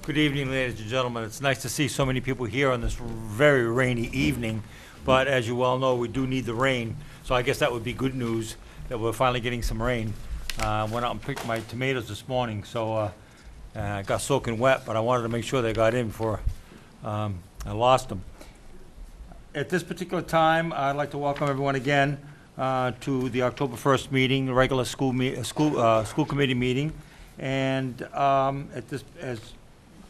Good evening, ladies and gentlemen. It's nice to see so many people here on this very rainy evening, but as you well know, we do need the rain, so I guess that would be good news that we're finally getting some rain. Went out and picked my tomatoes this morning, so I got soaking wet, but I wanted to make sure they got in before I lost them. At this particular time, I'd like to welcome everyone again to the October 1st meeting, the regular school committee meeting, and at this, as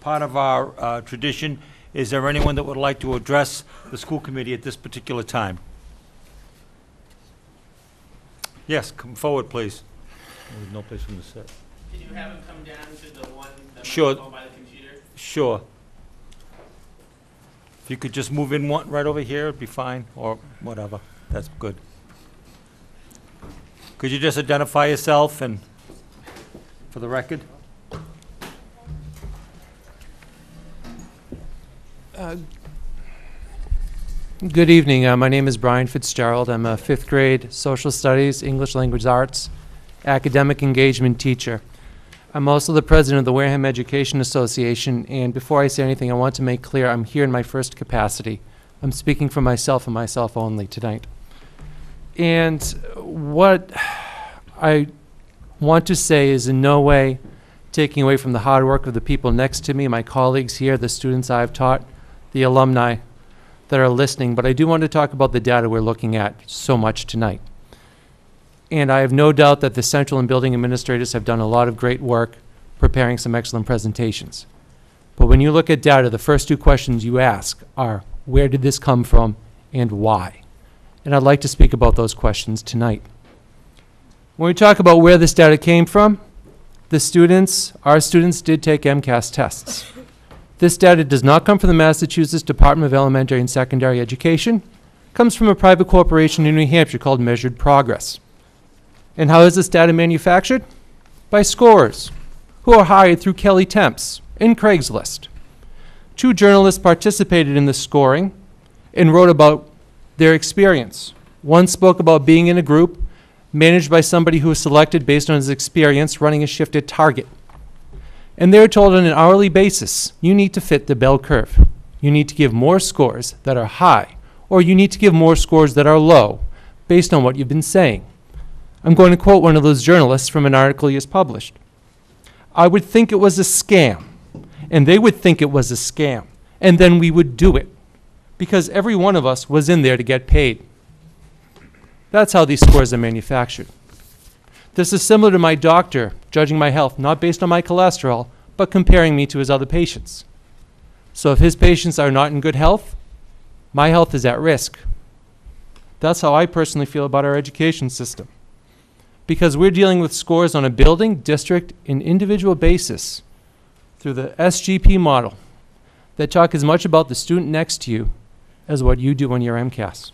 part of our tradition, is there anyone that would like to address the school committee at this particular time? Yes, come forward, please. There's no place for him to sit. Can you have him come down to the one that Sure. might go by the computer? Sure. If you could just move in one right over here, it'd be fine, or whatever. That's good. Could you just identify yourself and for the record? Good evening. My name is Brian Fitzgerald. I'm a 5th grade social studies, English language arts, academic engagement teacher. I'm also the president of the Wareham Education Association, and before I say anything, I want to make clear I'm here in my first capacity. I'm speaking for myself and myself only tonight. And what I want to say is in no way taking away from the hard work of the people next to me, my colleagues here, the students I've taught, the alumni that are listening, but I do want to talk about the data we're looking at so much tonight. And I have no doubt that the central and building administrators have done a lot of great work preparing some excellent presentations. But when you look at data, the first two questions you ask are, where did this come from and why? And I'd like to speak about those questions tonight. When we talk about where this data came from, our students did take MCAST tests. This data does not come from the Massachusetts Department of Elementary and Secondary Education. It comes from a private corporation in New Hampshire called Measured Progress. And how is this data manufactured? By scorers, who are hired through Kelly Temps and Craigslist. 2 journalists participated in the scoring and wrote about their experience. One spoke about being in a group managed by somebody who was selected based on his experience running a shift at Target. And they're told on an hourly basis, you need to fit the bell curve. You need to give more scores that are high, or you need to give more scores that are low, based on what you've been saying. I'm going to quote one of those journalists from an article he has published. I would think it was a scam, and they would think it was a scam, and then we would do it, because every one of us was in there to get paid. That's how these scores are manufactured. This is similar to my doctor judging my health, not based on my cholesterol, but comparing me to his other patients. So if his patients are not in good health, my health is at risk. That's how I personally feel about our education system. Because we're dealing with scores on a building, district, and individual basis through the SGP model that talk as much about the student next to you as what you do on your MCAS.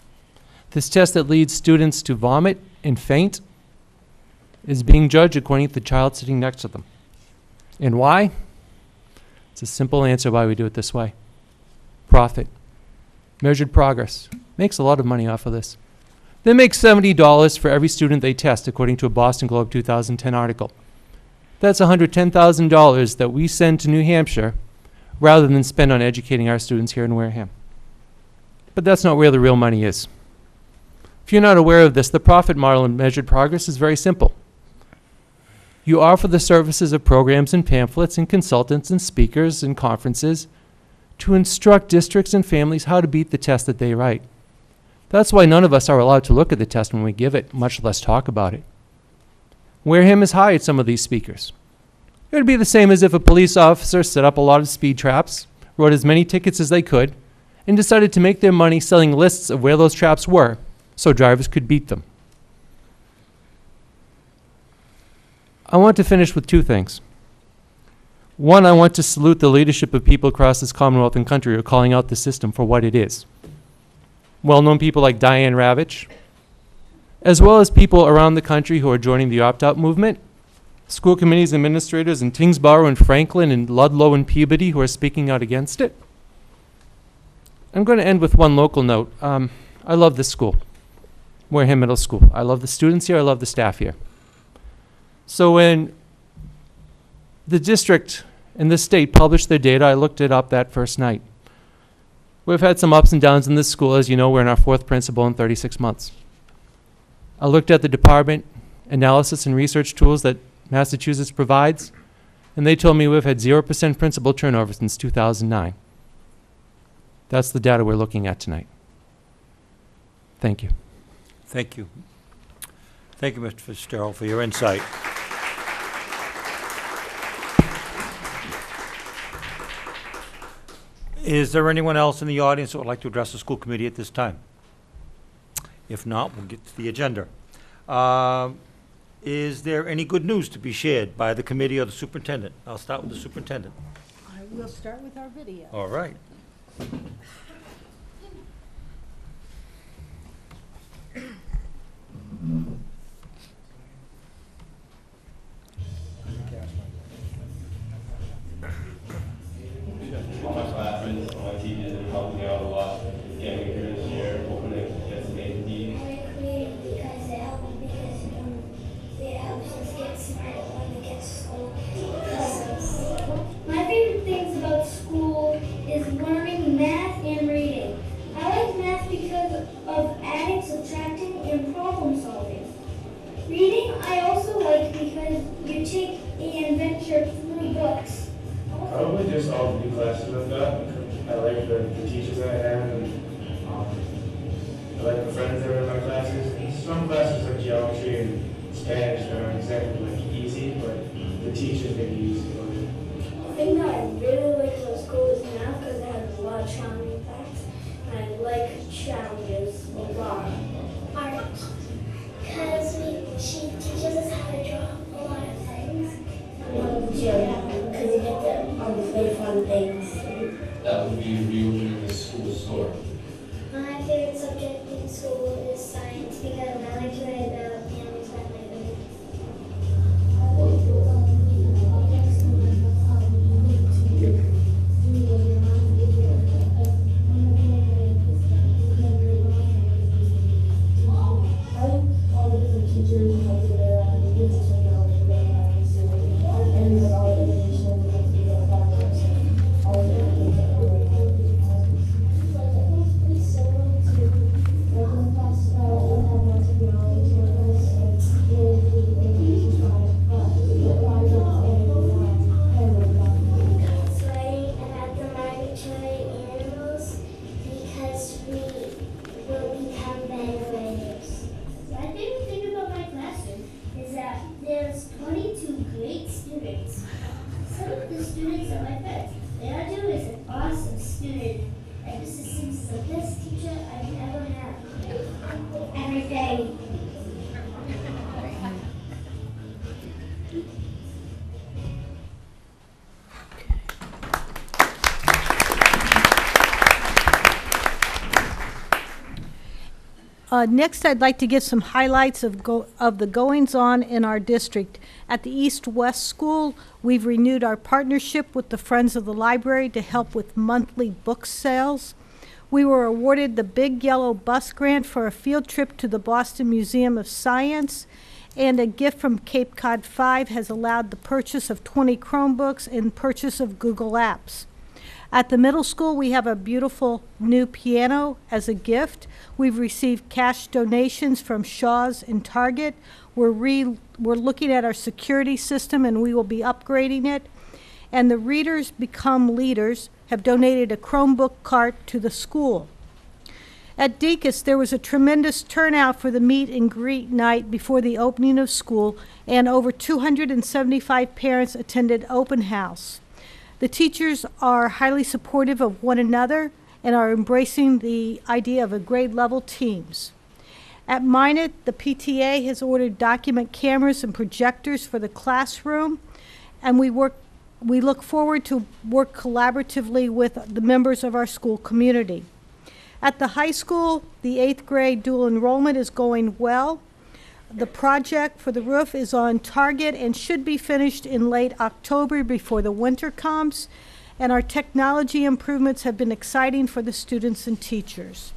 This test that leads students to vomit and faint is being judged according to the child sitting next to them. And why? It's a simple answer why we do it this way. Profit. Measured Progress makes a lot of money off of this. They make $70 for every student they test, according to a Boston Globe 2010 article. That's $110,000 that we send to New Hampshire rather than spend on educating our students here in Wareham. But that's not where the real money is. If you're not aware of this, the profit model in Measured Progress is very simple. You offer the services of programs and pamphlets and consultants and speakers and conferences to instruct districts and families how to beat the test that they write. That's why none of us are allowed to look at the test when we give it, much less talk about it. Wareham has hired some of these speakers. It would be the same as if a police officer set up a lot of speed traps, wrote as many tickets as they could, and decided to make their money selling lists of where those traps were so drivers could beat them. I want to finish with 2 things. One, I want to salute the leadership of people across this Commonwealth and country who are calling out the system for what it is. Well-known people like Diane Ravitch, as well as people around the country who are joining the opt-out movement, school committees, administrators in Tingsboro and Franklin and Ludlow and Peabody who are speaking out against it. I'm going to end with one local note. I love this school, Wareham Middle School. I love the students here. I love the staff here. So when the district and the state published their data. I looked it up that first night. We've had some ups and downs in this school. As you know, we're in our 4th principal in 36 months. I looked at the department analysis and research tools that Massachusetts provides, and they told me we've had 0% principal turnover since 2009. That's the data we're looking at tonight. Thank you. Thank you. Thank you, Mr. Fitzgerald, for your insight. Is there anyone else in the audience that would like to address the school committee at this time? If not, we'll get to the agenda. Is there any good news to be shared by the committee or the superintendent? I'll start with the superintendent. I will start with our video. All right. All my classes, all my teachers have helped me out a lot. Getting me here this year, hoping to get some A's and D's. I like creative because it helps us get smarter when we get to school. My favorite things about school is learning math and reading. I like math because of adding, subtracting, and problem solving. Reading I also like because you take an adventure through books. Probably just all the new classes I've got. I like the teachers that I have, and I like the friends that are in my classes. And some classes like geometry and Spanish aren't exactly like easy, but the teachers make it easy. The thing that I really like about school is math because it has a lot of challenging facts. And I like challenges a lot. Art, because she teaches us how to draw a lot of things. Gym, because you get to play fun things. That would be reopening the school store. My favorite subject in school is science because I like to write about animals that live in it. There's 22 great students. Some of the students are my friends. Leandro is an awesome student, and Mrs. Sims is the best teacher I've ever had. Everything. Next, I'd like to give some highlights of the goings-on in our district. At the East-West School, we've renewed our partnership with the Friends of the Library to help with monthly book sales. We were awarded the Big Yellow Bus Grant for a field trip to the Boston Museum of Science, and a gift from Cape Cod 5 has allowed the purchase of 20 Chromebooks and purchase of Google Apps. At the middle school, we have a beautiful new piano as a gift. We've received cash donations from Shaw's and Target. We're looking at our security system, and we will be upgrading it. And the Readers Become Leaders have donated a Chromebook cart to the school. At Deacon's, there was a tremendous turnout for the meet and greet night before the opening of school, and over 275 parents attended open house. The teachers are highly supportive of one another and are embracing the idea of grade level teams. At Minot, the PTA has ordered document cameras and projectors for the classroom, and we look forward to work collaboratively with the members of our school community. At the high school, the 8th grade dual enrollment is going well. The project for the roof is on target and should be finished in late October before the winter comes. And our technology improvements have been exciting for the students and teachers.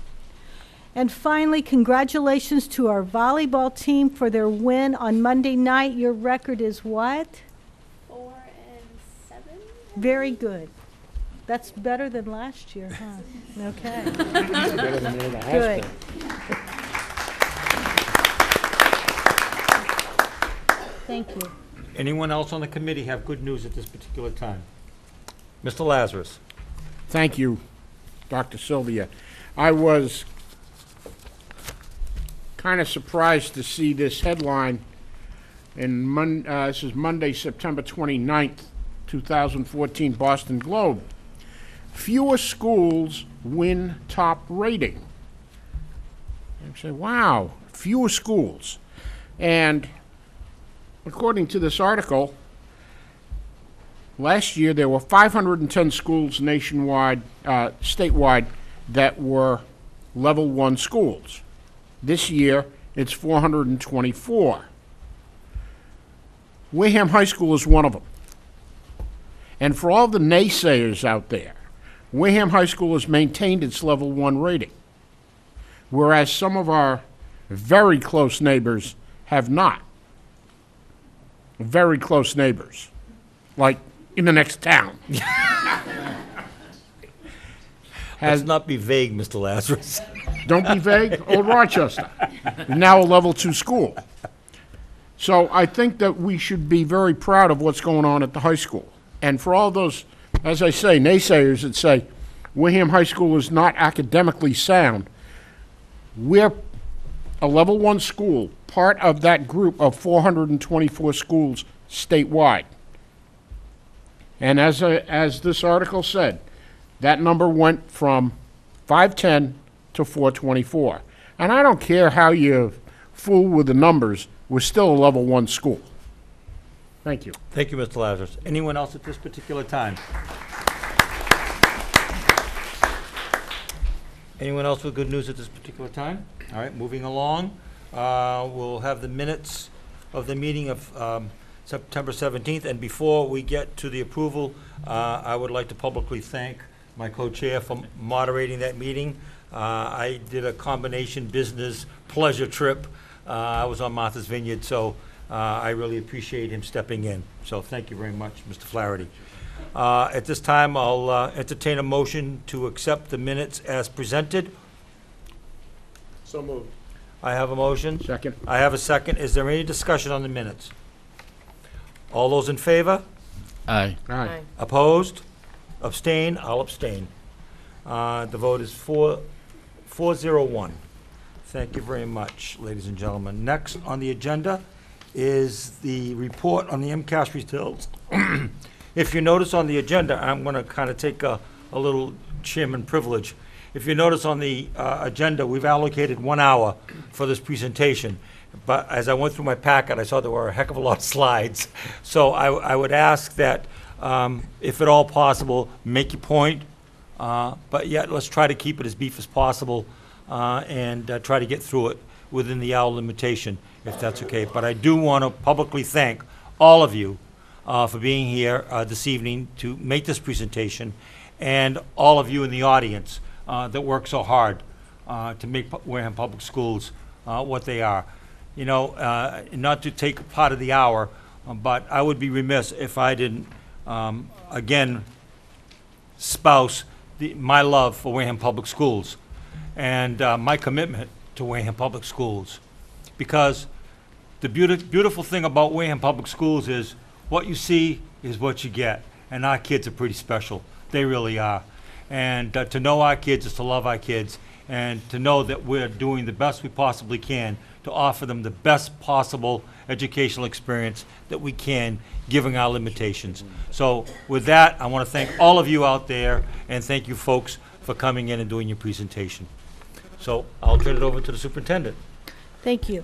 And finally, congratulations to our volleyball team for their win on Monday night. Your record is what? 4-7, Very good. That's better than last year, huh? Okay. Better than it ever has Good. been. Thank you. Anyone else on the committee have good news at this particular time? Mr. Lazarus? Thank you, Dr. Sylvia. I was kind of surprised to see this headline in this is Monday, September 29th, 2014, Boston Globe. Fewer schools win top rating. I say, wow, fewer schools. And according to this article, last year there were 510 schools nationwide, statewide, that were level 1 schools. This year, it's 424. Wareham High School is one of them. And for all the naysayers out there, Wareham High School has maintained its level 1 rating, whereas some of our very close neighbors have not. Very close neighbors, like in the next town. Let's not be vague, Mr. Lazarus. Don't be vague. Old Rochester, now a level 2 school. So I think that we should be very proud of what's going on at the high school. And for all those, as I say, naysayers that say Wareham High School is not academically sound, we're a level 1 school, part of that group of 424 schools statewide. And as this article said, that number went from 510 to 424. And I don't care how you fool with the numbers, we're still a level 1 school. Thank you. Thank you, Mr. Lazarus. Anyone else at this particular time? Anyone else with good news at this particular time? All right, moving along. We'll have the minutes of the meeting of September 17th. And before we get to the approval, I would like to publicly thank my co-chair for moderating that meeting. I did a combination business pleasure trip. I was on Martha's Vineyard, so I really appreciate him stepping in. So thank you very much, Mr. Flaherty. At this time, I'll entertain a motion to accept the minutes as presented. So moved. I have a motion. Second. I have a second. Is there any discussion on the minutes? All those in favor? Aye. Aye. Opposed? Abstain? I'll abstain. The vote is 401. Thank you very much, ladies and gentlemen. Next on the agenda is the report on the MCAST results. If you notice on the agenda, I'm going to kind of take a little chairman privilege. If you notice on the agenda, we've allocated 1 hour for this presentation. But as I went through my packet, I saw there were a heck of a lot of slides. So I would ask that, if at all possible, make your point. But yet, let's try to keep it as brief as possible and try to get through it within the hour limitation, if that's okay. But I do want to publicly thank all of you for being here this evening to make this presentation, and all of you in the audience that work so hard to make Wareham Public Schools what they are. You know, not to take part of the hour, but I would be remiss if I didn't, again, spouse my love for Wareham Public Schools and my commitment to Wareham Public Schools. Because the beautiful thing about Wareham Public Schools is what you see is what you get. And our kids are pretty special. They really are. And to know our kids is to love our kids, and to know that we're doing the best we possibly can to offer them the best possible educational experience that we can, given our limitations. So with that, I want to thank all of you out there, and thank you folks for coming in and doing your presentation. So I'll turn it over to the superintendent. Thank you.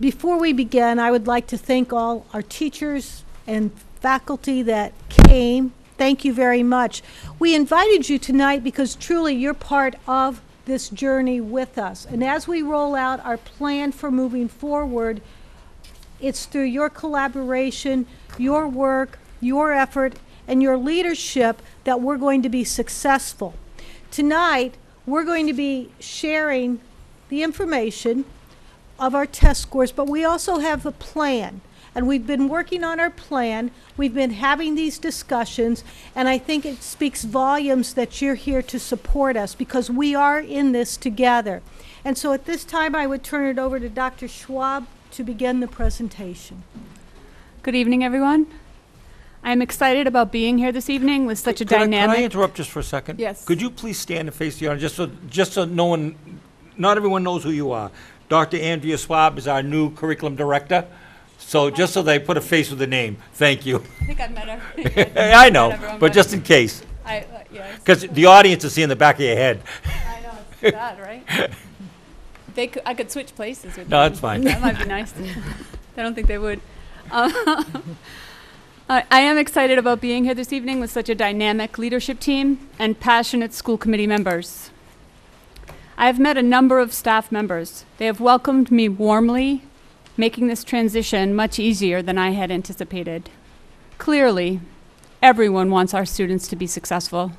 Before we begin, I would like to thank all our teachers and faculty that came. Thank you very much. We invited you tonight because truly you're part of this journey with us. And as we roll out our plan for moving forward, it's through your collaboration, your work, your effort, and your leadership that we're going to be successful. Tonight, we're going to be sharing the information of our test scores, but we also have a plan. And we've been working on our plan. We've been having these discussions, and I think it speaks volumes that you're here to support us because we are in this together. And so at this time, I would turn it over to Dr. Schwab to begin the presentation. Good evening, everyone. I'm excited about being here this evening with such a dynamic. Can I interrupt just for a second? Yes. Could you please stand and face the audience, just so not everyone knows who you are. Dr. Andrea Schwab is our new curriculum director, so just so they put a face with a name. Thank you. I think I've met her. I know, but just in case, Yes. because the audience is seeing the back of your head. I know, it's bad, right? I could switch places with No, them. that's fine. That might be nice. I don't think they would. I am excited about being here this evening with such a dynamic leadership team and passionate school committee members. I have met a number of staff members. They have welcomed me warmly, making this transition much easier than I had anticipated. Clearly, everyone wants our students to be successful.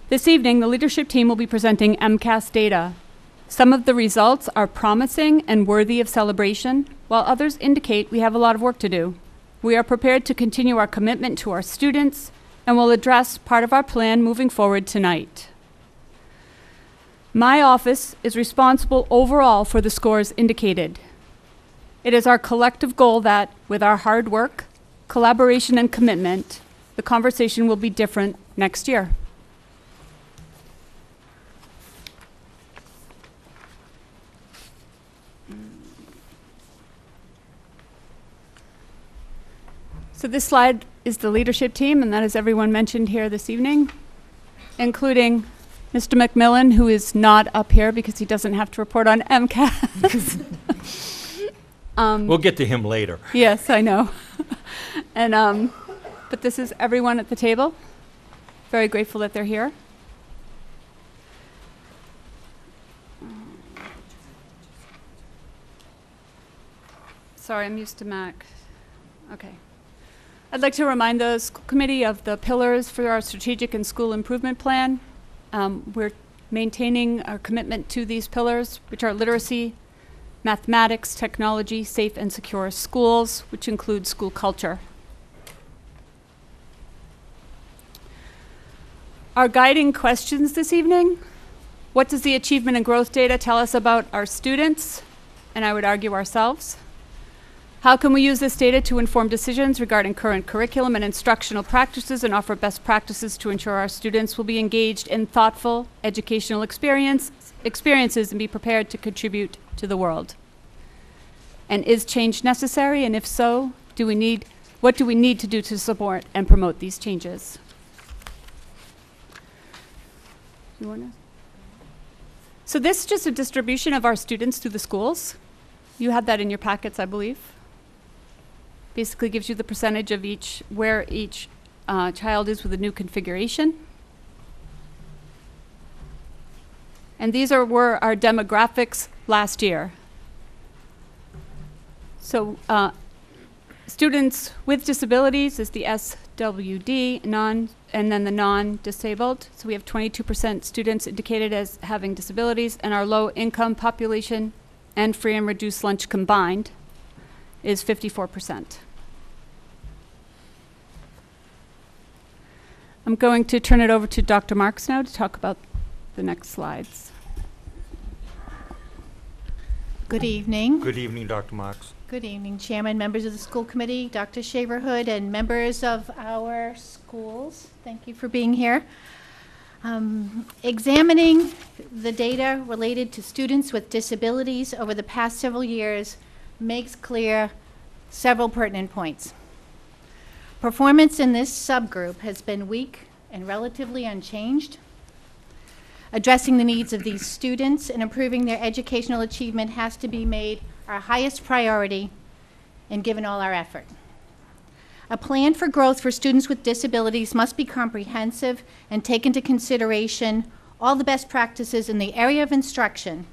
This evening, the leadership team will be presenting MCAST data. Some of the results are promising and worthy of celebration, while others indicate we have a lot of work to do. We are prepared to continue our commitment to our students and will address part of our plan moving forward tonight. My office is responsible overall for the scores indicated. It is our collective goal that, with our hard work, collaboration, and commitment, the conversation will be different next year. So this slide is the leadership team, and that is everyone mentioned here this evening, including Mr. McMillan, who is not up here because he doesn't have to report on MCAS. We'll get to him later. Yes, I know. And but this is everyone at the table. Very grateful that they're here. Sorry, I'm used to Mac. Okay. I'd like to remind the school committee of the pillars for our strategic and school improvement plan. We're maintaining our commitment to these pillars, which are literacy, mathematics, technology, safe and secure schools, which include school culture. Our guiding questions this evening: what does the achievement and growth data tell us about our students, and I would argue ourselves? How can we use this data to inform decisions regarding current curriculum and instructional practices and offer best practices to ensure our students will be engaged in thoughtful educational experiences and be prepared to contribute to the world? And is change necessary? And if so, what do we need to do to support and promote these changes? So this is just a distribution of our students through the schools. You had that in your packets, I believe. Basically gives you the percentage of where each child is with a new configuration. And these were our demographics last year. So students with disabilities is the SWD, and then the non-disabled. So we have 22% students indicated as having disabilities, and our low-income population and free and reduced lunch combined is 54%. I'm going to turn it over to Dr. Marks now to talk about the next slides. Good evening. Good evening, Dr. Marks. Good evening, Chairman, members of the school committee, Dr. Shaverhood, and members of our schools. Thank you for being here. Examining the data related to students with disabilities over the past several years makes clear several pertinent points. Performance in this subgroup has been weak and relatively unchanged. Addressing the needs of these students and improving their educational achievement has to be made our highest priority and given all our effort. A plan for growth for students with disabilities must be comprehensive and take into consideration all the best practices in the area of instruction,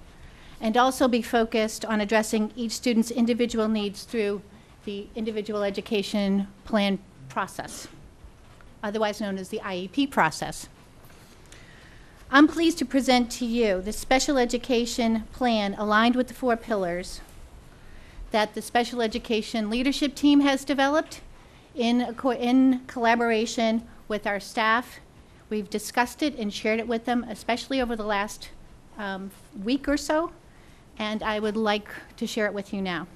and also be focused on addressing each student's individual needs through the individual education plan process, otherwise known as the IEP process. I'm pleased to present to you the special education plan aligned with the 4 pillars that the special education leadership team has developed in collaboration with our staff. We've discussed it and shared it with them, especially over the last week or so, and I would like to share it with you now.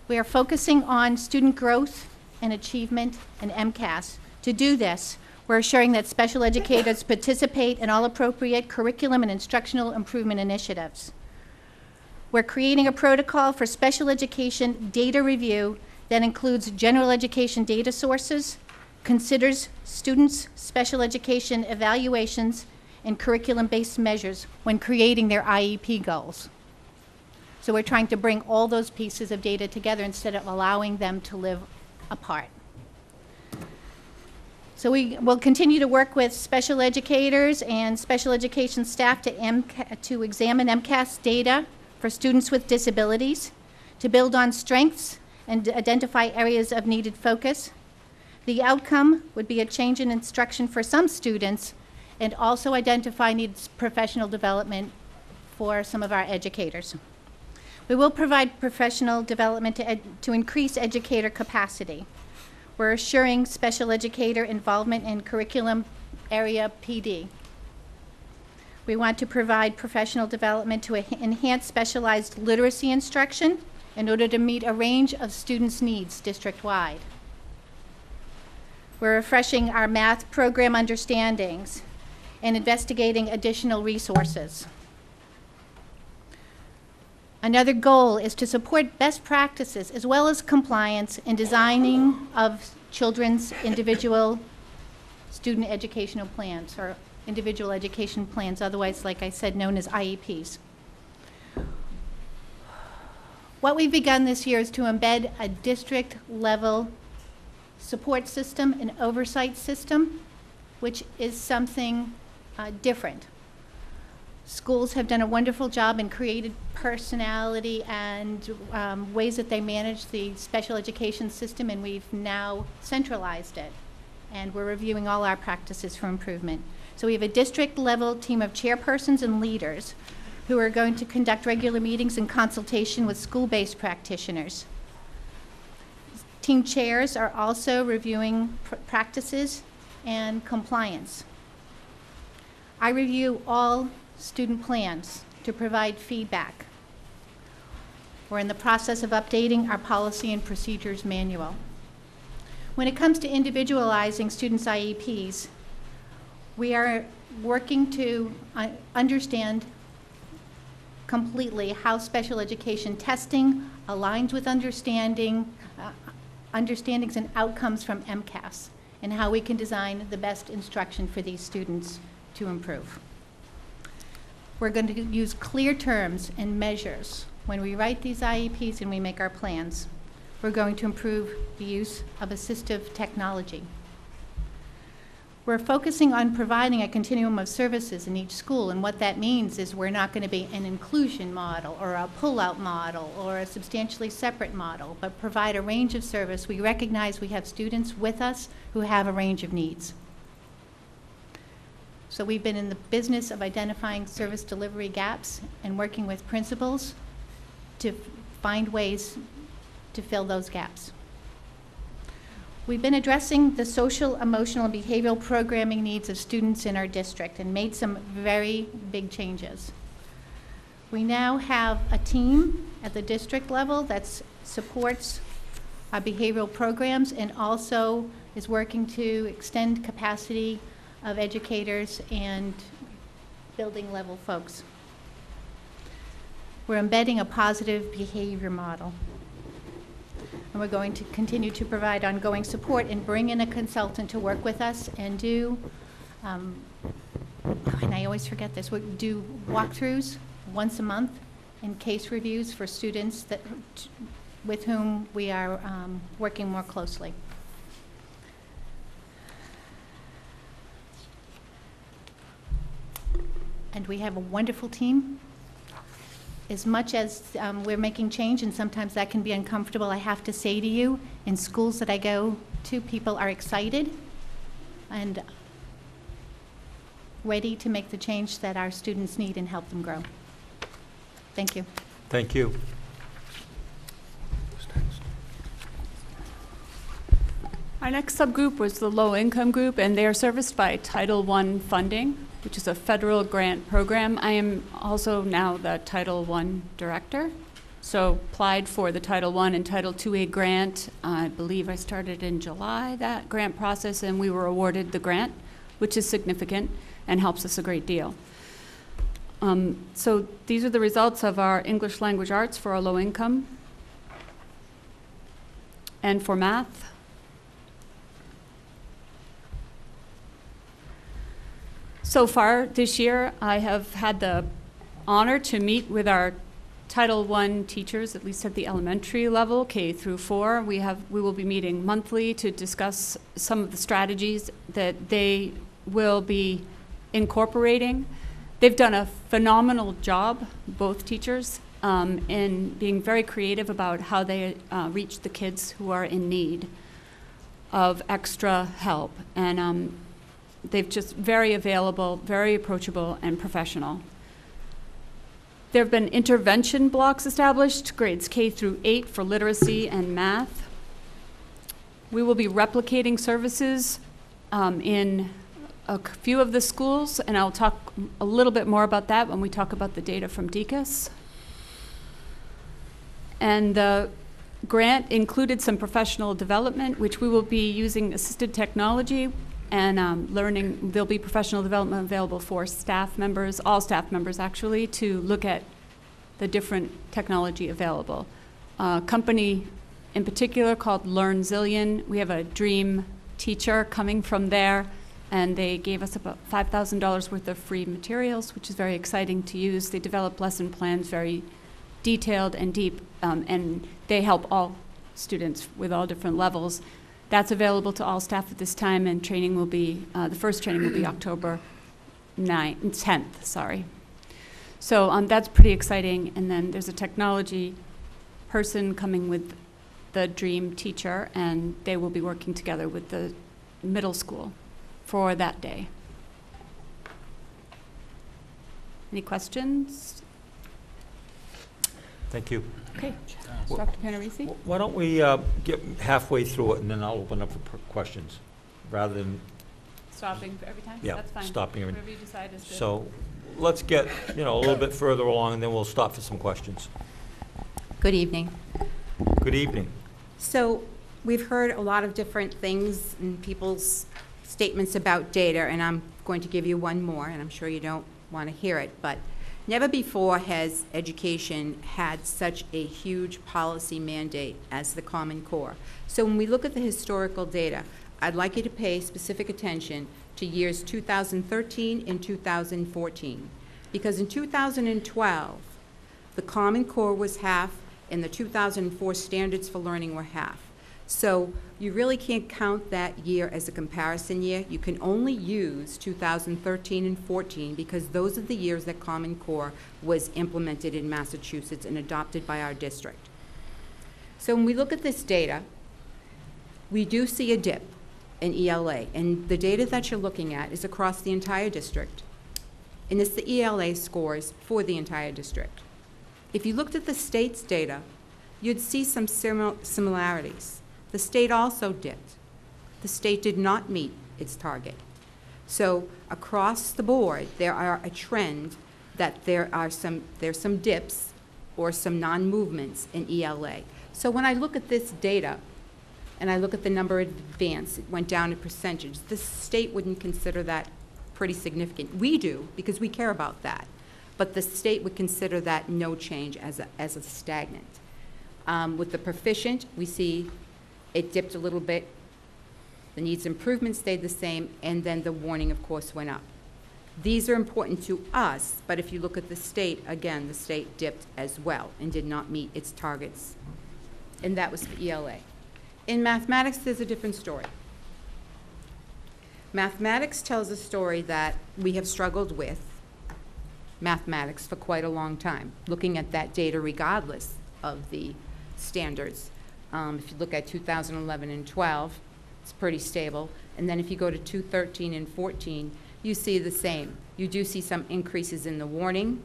We are focusing on student growth and achievement and MCAS. To do this, we're assuring that special educators participate in all appropriate curriculum and instructional improvement initiatives. We're creating a protocol for special education data review that includes general education data sources, considers students' special education evaluations, and curriculum-based measures when creating their IEP goals. So we're trying to bring all those pieces of data together instead of allowing them to live apart. So we will continue to work with special educators and special education staff to examine MCAS data for students with disabilities, to build on strengths and identify areas of needed focus. The outcome would be a change in instruction for some students and also identify needs professional development for some of our educators. We will provide professional development to increase educator capacity. We're assuring special educator involvement in curriculum area PD. We want to provide professional development to enhance specialized literacy instruction in order to meet a range of students' needs district-wide. We're refreshing our math program understandings and investigating additional resources. Another goal is to support best practices as well as compliance in designing of children's individual student educational plans or individual education plans, otherwise, like I said, known as IEPs. What we've begun this year is to embed a district-level support system and oversight system, which is something different. Schools have done a wonderful job and created personality and ways that they manage the special education system, and we've now centralized it. And we're reviewing all our practices for improvement. So we have a district-level team of chairpersons and leaders who are going to conduct regular meetings in consultation with school-based practitioners. Team chairs are also reviewing practices and compliance. I review all student plans to provide feedback. We're in the process of updating our policy and procedures manual. When it comes to individualizing students' IEPs, we are working to understand completely how special education testing aligns with understandings and outcomes from MCAS, and how we can design the best instruction for these students to improve. We're going to use clear terms and measures when we write these IEPs and we make our plans. We're going to improve the use of assistive technology. We're focusing on providing a continuum of services in each school, and what that means is we're not going to be an inclusion model or a pull-out model or a substantially separate model, but provide a range of service. We recognize we have students with us who have a range of needs. So we've been in the business of identifying service delivery gaps and working with principals to find ways to fill those gaps. We've been addressing the social, emotional, and behavioral programming needs of students in our district and made some very big changes. We now have a team at the district level that supports our behavioral programs and also is working to extend capacity of educators and building level folks. We're embedding a positive behavior model. And we're going to continue to provide ongoing support and bring in a consultant to work with us and do, and I always forget this, we do walkthroughs once a month and case reviews for students with whom we are working more closely. And we have a wonderful team. As much as we're making change, and sometimes that can be uncomfortable, I have to say to you, in schools that I go to, people are excited, and ready to make the change that our students need and help them grow. Thank you. Thank you. Our next subgroup was the low-income group, and they are serviced by Title I funding, which is a federal grant program. I am also now the Title I director, so applied for the Title I and Title IIA grant. I believe I started in July, that grant process, and we were awarded the grant, which is significant and helps us a great deal. So these are the results of our English language arts for our low income. And for math, so far this year, I have had the honor to meet with our Title I teachers, at least at the elementary level, K through 4. We will be meeting monthly to discuss some of the strategies that they will be incorporating. They've done a phenomenal job, both teachers, in being very creative about how they reach the kids who are in need of extra help. And they've just very available, very approachable, and professional. There have been intervention blocks established, grades K through 8 for literacy and math. We will be replicating services in a few of the schools, and I'll talk a little bit more about that when we talk about the data from DCAS. And the grant included some professional development, which we will be using assisted technology and learning. There'll be professional development available for staff members, all staff members actually, to look at the different technology available. A company in particular called Learn Zillion, we have a dream teacher coming from there, and they gave us about $5,000 worth of free materials, which is very exciting to use. They develop lesson plans very detailed and deep, and they help all students with all different levels. That's available to all staff at this time, and training will be, the first training will be October 10th, sorry. So that's pretty exciting, and then there's a technology person coming with the dream teacher, and they will be working together with the middle school for that day. Any questions? Thank you. Okay, Dr. Panarisi? Why don't we get halfway through it, and then I'll open up for questions, rather than, Stopping for every time? yeah, That's fine. stopping every. Whatever you decide is good. So let's get, a little bit further along, and then we'll stop for some questions. Good evening. Good evening. So we've heard a lot of different things in people's statements about data, and I'm going to give you one more, and I'm sure you don't want to hear it, but never before has education had such a huge policy mandate as the Common Core. So when we look at the historical data, I'd like you to pay specific attention to years 2013 and 2014, because in 2012, the Common Core was half, and the 2004 standards for learning were half. So you really can't count that year as a comparison year. You can only use 2013 and 14 because those are the years that Common Core was implemented in Massachusetts and adopted by our district. So when we look at this data, we do see a dip in ELA, and the data that you're looking at is across the entire district, and it's the ELA scores for the entire district. If you looked at the state's data, you'd see some similarities. The state also dipped. The state did not meet its target. So across the board, there are a trend that there's some dips or some non-movements in ELA. So when I look at this data, and I look at the number of advanced, it went down in percentage, the state wouldn't consider that pretty significant. We do, because we care about that. But the state would consider that no change as a stagnant. With the proficient, we see it dipped a little bit. The needs improvement stayed the same, and then the warning, of course, went up. These are important to us, but if you look at the state, again, the state dipped as well and did not meet its targets. And that was for ELA. In mathematics, there's a different story. Mathematics tells a story that we have struggled with mathematics for quite a long time, looking at that data regardless of the standards. If you look at 2011 and 12, it's pretty stable. And then if you go to 2013 and 14, you see the same. You do see some increases in the warning,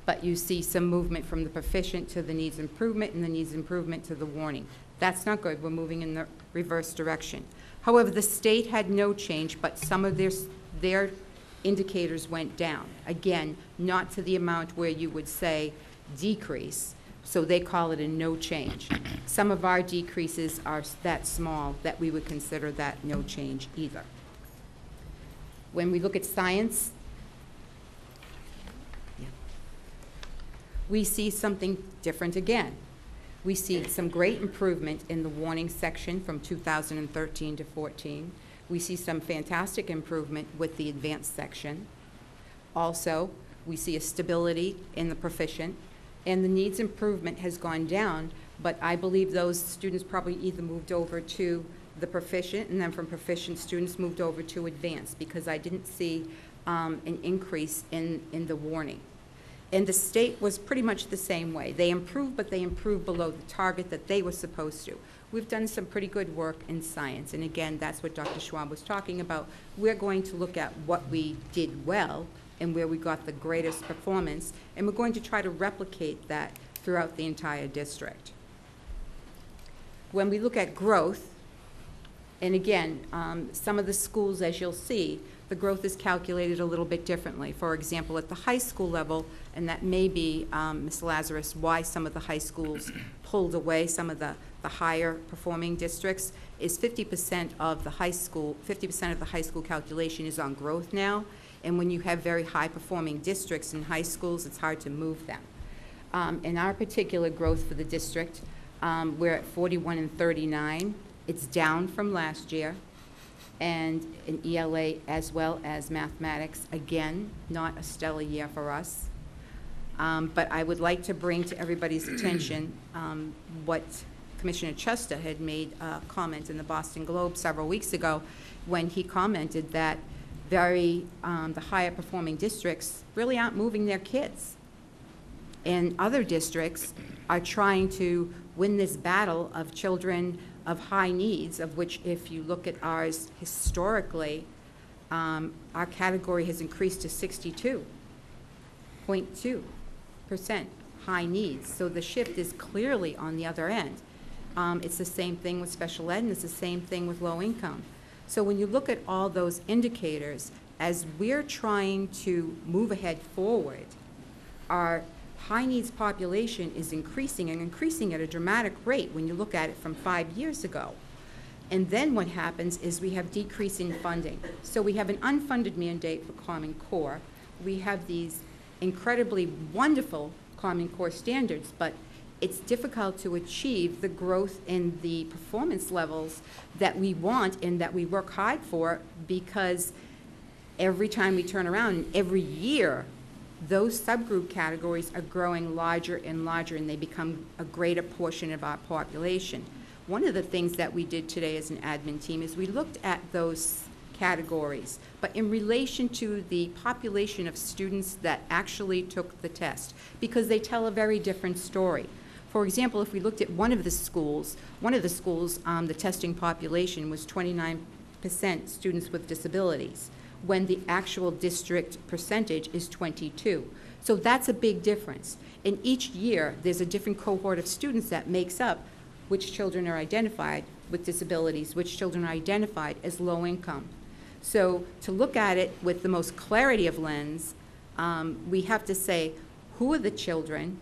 but you see some movement from the proficient to the needs improvement and the needs improvement to the warning. That's not good. We're moving in the reverse direction. However, the state had no change, but some of their indicators went down. Again, not to the amount where you would say decrease, so they call it a no change. Some of our decreases are that small that we would consider that no change either. When we look at science, we see something different again. We see some great improvement in the warning section from 2013 to 14. We see some fantastic improvement with the advanced section. Also, we see a stability in the proficient, and the needs improvement has gone down, but I believe those students probably either moved over to the proficient, and then from proficient students moved over to advanced, because I didn't see an increase in the warning. And the state was pretty much the same way. They improved, but they improved below the target that they were supposed to. We've done some pretty good work in science, and again, that's what Dr. Schwab was talking about. We're going to look at what we did well and where we got the greatest performance, and we're going to try to replicate that throughout the entire district. When we look at growth, and again, some of the schools, as you'll see, the growth is calculated a little bit differently. For example, at the high school level, and that may be, Ms. Lazarus, why some of the high schools pulled away some of the higher performing districts, is 50% of the high school calculation is on growth now. And when you have very high performing districts in high schools, it's hard to move them. In our particular growth for the district, we're at 41 and 39. It's down from last year. And in ELA as well as mathematics, again, not a stellar year for us. But I would like to bring to everybody's attention what Commissioner Chester had made a comment in the Boston Globe several weeks ago when he commented that the higher performing districts really aren't moving their kids. And other districts are trying to win this battle of children of high needs, of which, if you look at ours historically, our category has increased to 62.2% high needs. So the shift is clearly on the other end. It's the same thing with special ed, and it's the same thing with low income. So when you look at all those indicators, as we're trying to move ahead forward, our high needs population is increasing, and increasing at a dramatic rate when you look at it from 5 years ago. And then what happens is we have decreasing funding. So we have an unfunded mandate for Common Core. We have these incredibly wonderful Common Core standards, but it's difficult to achieve the growth in the performance levels that we want and that we work hard for, because every time we turn around, every year, those subgroup categories are growing larger and larger, and they become a greater portion of our population. One of the things that we did today as an admin team is we looked at those categories, but in relation to the population of students that actually took the test, because they tell a very different story. For example, if we looked at one of the schools, the testing population was 29% students with disabilities, when the actual district percentage is 22. So that's a big difference. In each year, there's a different cohort of students that makes up which children are identified with disabilities, which children are identified as low income. So to look at it with the most clarity of lens, we have to say, who are the children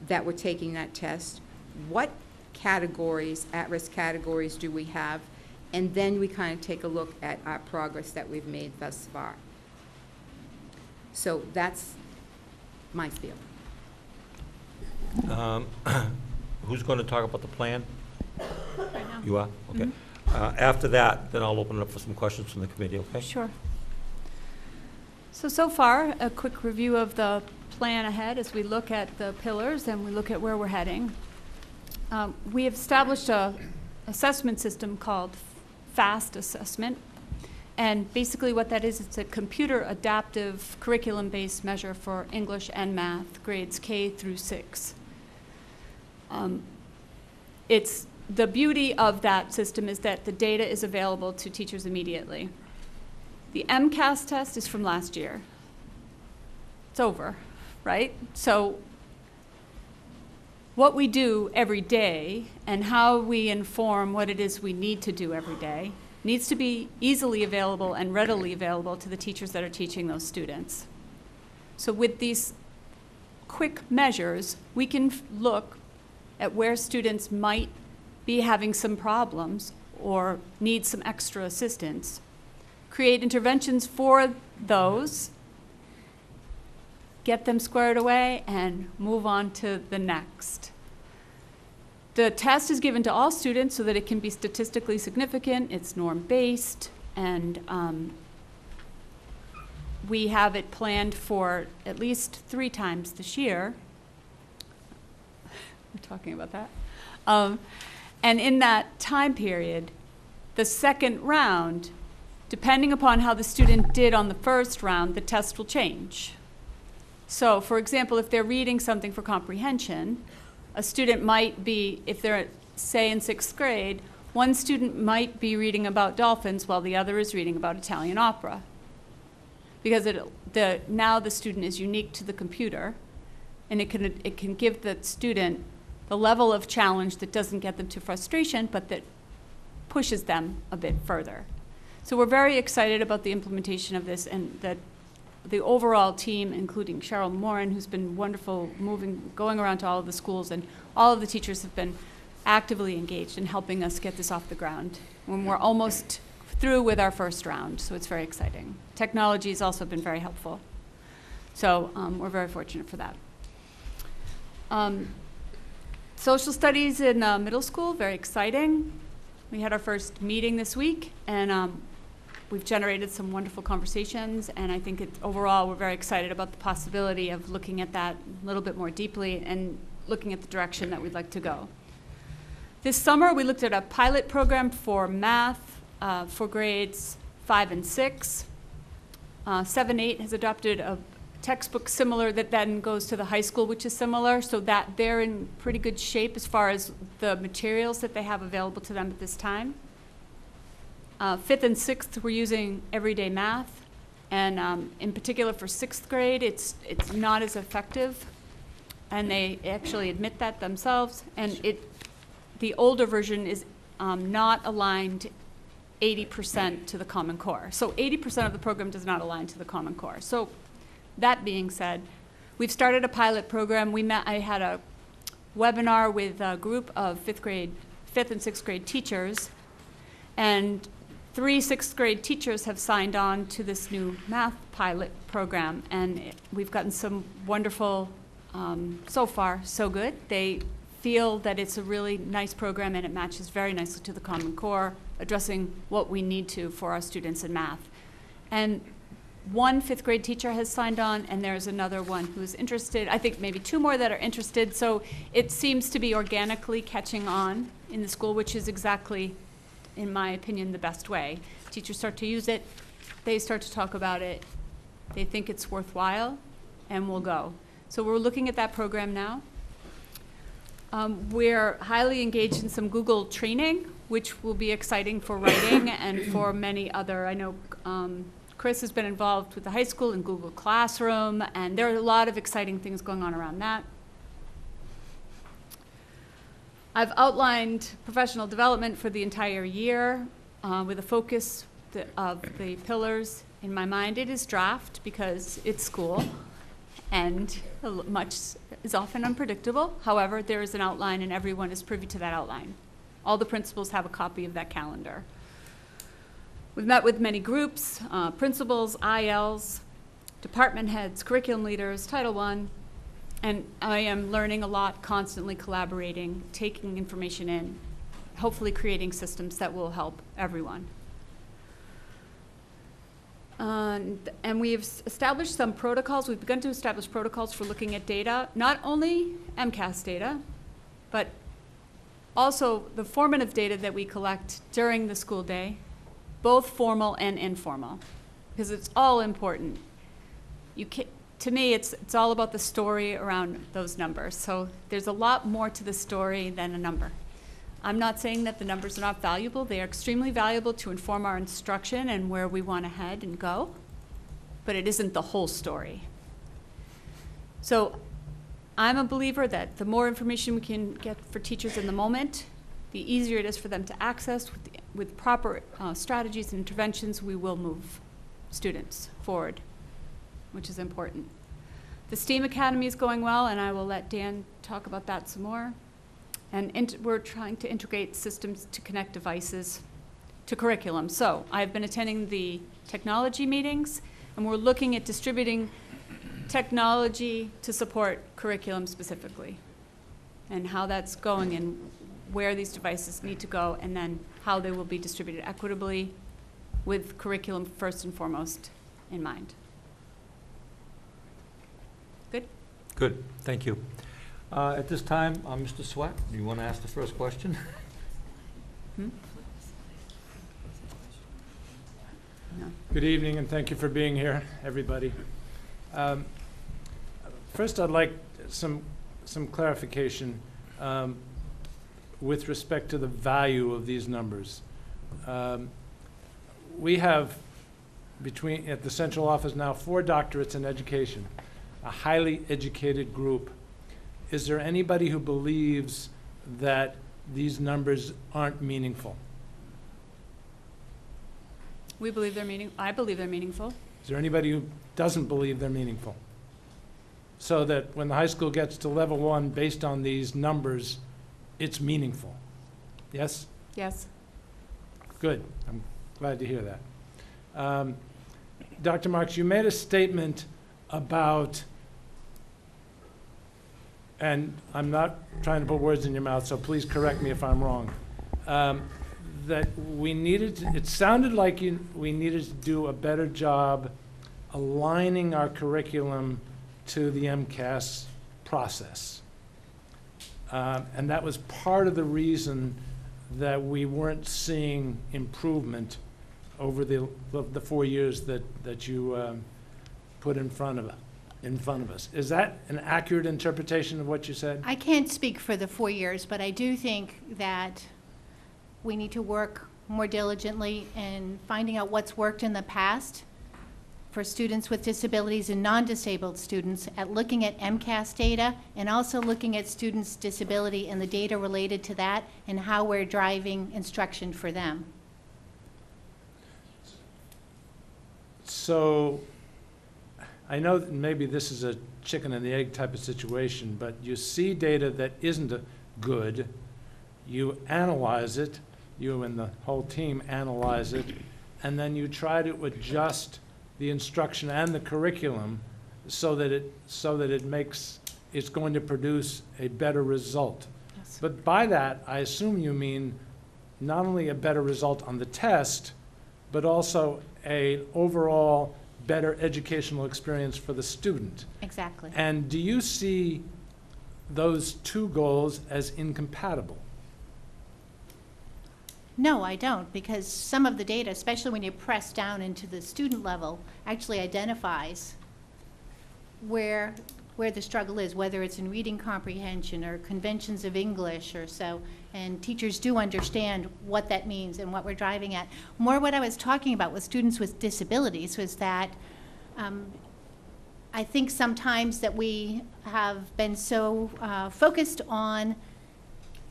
that were taking that test? What categories, at-risk categories, do we have? And then we kind of take a look at our progress that we've made thus far. So that's my spiel. Who's going to talk about the plan? Right now. You are? Okay. After that, then I'll open it up for some questions from the committee, okay? Sure. So far, a quick review of the plan ahead as we look at the pillars and we look at where we're heading. We have established a assessment system called FAST assessment, and basically what that is, it's a computer adaptive curriculum-based measure for English and math grades K through 6. The beauty of that system is that the data is available to teachers immediately. The MCAST test is from last year. It's over, right? So what we do every day and how we inform what it is we need to do every day needs to be easily available and readily available to the teachers that are teaching those students. So with these quick measures, we can look at where students might be having some problems or need some extra assistance, create interventions for those, get them squared away, and move on to the next. The test is given to all students so that it can be statistically significant. It's norm-based, and we have it planned for at least 3 times this year. We're talking about that. And in that time period, the second round, depending upon how the student did on the first round, the test will change. So, for example, if they're reading something for comprehension, a student might be, if they're, say, in 6th grade, one student might be reading about dolphins while the other is reading about Italian opera. Because now the student is unique to the computer, and it can give the student the level of challenge that doesn't get them to frustration, but that pushes them a bit further. So we're very excited about the implementation of this, and that the overall team, including Cheryl Morin, who's been wonderful going around to all of the schools, and all of the teachers have been actively engaged in helping us get this off the ground when we're almost through with our first round, so it's very exciting. Technology has also been very helpful. So we're very fortunate for that. Social studies in middle school, very exciting. We had our first meeting this week, and we've generated some wonderful conversations, and I think overall we're very excited about the possibility of looking at that a little bit more deeply and looking at the direction that we'd like to go. This summer we looked at a pilot program for math for grades 5 and 6. 7-8 has adopted a textbook similar that then goes to the high school, which is similar, so that they're in pretty good shape as far as the materials that they have available to them at this time. 5th and 6th, we're using everyday math, and in particular for 6th grade, it's not as effective, and they actually admit that themselves, and the older version is not aligned 80% to the Common Core. So 80% of the program does not align to the Common Core. So that being said, we've started a pilot program. I had a webinar with a group of 5th and 6th grade teachers, and 3 6th grade teachers have signed on to this new math pilot program, and we've gotten some wonderful, so far, so good. They feel that it's a really nice program, and it matches very nicely to the Common Core, addressing what we need to for our students in math. And 1 5th grade teacher has signed on, and there's another one who's interested. I think maybe 2 more that are interested. So it seems to be organically catching on in the school, which is exactly, in my opinion, the best way. Teachers start to use it, they start to talk about it, they think it's worthwhile, and we'll go. So we're looking at that program now. We're highly engaged in some Google training, which will be exciting for writing and for many other, I know Chris has been involved with the high school in Google Classroom, and there are a lot of exciting things going on around that. I've outlined professional development for the entire year with a focus of the pillars in my mind. It is draft because it's school, and much is often unpredictable. However, there is an outline, and everyone is privy to that outline. All the principals have a copy of that calendar. We've met with many groups, principals, ILs, department heads, curriculum leaders, Title I, and I am learning a lot, constantly collaborating, taking information in, hopefully creating systems that will help everyone. And we've established some protocols. We've begun to establish protocols for looking at data, not only MCAST data, but also the formative data that we collect during the school day, both formal and informal, because it's all important. To me, it's all about the story around those numbers. So there's a lot more to the story than a number. I'm not saying that the numbers are not valuable. They are extremely valuable to inform our instruction and where we want to head and go, but it isn't the whole story. So I'm a believer that the more information we can get for teachers in the moment, the easier it is for them to access. With proper strategies and interventions, we will move students forward, which is important. The STEAM Academy is going well, and I will let Dan talk about that some more. And we're trying to integrate systems to connect devices to curriculum. So I've been attending the technology meetings, and we're looking at distributing technology to support curriculum specifically, and how that's going and where these devices need to go, and then how they will be distributed equitably with curriculum first and foremost in mind. Good? Good, thank you. At this time, Mr. Sweat, do you want to ask the first question? No. Good evening, and thank you for being here, everybody. First, I'd like some clarification with respect to the value of these numbers. We have at the central office now 4 doctorates in education, a highly educated group. Is there anybody who believes that these numbers aren't meaningful? I believe they're meaningful. Is there anybody who doesn't believe they're meaningful? So that when the high school gets to level 1 based on these numbers, it's meaningful. Yes? Yes. Good. I'm glad to hear that. Dr. Marks, you made a statement about, and I'm not trying to put words in your mouth, so please correct me if I'm wrong, that we needed to, it sounded like we needed to do a better job aligning our curriculum to the MCAST process. And that was part of the reason that we weren't seeing improvement over the 4 years that you put in front of us. Is that an accurate interpretation of what you said? I can't speak for the 4 years, but I do think that we need to work more diligently in finding out what's worked in the past for students with disabilities and non-disabled students, at looking at MCAST data and also looking at students' disability and the data related to that and how we're driving instruction for them. So I know that maybe this is a chicken and the egg type of situation, but you see data that isn't good, you analyze it, you and the whole team analyze it, and then you try to adjust the instruction and the curriculum so that it's going to produce a better result. Yes. But by that, I assume you mean not only a better result on the test, but also a overall better educational experience for the student. Exactly. And do you see those two goals as incompatible? No, I don't, because some of the data, especially when you press down into the student level, actually identifies where the struggle is, whether it's in reading comprehension or conventions of English or so, and teachers do understand what that means and what we're driving at. More what I was talking about with students with disabilities was that I think sometimes that we have been so focused on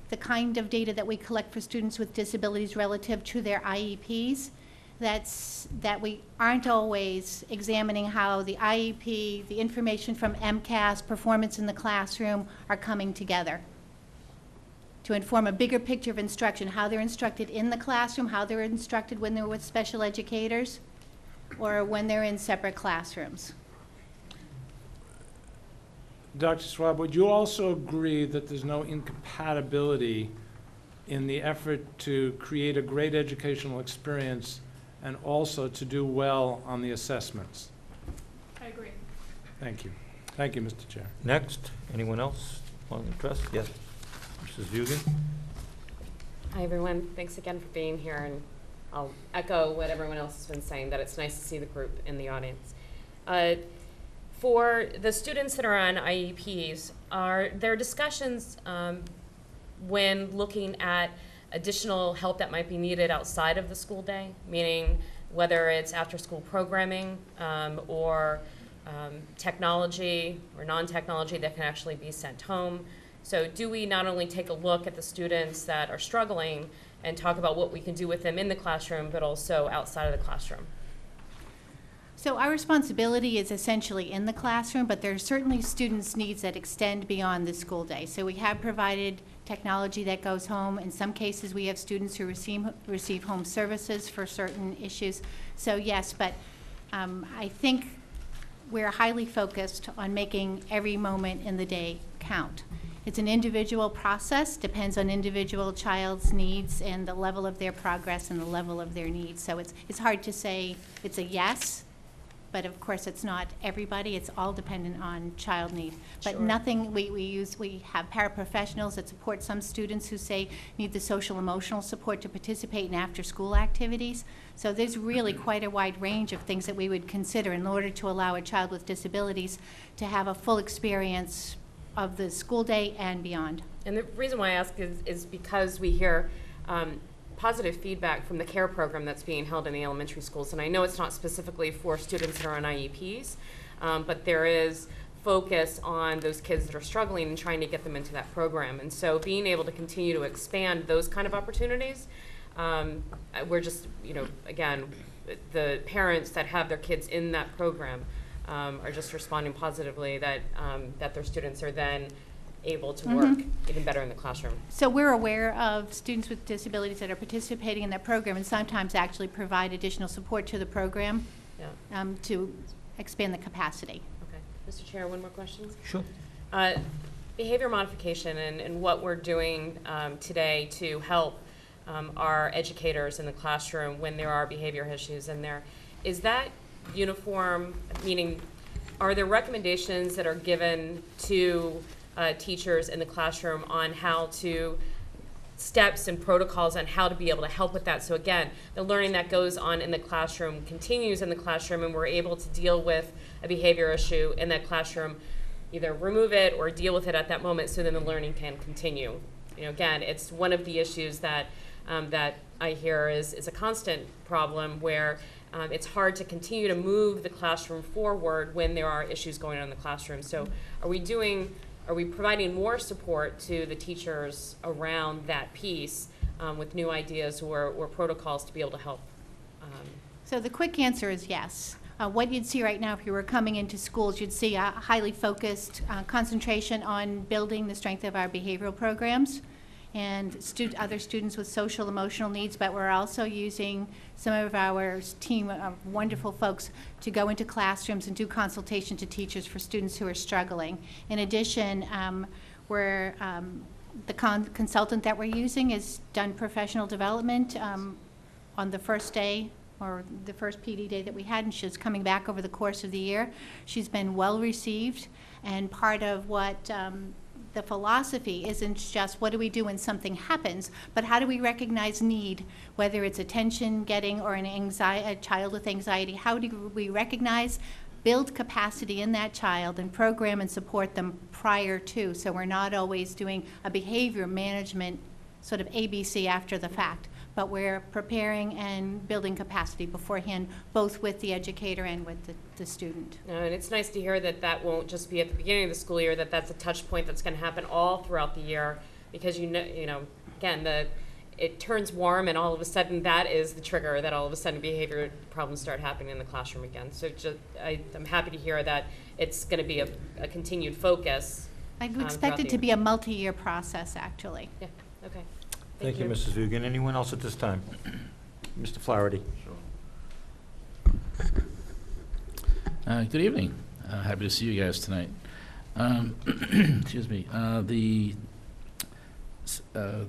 the kind of data that we collect for students with disabilities relative to their IEPs, that we aren't always examining how the IEP, the information from MCAST, performance in the classroom are coming together to inform a bigger picture of instruction, how they're instructed in the classroom, how they're instructed when they're with special educators, or when they're in separate classrooms. Dr. Schwab, would you also agree that there's no incompatibility in the effort to create a great educational experience and also to do well on the assessments? I agree. Thank you. Thank you, Mr. Chair. Next, anyone else want to address? Yes, Mrs. Vugan. Hi, everyone. Thanks again for being here, and I'll echo what everyone else has been saying, that it's nice to see the group in the audience. For the students that are on IEPs, are there discussions when looking at additional help that might be needed outside of the school day, meaning whether it's after-school programming or technology or non-technology that can actually be sent home. So do we not only take a look at the students that are struggling and talk about what we can do with them in the classroom, but also outside of the classroom? So our responsibility is essentially in the classroom, but there are certainly students' needs that extend beyond the school day. So we have provided technology that goes home. In some cases, we have students who receive home services for certain issues. So yes, but I think we're highly focused on making every moment in the day count. It's an individual process, depends on individual child's needs and the level of their progress and the level of their needs. So it's hard to say it's a yes, but of course it's not everybody. It's all dependent on child need. But Sure. nothing, we have paraprofessionals that support some students who say need the social emotional support to participate in after school activities. So there's really quite a wide range of things that we would consider in order to allow a child with disabilities to have a full experience of the school day and beyond. And the reason why I ask is because we hear positive feedback from the CARE program that's being held in the elementary schools. And I know it's not specifically for students that are on IEPs, but there is focus on those kids that are struggling and trying to get them into that program. And so being able to continue to expand those kind of opportunities, we're just, again, the parents that have their kids in that program are just responding positively that their students are then able to work even better in the classroom. So we're aware of students with disabilities that are participating in that program and sometimes actually provide additional support to the program to expand the capacity. Okay. Mr. Chair, one more question? Sure. Behavior modification and what we're doing today to help our educators in the classroom when there are behavior issues in there. Is that uniform, meaning are there recommendations that are given to teachers in the classroom on how to, steps and protocols on how to be able to help with that? So again, the learning that goes on in the classroom continues in the classroom and we're able to deal with a behavior issue in that classroom, either remove it or deal with it at that moment so then the learning can continue. Again, it's one of the issues that that I hear is a constant problem where it's hard to continue to move the classroom forward when there are issues going on in the classroom. So are we providing more support to the teachers around that piece with new ideas or protocols to be able to help? So the quick answer is yes. What you'd see right now if you were coming into schools, you'd see a highly focused concentration on building the strength of our behavioral programs and other students with social emotional needs, but we're also using some of our team of wonderful folks to go into classrooms and do consultation to teachers for students who are struggling. In addition, the consultant that we're using has done professional development on the first day or the first PD day that we had, and she's coming back over the course of the year. She's been well received, and part of what the philosophy isn't just what do we do when something happens, but how do we recognize need, whether it's attention getting or a child with anxiety. How do we recognize, build capacity in that child and program and support them prior to, so we're not always doing a behavior management sort of ABC after the fact, but we're preparing and building capacity beforehand, both with the educator and with the student. And it's nice to hear that that won't just be at the beginning of the school year, that's a touch point that's going to happen all throughout the year, because again, it turns warm and all of a sudden that is the trigger that all of a sudden behavior problems start happening in the classroom again. So I'm happy to hear that it's going to be a continued focus. I would expect it to be a multi-year process, actually. Yeah, okay. Thank you, Mrs. Vugan. Anyone else at this time? Mr. Flaherty. Good evening. Happy to see you guys tonight. Excuse me. The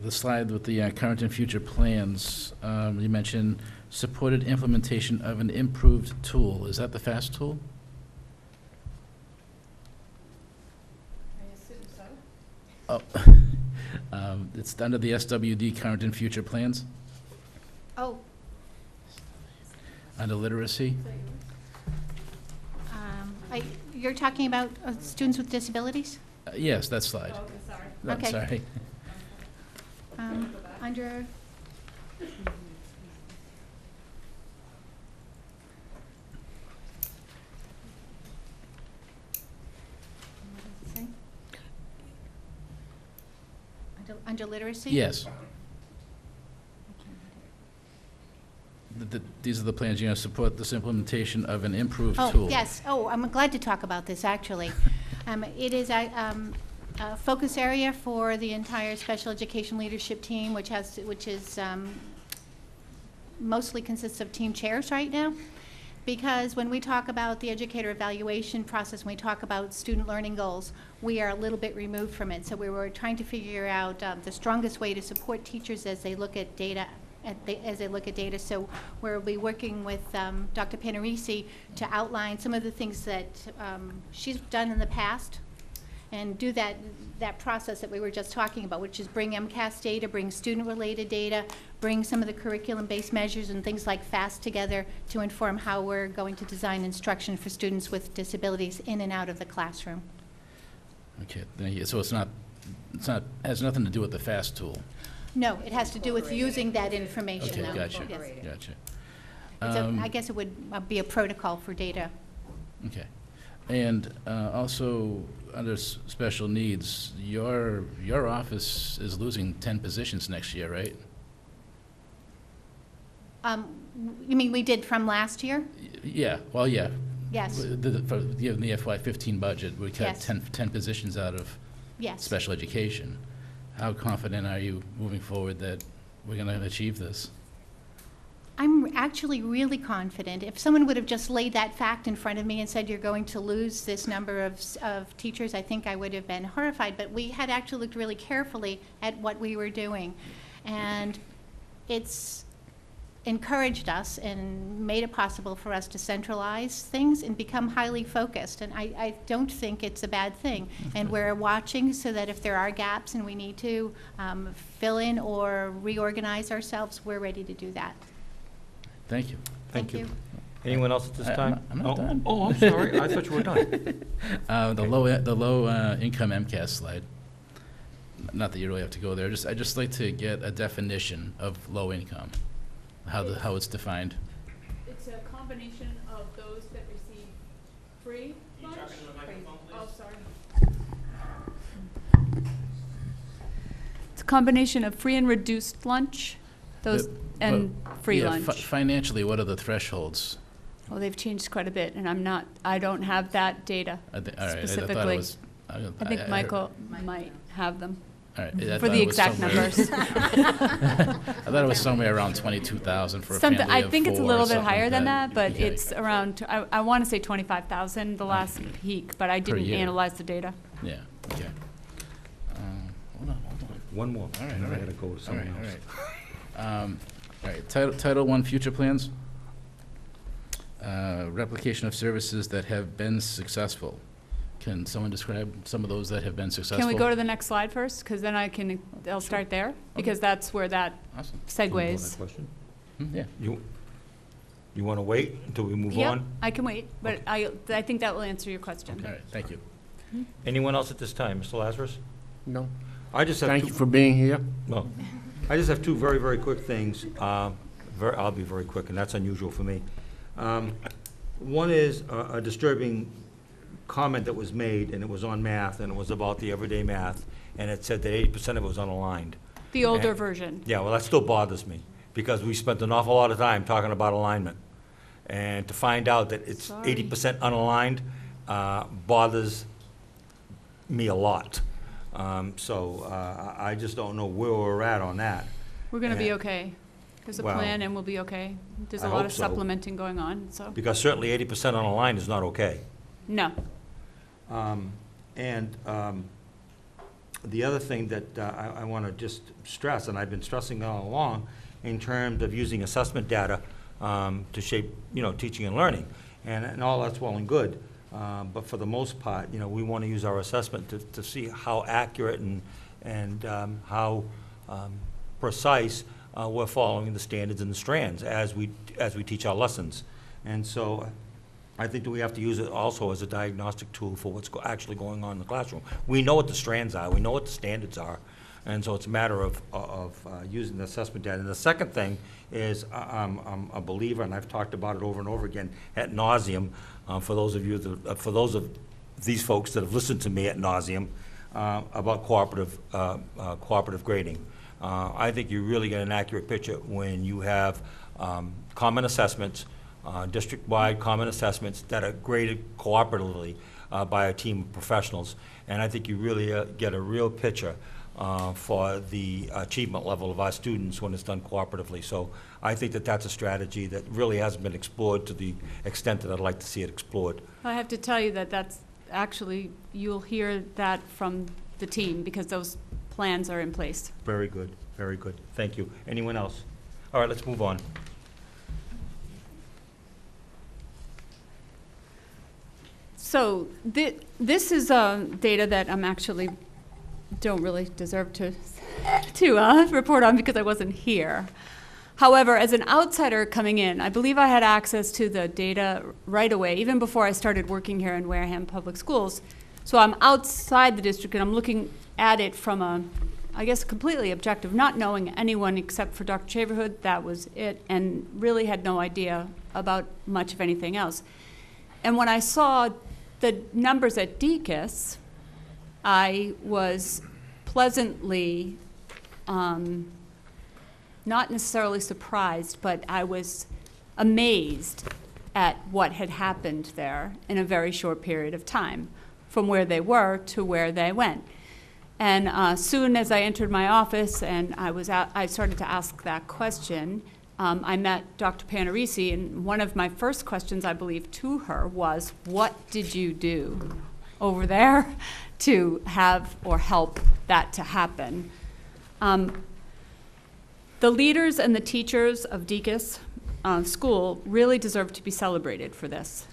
slide with the current and future plans, you mentioned supported implementation of an improved tool. Is that the FAST tool? I assume so. Oh. It's under the SWD current and future plans, Oh, under literacy. you're talking about students with disabilities? Yes, that slide. Oh, okay, sorry. No, Okay. sorry. Under, under literacy? Yes. These are the plans, you're going to support this implementation of an improved tool. Oh, yes. Oh, I'm glad to talk about this, actually. It is a focus area for the entire special education leadership team, which is mostly consists of team chairs right now. Because when we talk about the educator evaluation process, when we talk about student learning goals, we are a little bit removed from it. So we were trying to figure out the strongest way to support teachers as they look at data. So we'll be working with Dr. Panarisi to outline some of the things that she's done in the past and do that process that we were just talking about, which is bring MCAST data, bring student-related data, bring some of the curriculum-based measures and things like FAST together to inform how we're going to design instruction for students with disabilities in and out of the classroom. Okay, so it's not, has nothing to do with the FAST tool? No, it has to do with using that information. Okay, now. gotcha, Yes. gotcha. I guess it would be a protocol for data. Okay. And also, under special needs, your office is losing 10 positions next year, right? You mean we did from last year? Yeah, well, yeah. Yes. For the FY15 budget, we cut Yes. 10 positions out of Yes. special education. How confident are you moving forward that we're going to achieve this? I'm actually really confident. If someone would have just laid that fact in front of me and said you're going to lose this number of teachers, I think I would have been horrified. But we had actually looked really carefully at what we were doing. And it's encouraged us and made it possible for us to centralize things and become highly focused. And I don't think it's a bad thing. And we're watching so that if there are gaps and we need to fill in or reorganize ourselves, we're ready to do that. Thank you. Thank you. Anyone else at this time? I'm not done. Oh, I'm sorry. I thought you were done. The low income MCAS slide. Not that you really have to go there. I just like to get a definition of low income, how it's defined. It's a combination of those that receive free You lunch. talking to the microphone, please? Oh, sorry. It's a combination of free and reduced lunch, and free Yeah, lunch. Financially, what are the thresholds? Well, they've changed quite a bit, and I don't have that data All right, I thought it specifically. was. I think Michael might have them All right, I for thought the it was exact somewhere- numbers. I thought it was somewhere around 22,000 for a family I of think it's a 4 or little bit something higher like than that. that, but Okay. it's around, I want to say 25,000, the last peak, but I Per didn't year. analyze the data. Yeah, okay. Hold on. One more. All right, and then all I right. gotta go to someone All else. right. All right, Title I future plans. Replication of services that have been successful. Can someone describe some of those that have been successful? Can we go to the next slide first? Because then I'll start there, because that's where that Awesome. Can we go to that segues. question? Yeah. You want to wait until we move Yep, on? I can wait, but I think that will answer your question. All right, thank you. Anyone else at this time? Mr. Lazarus? No. I just have Thank two- you for being here. Well, I just have two very, very quick things. I'll be very quick, and that's unusual for me. One is a disturbing comment that was made, and it was on math, and it was about the everyday math, and it said that 80% of it was unaligned. The older And- version. Yeah, well, that still bothers me, because we spent an awful lot of time talking about alignment. And to find out that it's Sorry. 80% unaligned bothers me a lot. I just don't know where we're at on that. We're going to be Yeah. okay. There's a Well, plan, and we'll be okay. There's I a lot hope of so. supplementing going on, so, Because certainly 80% unaligned is not okay. no. The other thing that I want to just stress, and I've been stressing all along, in terms of using assessment data to shape, teaching and learning, and all that's well and good. But for the most part, we want to use our assessment to see how accurate and how precise we're following the standards and the strands as we teach our lessons. And so I think that we have to use it also as a diagnostic tool for what's actually going on in the classroom. We know what the strands are, we know what the standards are, And so it's a matter of using the assessment data. And the second thing is, I'm a believer, and I've talked about it over and over again ad nauseum, for those of you that, for those of these folks that have listened to me ad nauseum, about cooperative grading. I think you really get an accurate picture when you have common assessments, district-wide common assessments that are graded cooperatively by a team of professionals. And I think you really get a real picture for the achievement level of our students when it's done cooperatively. So I think that that's a strategy that really hasn't been explored to the extent that I'd like to see it explored. I have to tell you that that's actually, you'll hear that from the team because those plans are in place. Very good, very good. Thank you. Anyone else? All right, let's move on. So this is data that I'm actually don't really deserve to report on because I wasn't here. However, as an outsider coming in, I believe I had access to the data right away, even before I started working here in Wareham Public Schools. So I'm outside the district and I'm looking at it from a, I guess, completely objective, not knowing anyone except for Dr. Chaverhood, that was it, and really had no idea about much of anything else. And when I saw the numbers at DCAS, I was pleasantly, not necessarily surprised, but I was amazed at what had happened there in a very short period of time, from where they were to where they went. And soon as I entered my office and I started to ask that question, I met Dr. Panarisi, and one of my first questions, I believe, to her was, what did you do over there to have or help that to happen? The leaders and the teachers of DCAS school really deserve to be celebrated for this.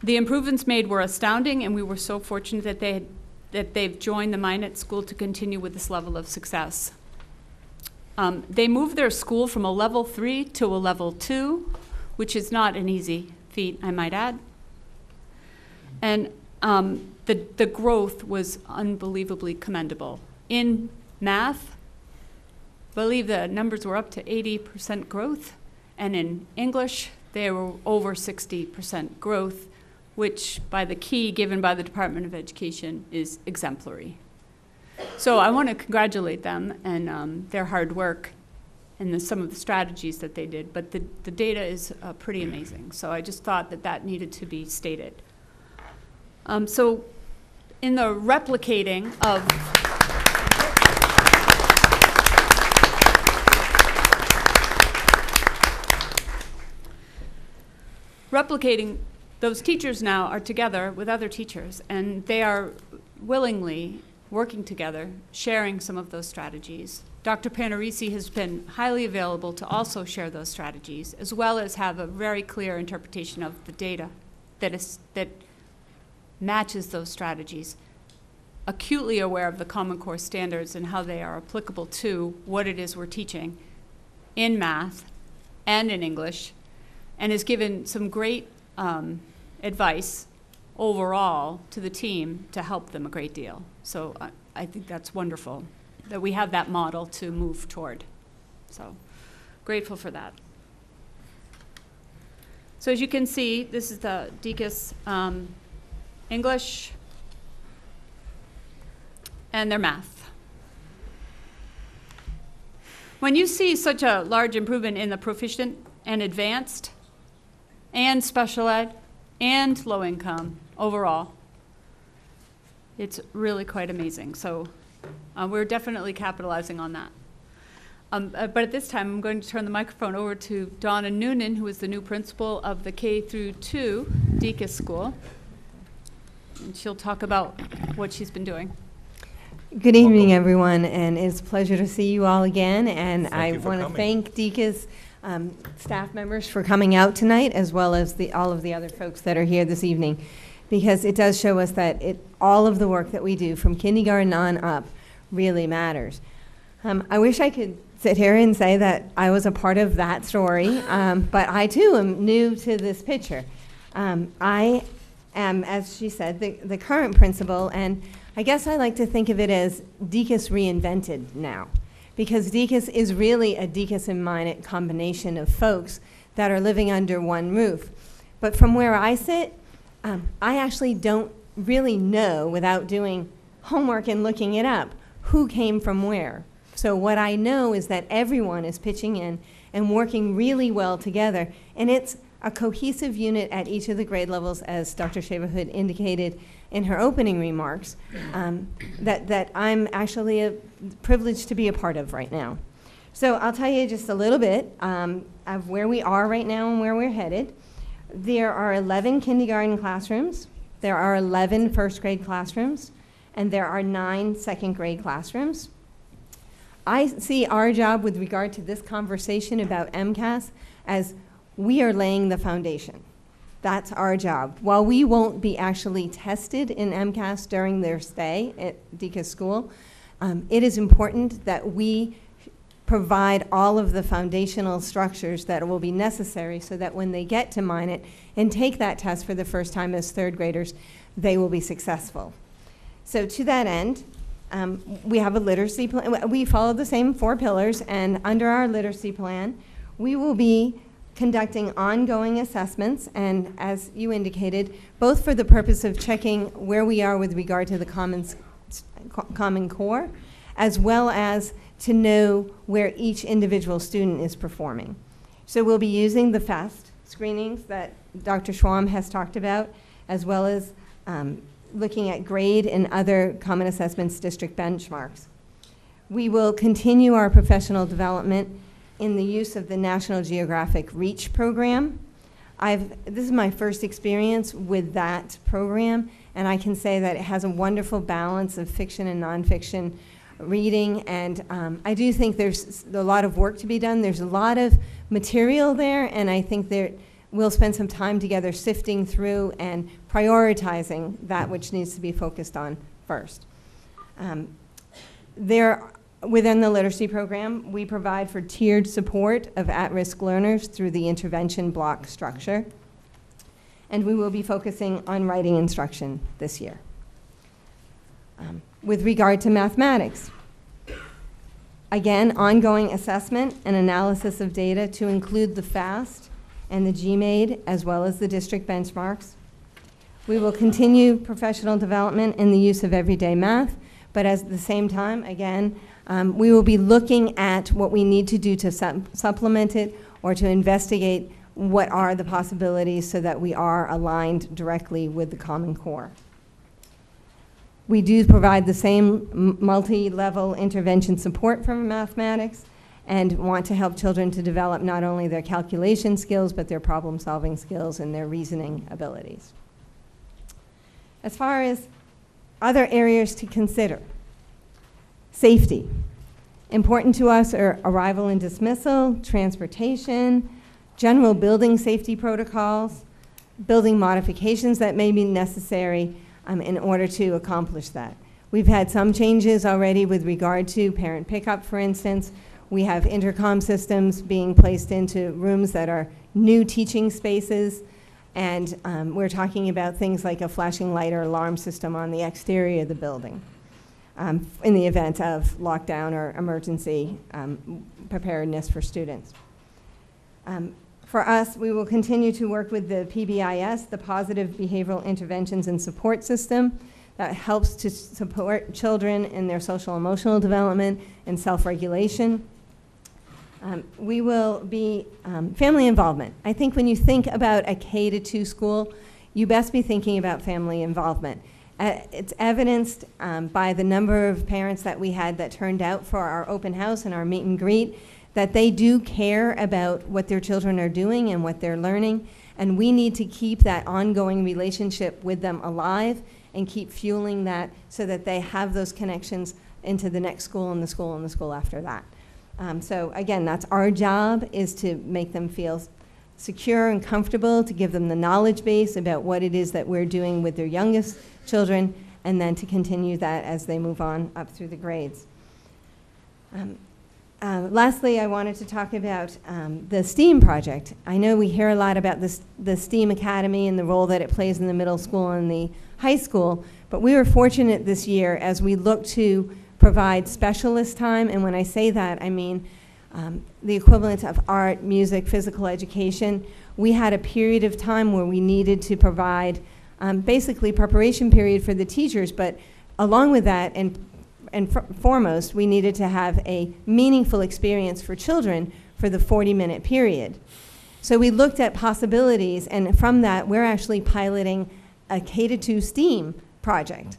The improvements made were astounding, and we were so fortunate that they've joined the Minot School to continue with this level of success. They moved their school from a level 3 to a level 2, which is not an easy feat, I might add. And the growth was unbelievably commendable. In math, I believe the numbers were up to 80% growth, and in English, they were over 60% growth, which by the key given by the Department of Education is exemplary. So I want to congratulate them and their hard work and some of the strategies that they did, but the data is pretty amazing. So I just thought that needed to be stated. So in the replicating of those teachers now are together with other teachers, and they are willingly working together, sharing some of those strategies. Dr. Panarisi has been highly available to also share those strategies, as well as have a very clear interpretation of the data that matches those strategies, acutely aware of the Common Core standards and how they are applicable to what it is we're teaching in math and in English, and has given some great advice overall to the team to help them a great deal. So I think that's wonderful that we have that model to move toward. So grateful for that. So as you can see, this is the DCAS English and their math. When you see such a large improvement in the proficient and advanced and special ed and low income overall, it's really quite amazing. So we're definitely capitalizing on that. But at this time, I'm going to turn the microphone over to Donna Noonan, who is the new principal of the K through 2 DCAS school. And she'll talk about what she's been doing. Good evening, everyone, and it's a pleasure to see you all again. And I want to thank DCAS staff members for coming out tonight, as well as all of the other folks that are here this evening, because it does show us that all of the work that we do from kindergarten on up really matters. I wish I could sit here and say that I was a part of that story, but I too am new to this picture. I am, as she said, the current principal, and I guess I like to think of it as DECUS reinvented now, because DECUS is really a DECUS and Minot combination of folks that are living under one roof. But from where I sit, I actually don't really know, without doing homework and looking it up, who came from where. So what I know is that everyone is pitching in and working really well together, and it's a cohesive unit at each of the grade levels, as Dr. Shaverhood indicated in her opening remarks, that I'm actually privileged to be a part of right now. So I'll tell you just a little bit of where we are right now and where we're headed. There are 11 kindergarten classrooms, there are 11 first grade classrooms, and there are 9 second grade classrooms. I see our job with regard to this conversation about MCAS as we are laying the foundation. That's our job. While we won't be actually tested in MCAS during their stay at DECUS school, it is important that we provide all of the foundational structures that will be necessary so that when they get to Minot and take that test for the first time as third graders, they will be successful. So to that end, we have a literacy plan. We follow the same 4 pillars, and under our literacy plan, we will be conducting ongoing assessments, and as you indicated, both for the purpose of checking where we are with regard to the Common Core, as well as to know where each individual student is performing. So we'll be using the FAST screenings that Dr. Schwam has talked about, as well as looking at grade and other common assessments district benchmarks. We will continue our professional development in the use of the National Geographic REACH program. This is my first experience with that program, and I can say that it has a wonderful balance of fiction and nonfiction reading, and I do think there's a lot of work to be done. There's a lot of material there, and I think that we'll spend some time together sifting through and prioritizing that which needs to be focused on first. Within the literacy program, we provide for tiered support of at-risk learners through the intervention block structure, and we will be focusing on writing instruction this year. With regard to mathematics, again, ongoing assessment and analysis of data to include the FAST and the GMAID, as well as the district benchmarks. We will continue professional development in the use of everyday math, but at the same time, again, we will be looking at what we need to do to supplement it or to investigate what are the possibilities so that we are aligned directly with the Common Core. We do provide the same multi-level intervention support for mathematics and want to help children to develop not only their calculation skills, but their problem-solving skills and their reasoning abilities. As far as other areas to consider, safety. Important to us are arrival and dismissal, transportation, general building safety protocols, building modifications that may be necessary in order to accomplish that. We've had some changes already with regard to parent pickup, for instance. We have intercom systems being placed into rooms that are new teaching spaces, and we're talking about things like a flashing light or alarm system on the exterior of the building in the event of lockdown or emergency preparedness for students. For us, we will continue to work with the PBIS, the Positive Behavioral Interventions and Support System, that helps to support children in their social emotional development and self-regulation. We will be family involvement. I think when you think about a K-2 school, you best be thinking about family involvement. It's evidenced by the number of parents that we had that turned out for our open house and our meet and greet, that they do care about what their children are doing and what they're learning, and we need to keep that ongoing relationship with them alive and keep fueling that so that they have those connections into the next school and the school and the school after that. So again, that's our job, is to make them feel secure and comfortable, to give them the knowledge base about what it is that we're doing with their youngest children, and then to continue that as they move on up through the grades. Lastly, I wanted to talk about the STEAM project. I know we hear a lot about the STEAM Academy and the role that it plays in the middle school and the high school, but we were fortunate this year as we looked to provide specialist time, and when I say that, I mean the equivalent of art, music, physical education. We had a period of time where we needed to provide basically preparation period for the teachers, but along with that, and foremost, we needed to have a meaningful experience for children for the 40-minute period. So we looked at possibilities, and from that, we're actually piloting a K-2 STEAM project.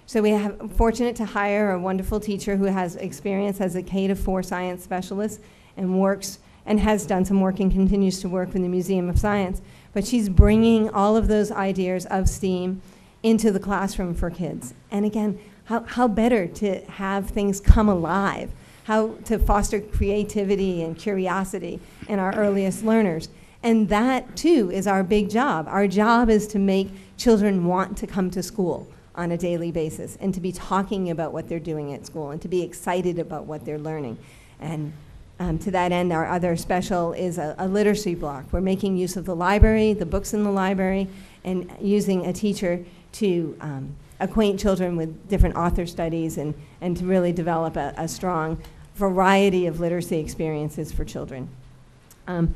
So we have fortunate to hire a wonderful teacher who has experience as a K-4 science specialist and works and has done some work and continues to work with the Museum of Science. But she's bringing all of those ideas of STEAM into the classroom for kids. And again, how better to have things come alive, how to foster creativity and curiosity in our earliest learners. And that, too, is our big job. Our job is to make children want to come to school on a daily basis and to be talking about what they're doing at school and to be excited about what they're learning. And to that end, our other special is a literacy block. We're making use of the library, the books in the library, and using a teacher to acquaint children with different author studies and to really develop a strong variety of literacy experiences for children. And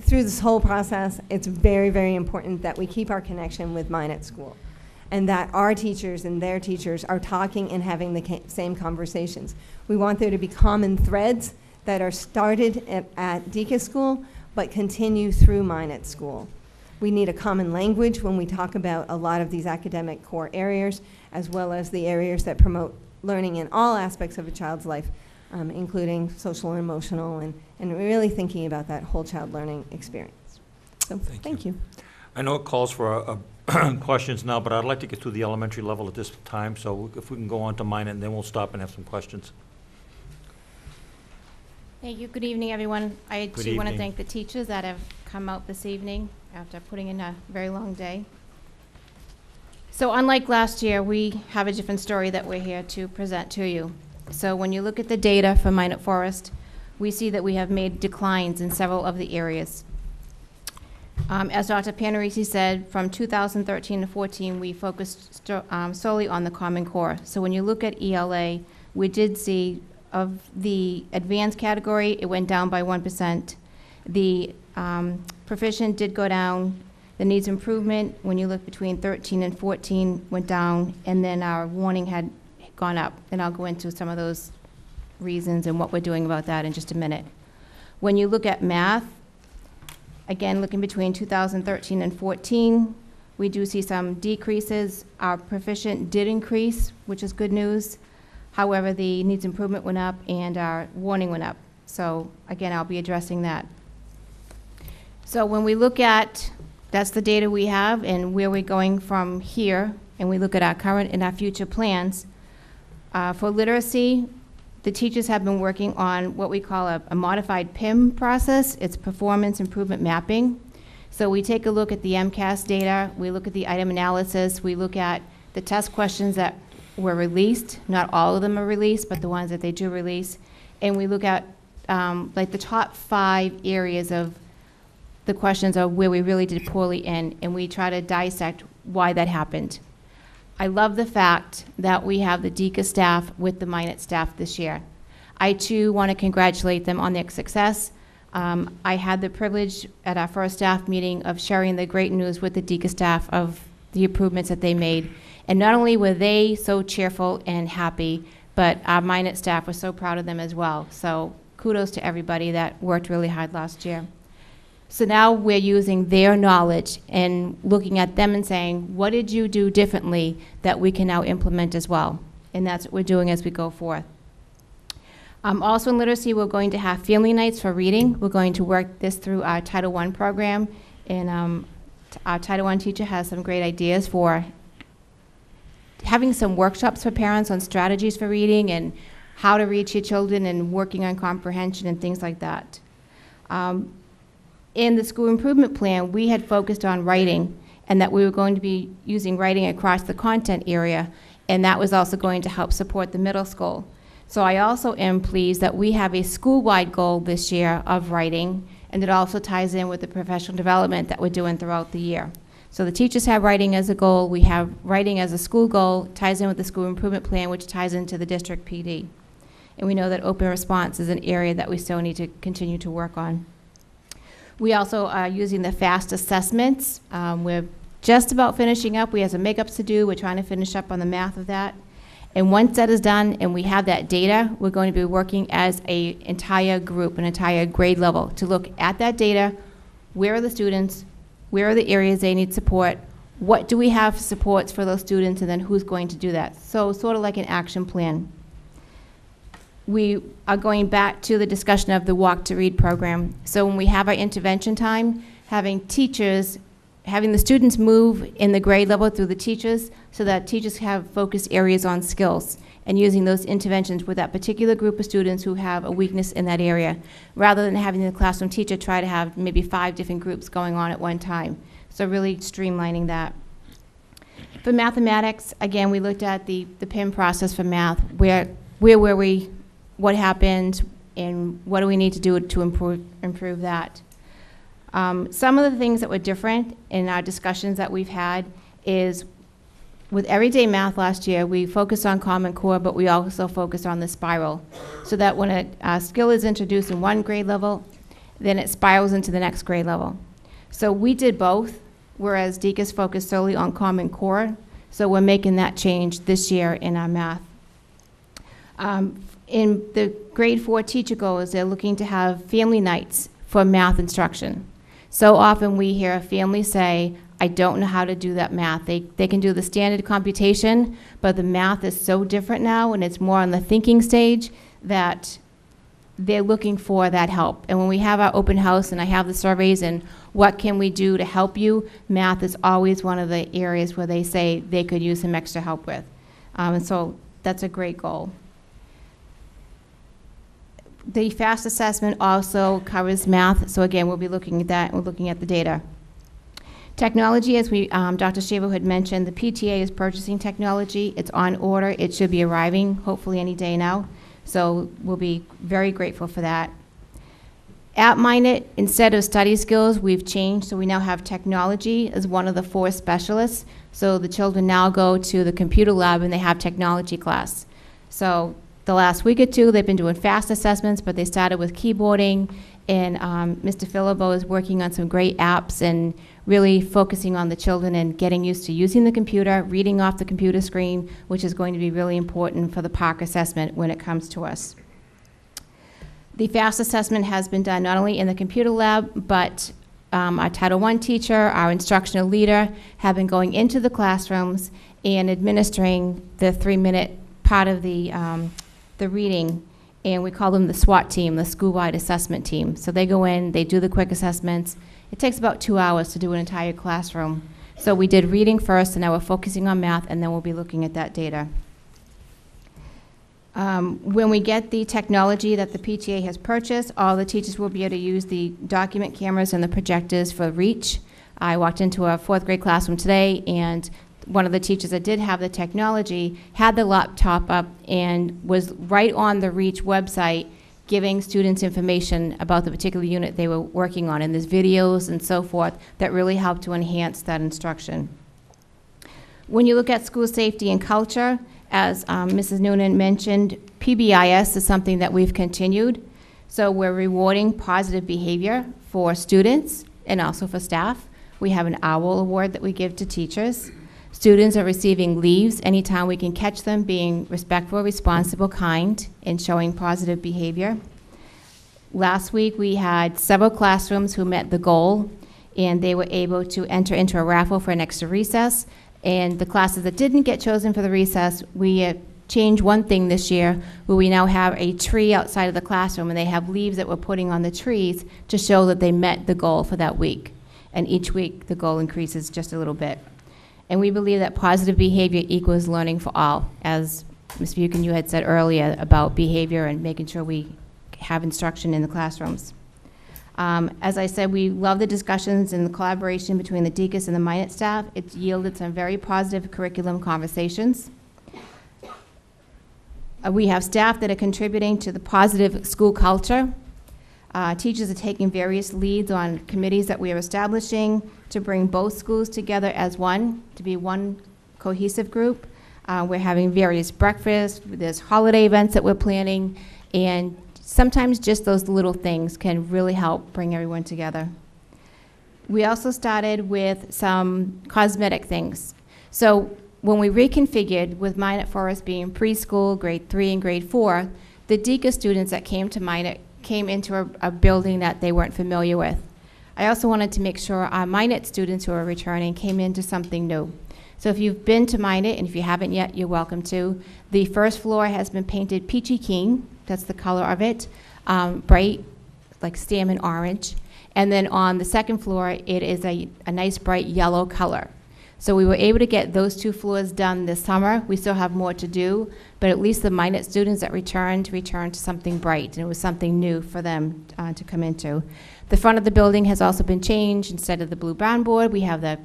through this whole process, it's very, very important that we keep our connection with Mine at School, and that our teachers and their teachers are talking and having the same conversations. We want there to be common threads that are started at Deacon's School, but continue through Mine at School. We need a common language when we talk about a lot of these academic core areas, as well as the areas that promote learning in all aspects of a child's life, including social and emotional, and really thinking about that whole child learning experience. So thank you. I know it calls for questions now, but I'd like to get to the elementary level at this time, so if we can go on to mine, and then we'll stop and have some questions. Thank you. Good evening, everyone. I Good too want to evening. thank the teachers that have come out this evening after putting in a very long day. So unlike last year, we have a different story that we're here to present to you. So when you look at the data for Minot Forest, we see that we have made declines in several of the areas. As Dr. Panarisi said, from 2013 to 14, we focused solely on the Common Core. So when you look at ELA, we did see of the advanced category, it went down by 1%. The proficient did go down. The needs improvement, when you look between 13 and 14, went down, and then our warning had gone up. And I'll go into some of those reasons and what we're doing about that in just a minute. When you look at math, again, looking between 2013 and 14, we do see some decreases. Our proficient did increase, which is good news. However, the needs improvement went up and our warning went up. So again, I'll be addressing that. So when we look at, that's the data we have and where we're going from here, and we look at our current and our future plans. For literacy, the teachers have been working on what we call a modified PIM process. It's performance improvement mapping. So we take a look at the MCAST data, we look at the item analysis, we look at the test questions that were released. Not all of them are released, but the ones that they do release. And we look at like the top 5 areas of the questions of where we really did poorly in, and we try to dissect why that happened. I love the fact that we have the DECA staff with the Minot staff this year. I too want to congratulate them on their success. I had the privilege at our first staff meeting of sharing the great news with the DECA staff of the improvements that they made. And not only were they so cheerful and happy, but our Minot staff was so proud of them as well. So kudos to everybody that worked really hard last year. So now we're using their knowledge and looking at them and saying, what did you do differently that we can now implement as well? And that's what we're doing as we go forth. Also in literacy, we're going to have family nights for reading. We're going to work this through our Title I program. And our Title I teacher has some great ideas for having some workshops for parents on strategies for reading and how to reach your children and working on comprehension and things like that. In the school improvement plan, we had focused on writing and that we were going to be using writing across the content area, and that was also going to help support the middle school. So I also am pleased that we have a school-wide goal this year of writing, and it also ties in with the professional development that we're doing throughout the year. So the teachers have writing as a goal, we have writing as a school goal, ties in with the school improvement plan, which ties into the district PD. And we know that open response is an area that we still need to continue to work on. We also are using the FAST assessments. We're just about finishing up. We have some makeups to do. We're trying to finish up on the math of that. And once that is done and we have that data, we're going to be working as an entire group, an entire grade level, to look at that data. Where are the students? Where are the areas they need support? What do we have for supports for those students, and then who's going to do that? So sort of like an action plan. We are going back to the discussion of the Walk to Read program. So when we have our intervention time, having the students move in the grade level through the teachers so that teachers have focused areas on skills, and using those interventions with that particular group of students who have a weakness in that area, rather than having the classroom teacher try to have maybe 5 different groups going on at one time. So really streamlining that. For mathematics, again, we looked at the PIM process for math. Where were we, what happened, and what do we need to do to improve that. Some of the things that were different in our discussions that we've had is with everyday math last year, we focused on Common Core, but we also focused on the spiral, so that when a skill is introduced in one grade level, then it spirals into the next grade level. So we did both, whereas DECA's focused solely on Common Core, so we're making that change this year in our math. In the grade 4 teacher goals, they're looking to have family nights for math instruction. So often we hear a family say, I don't know how to do that math. They can do the standard computation, but the math is so different now, and it's more on the thinking stage, that they're looking for that help. And when we have our open house and I have the surveys and what can we do to help you, math is always one of the areas where they say they could use some extra help with. And so that's a great goal. The FAST assessment also covers math, so again, we'll be looking at that, and we're looking at the data. Technology, as Dr. Shavo had mentioned, the PTA is purchasing technology. It's on order. It should be arriving hopefully any day now, so we'll be very grateful for that. At Minot, instead of study skills, we've changed, so we now have technology as one of the 4 specialists. So the children now go to the computer lab and they have technology class. So the last week or 2, they've been doing FAST assessments, but they started with keyboarding, and Mr. Phillibo is working on some great apps and really focusing on the children and getting used to using the computer, reading off the computer screen, which is going to be really important for the PARC assessment when it comes to us. The FAST assessment has been done not only in the computer lab, but our Title I teacher, our instructional leader have been going into the classrooms and administering the 3-minute part of the reading, and we call them the SWAT team, the school-wide assessment team. So they go in, they do the quick assessments. It takes about 2 hours to do an entire classroom. So we did reading first, and now we're focusing on math, and then we'll be looking at that data. When we get the technology that the PTA has purchased, all the teachers will be able to use the document cameras and the projectors for reach. I walked into a 4th grade classroom today, and one of the teachers that did have the technology had the laptop up and was right on the REACH website giving students information about the particular unit they were working on, and there's videos and so forth that really help to enhance that instruction. When you look at school safety and culture, as Mrs. Noonan mentioned, PBIS is something that we've continued. So we're rewarding positive behavior for students and also for staff. We have an OWL award that we give to teachers. Students are receiving leaves anytime we can catch them being respectful, responsible, kind, and showing positive behavior. Last week, we had several classrooms who met the goal, and they were able to enter into a raffle for an extra recess. And the classes that didn't get chosen for the recess, we changed one thing this year, where we now have a tree outside of the classroom, and they have leaves that we're putting on the trees to show that they met the goal for that week. And each week, the goal increases just a little bit. And we believe that positive behavior equals learning for all, as Ms. Buchan, you had said earlier about behavior and making sure we have instruction in the classrooms. As I said, we love the discussions and the collaboration between the DECAS and the Minot staff. It's yielded some very positive curriculum conversations. We have staff that are contributing to the positive school culture. Teachers are taking various leads on committees that we are establishing to bring both schools together as one, to be one cohesive group. We're having various breakfasts, there's holiday events that we're planning, and sometimes just those little things can really help bring everyone together. We also started with some cosmetic things. So when we reconfigured with Minot Forest being preschool, grade 3 and grade 4, the DECA students that came to Minot came into a building that they weren't familiar with. I also wanted to make sure our Minot students who are returning came into something new. So if you've been to Minot, and if you haven't yet, you're welcome to. The first floor has been painted peachy keen, that's the color of it, bright, like salmon orange. And then on the second floor, it is a nice bright yellow color. So we were able to get those 2 floors done this summer. We still have more to do, but at least the Minot students that returned to something bright, and it was something new for them to come into. The front of the building has also been changed. Instead of the blue brown board, we have the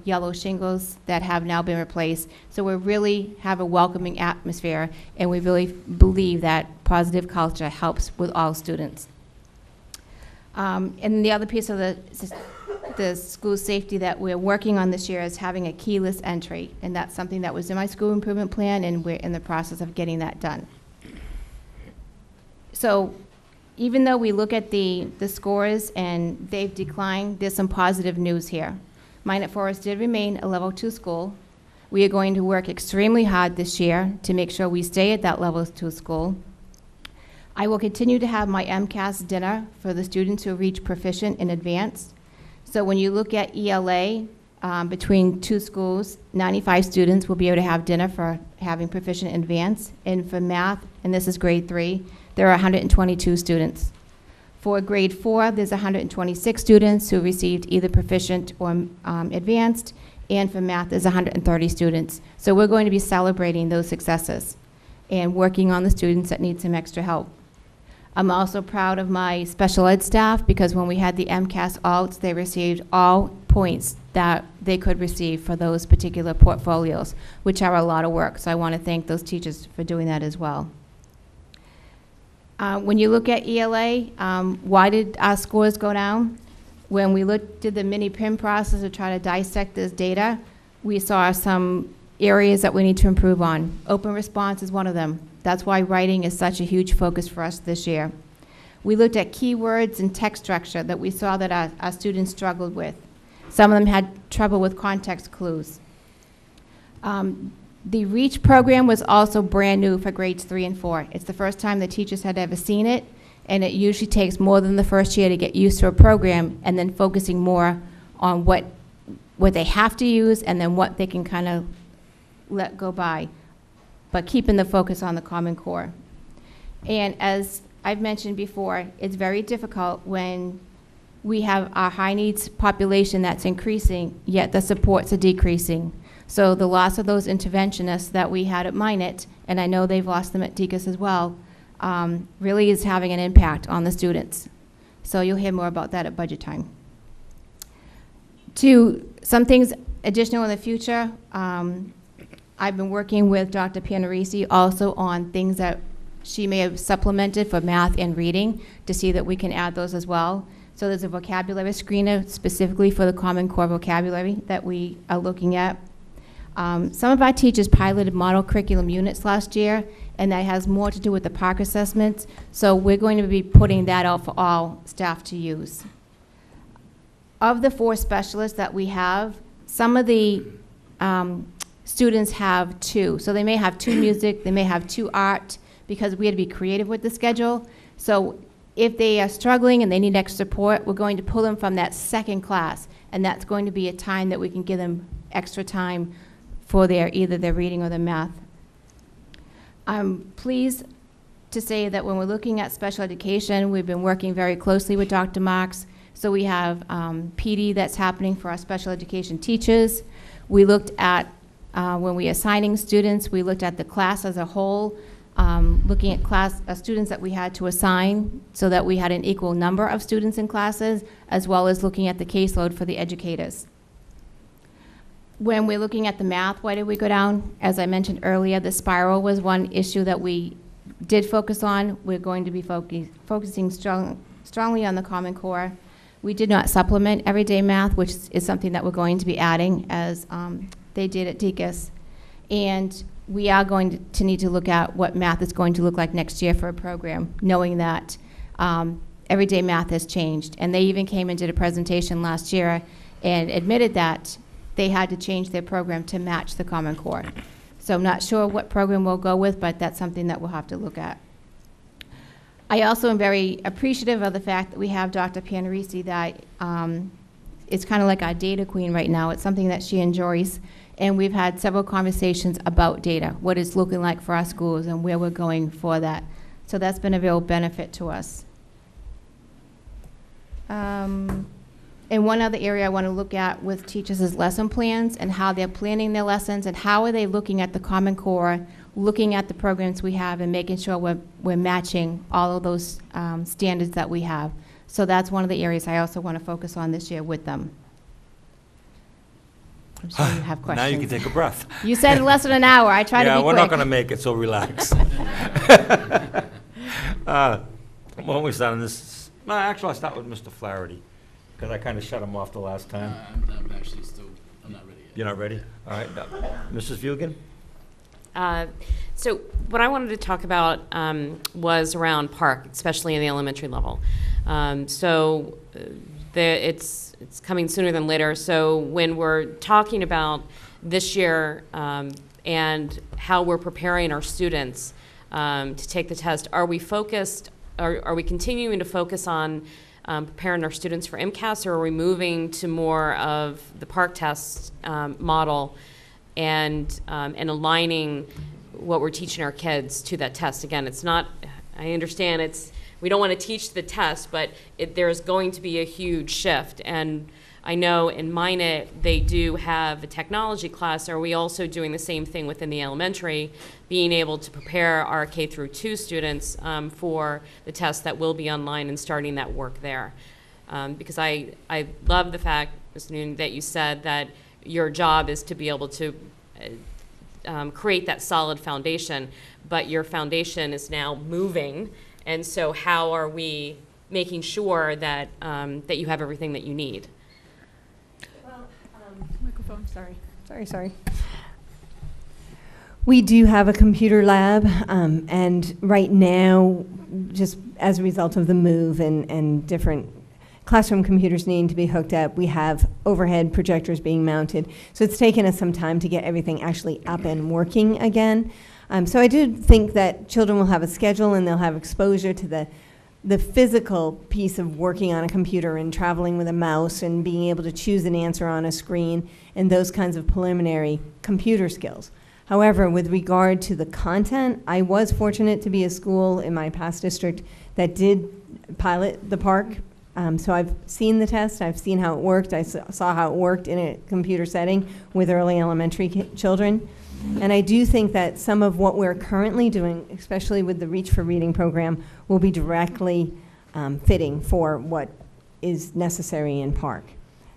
yellow shingles that have now been replaced. So we really have a welcoming atmosphere, and we really believe that positive culture helps with all students. And the other piece of the school safety that we're working on this year is having a keyless entry, and that's something that was in my school improvement plan, and we're in the process of getting that done. So even though we look at the scores and they've declined, there's some positive news here. Minot Forest did remain a level 2 school. We are going to work extremely hard this year to make sure we stay at that level 2 school. I will continue to have my MCAST dinner for the students who reach proficient in advanced. So when you look at ELA, between 2 schools, 95 students will be able to have dinner for having proficient in advanced. And for math, and this is grade 3, there are 122 students. For grade 4, there's 126 students who received either proficient or advanced, and for math, there's 130 students. So we're going to be celebrating those successes and working on the students that need some extra help. I'm also proud of my special ed staff, because when we had the MCAST alts, they received all points that they could receive for those particular portfolios, which are a lot of work. So I want to thank those teachers for doing that as well. When you look at ELA, why did our scores go down? When we did the mini PIM process to try to dissect this data, we saw some areas that we need to improve on. Open response is one of them. That's why writing is such a huge focus for us this year. We looked at keywords and text structure that we saw that our students struggled with. Some of them had trouble with context clues. The REACH program was also brand new for grades 3 and 4. It's the first time the teachers had ever seen it, and it usually takes more than the first year to get used to a program, and then focusing more on what they have to use and then what they can kind of let go by, but keeping the focus on the Common Core. And as I've mentioned before, it's very difficult when we have our high needs population that's increasing, yet the supports are decreasing. So the loss of those interventionists that we had at Minot, and I know they've lost them at DECAS as well, really is having an impact on the students. So you'll hear more about that at budget time. Some things additional in the future, I've been working with Dr. Panarisi also on things that she may have supplemented for math and reading to see that we can add those as well. So there's a vocabulary screener specifically for the Common Core vocabulary that we are looking at. Some of our teachers piloted model curriculum units last year, and that has more to do with the PARCC assessments. So we're going to be putting that out for all staff to use. Of the 4 specialists that we have, some of the students have 2. So they may have 2 music, they may have 2 art, because we had to be creative with the schedule. So if they are struggling and they need extra support, we're going to pull them from that second class, and that's going to be a time that we can give them extra time for either their reading or their math. I'm pleased to say that when we're looking at special education, we've been working very closely with Dr. Marks. So we have PD that's happening for our special education teachers. We looked at, when we are assigning students, we looked at the class as a whole, looking at students that we had to assign so that we had an equal number of students in classes, as well as looking at the caseload for the educators. when we're looking at the math, why did we go down? As I mentioned earlier, the spiral was one issue that we did focus on. We're going to be focusing strongly on the Common Core. We did not supplement everyday math, which is something that we're going to be adding as they did at DECUS. And we are going to need to look at what math is going to look like next year for a program, knowing that everyday math has changed. And they even came and did a presentation last year and admitted that they had to change their program to match the Common Core. So I'm not sure what program we'll go with, but that's something that we'll have to look at. I also am very appreciative of the fact that we have Dr. Panarisi that is kind of like our data queen right now. It's something that she enjoys. And we've had several conversations about data, what it's looking like for our schools and where we're going for that. So that's been a real benefit to us. And one other area I want to look at with teachers is lesson plans and how they're planning their lessons and how are they looking at the Common Core, looking at the programs we have and making sure we're matching all of those standards that we have. So that's one of the areas I also want to focus on this year with them. I'm sure you have questions. Now you can take a breath. You said less than an hour. I try to be quick. Yeah, we're not going to make it, so relax. Why don't we start on this? No, actually, I'll start with Mr. Flaherty, because I kind of shut him off the last time. I'm actually still, I'm not ready yet. You're not ready? All right. Mrs. Fugan? So what I wanted to talk about was around park, especially in the elementary level. It's coming sooner than later. So when we're talking about this year and how we're preparing our students to take the test, are we focused? Are we continuing to focus on preparing our students for MCAST, or are we moving to more of the park test model and aligning what we're teaching our kids to that test? Again, it's not, I understand we don't want to teach the test, but there's going to be a huge shift. And I know in Minot, they do have a technology class. Are we also doing the same thing within the elementary, being able to prepare our K through 2 students for the test that will be online and starting that work there? Because I love the fact, Ms. Noonan, that you said that your job is to be able to create that solid foundation, but your foundation is now moving. And so how are we making sure that, that you have everything that you need? Well, microphone, sorry. We do have a computer lab, and right now, just as a result of the move and different classroom computers needing to be hooked up, we have overhead projectors being mounted. So it's taken us some time to get everything actually up and working again. So I do think that children will have a schedule and they'll have exposure to the physical piece of working on a computer and traveling with a mouse and being able to choose an answer on a screen and those kinds of preliminary computer skills. However, with regard to the content, I was fortunate to be a school in my past district that did pilot the park. So I've seen the test, I've seen how it worked, I saw how it worked in a computer setting with early elementary children. And I do think that some of what we're currently doing, especially with the Reach for Reading program, will be directly fitting for what is necessary in park.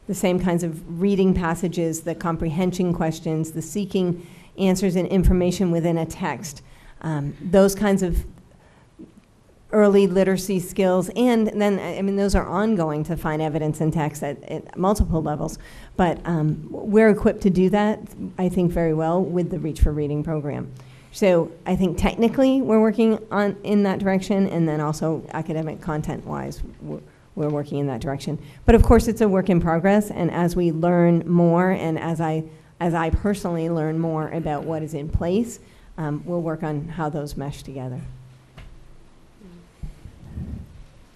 The same kinds of reading passages, the comprehension questions, the seeking answers and information within a text, those kinds of early literacy skills, and then, I mean, those are ongoing to find evidence in text at multiple levels. But we're equipped to do that, I think, very well with the Reach for Reading program. So I think technically we're working in that direction, and then also academic content-wise, we're working in that direction. But of course, it's a work in progress, and as we learn more, and as I personally learn more about what is in place, we'll work on how those mesh together.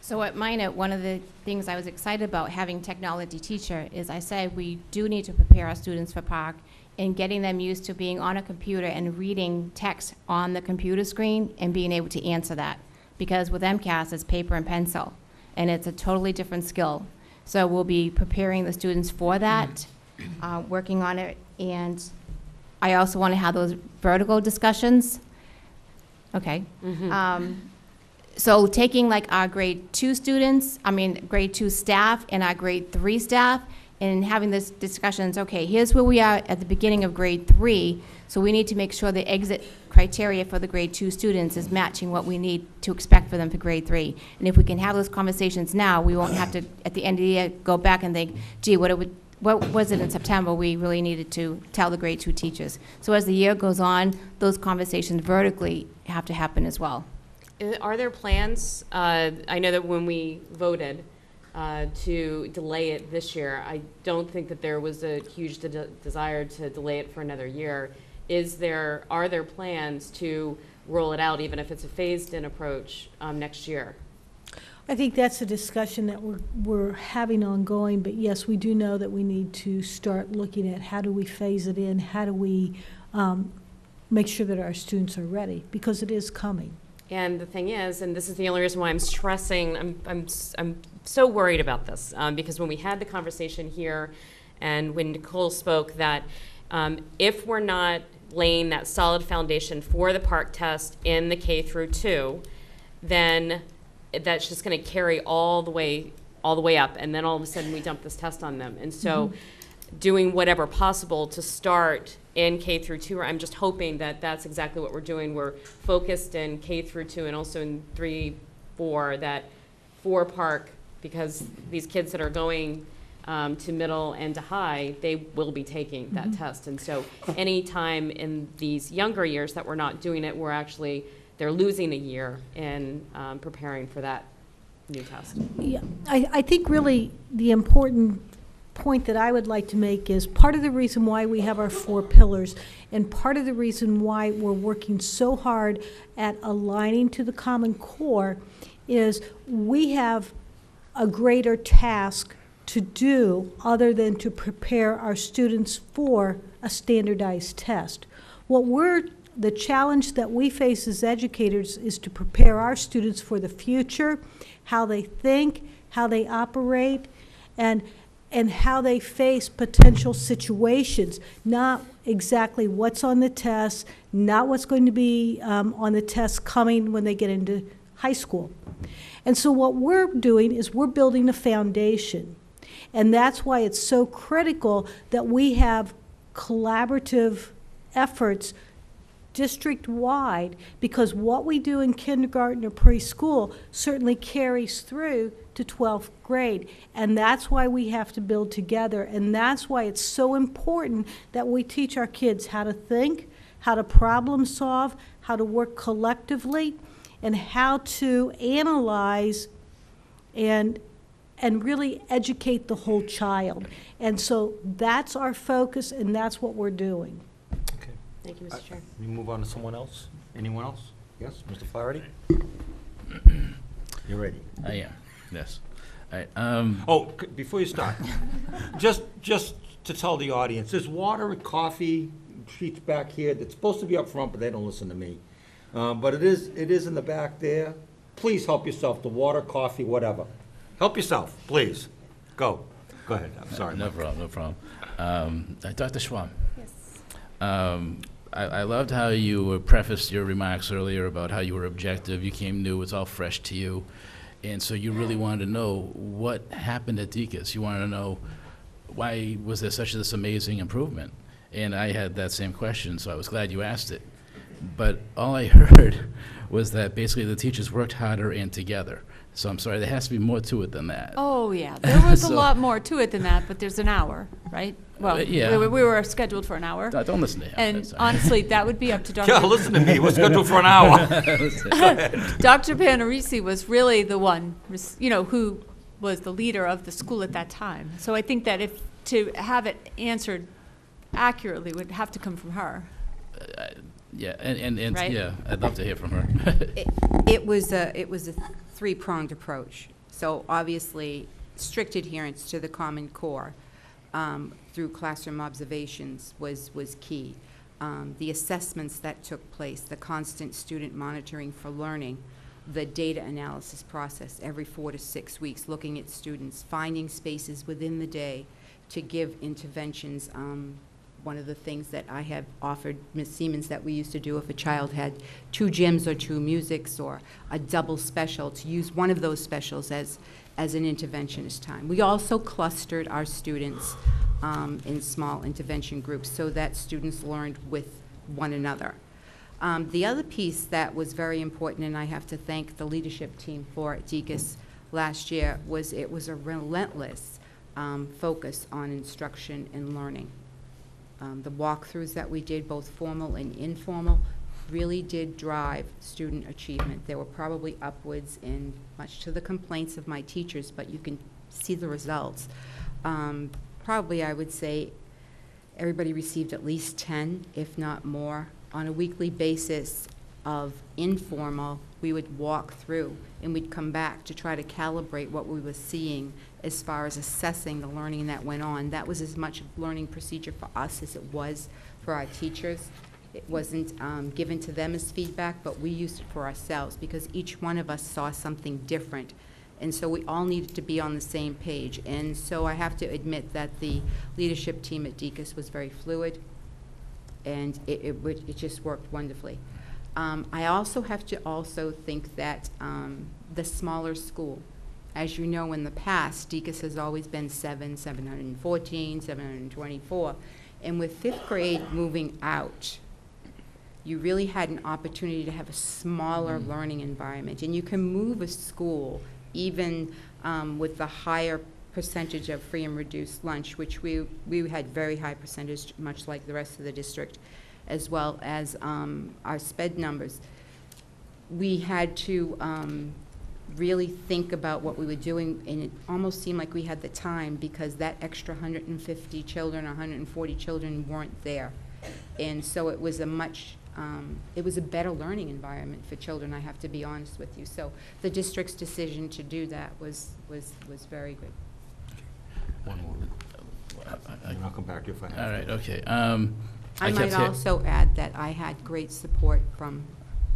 So at Minot, one of the things I was excited about having technology teacher is I said we do need to prepare our students for park and getting them used to being on a computer and reading text on the computer screen and being able to answer that. Because with MCAST, it's paper and pencil, and it's a totally different skill. So we'll be preparing the students for that, working on it, and I also want to have those vertical discussions. Okay. Mm-hmm. So taking like our grade 2 students, grade 2 staff and our grade 3 staff in having this discussions, okay, here's where we are at the beginning of grade 3, so we need to make sure the exit criteria for the grade 2 students is matching what we need to expect for them for grade 3. And if we can have those conversations now, we won't have to, at the end of the year, go back and think, gee, what was it in September we really needed to tell the grade 2 teachers. So as the year goes on, those conversations vertically have to happen as well. Are there plans, I know that when we voted to delay it this year, I don't think that there was a huge desire to delay it for another year. Are there plans to roll it out, even if it's a phased-in approach, next year? I think that's a discussion that we're having ongoing, but yes, we do know that we need to start looking at how do we phase it in, how do we make sure that our students are ready, because it is coming. And the thing is, and this is the only reason why I'm stressing, I'm so worried about this, because when we had the conversation here and when Nicole spoke that if we're not laying that solid foundation for the PARCC test in the K through 2, then that's just going to carry all the way up, and then all of a sudden we dump this test on them. And so doing whatever possible to start in K through 2, I'm just hoping that that's exactly what we're doing. We're focused in K through 2 and also in 3, 4, that for PARCC, because these kids that are going to middle and to high, they will be taking that test. And so any time in these younger years that we're not doing it, they're losing a year in preparing for that new test. Yeah, I think really the important point that I would like to make is part of the reason why we have our 4 pillars and part of the reason why we're working so hard at aligning to the Common Core is we have a greater task to do other than to prepare our students for a standardized test. The challenge that we face as educators is to prepare our students for the future, how they think, how they operate, and how they face potential situations, not exactly what's on the test, not what's going to be on the test coming when they get into high school. And so what we're doing is we're building a foundation. And that's why it's so critical that we have collaborative efforts district-wide, because what we do in kindergarten or preschool certainly carries through to 12th grade. And that's why we have to build together. And that's why it's so important that we teach our kids how to think, how to problem solve, how to work collectively, and how to analyze and really educate the whole child. And so that's our focus, and that's what we're doing. Okay. Thank you, Mr. Chair. We move on to someone else? Anyone else? Yes, Mr. Flaherty? You're ready. I am, yes. All right. Before you start, just to tell the audience, there's water and coffee sheets back here that's supposed to be up front, but they don't listen to me. But it is in the back there. Please help yourself to water, coffee, whatever. Help yourself, please. Go ahead. I'm sorry. No problem. Dr. Schwab. Yes. I loved how you prefaced your remarks earlier about how you were objective. You came new. It's all fresh to you. And so you really wanted to know what happened at Deacon's. You wanted to know why was there such this amazing improvement? And I had that same question, so I was glad you asked it. But all I heard was that basically the teachers worked harder and together. So I'm sorry, there has to be more to it than that. Oh, yeah. There was a lot more to it than that, but there's an hour, right? Well, yeah. we were scheduled for an hour. Don't listen to him. And honestly, that would be up to Dr. Yeah, listen to me. We're scheduled for an hour. Dr. Panarisi was really the one, who was the leader of the school at that time. So I think that to have it answered accurately would have to come from her. Yeah, and right? Yeah, I'd love to hear from her. It was a three-pronged approach. So obviously, strict adherence to the Common Core through classroom observations was key. The assessments that took place, the constant student monitoring for learning, the data analysis process every 4 to 6 weeks, looking at students, finding spaces within the day to give interventions. One of the things that I have offered Ms. Siemens that we used to do if a child had 2 gyms or 2 musics or a double special, to use one of those specials as as an interventionist time. We also clustered our students in small intervention groups so that students learned with one another. The other piece that was very important, and I have to thank the leadership team for at DECUS last year, was it was a relentless focus on instruction and learning. The walkthroughs that we did, both formal and informal, really did drive student achievement. There were probably upwards, and much to the complaints of my teachers, but you can see the results. Probably, I would say, everybody received at least 10, if not more. On a weekly basis of informal, we would walk through and we'd come back to try to calibrate what we were seeing as far as assessing the learning that went on. That was as much a learning procedure for us as it was for our teachers. It wasn't given to them as feedback, but we used it for ourselves because each one of us saw something different. And so we all needed to be on the same page. And so I have to admit that the leadership team at DECUS was very fluid, and it just worked wonderfully. I also have to also think that the smaller school, as you know, in the past, DECUS has always been 714, 724. And with 5th grade moving out, you really had an opportunity to have a smaller learning environment. And you can move a school even with the higher percentage of free and reduced lunch, which we had very high percentage, much like the rest of the district, as well as our SPED numbers. We had to really think about what we were doing, and it almost seemed like we had the time because that extra 150 children, 140 children weren't there. And so it was a much it was a better learning environment for children, I have to be honest with you. So the district's decision to do that was very good. One more. And I'll come back to you if I have. All right, okay. I might also add that I had great support from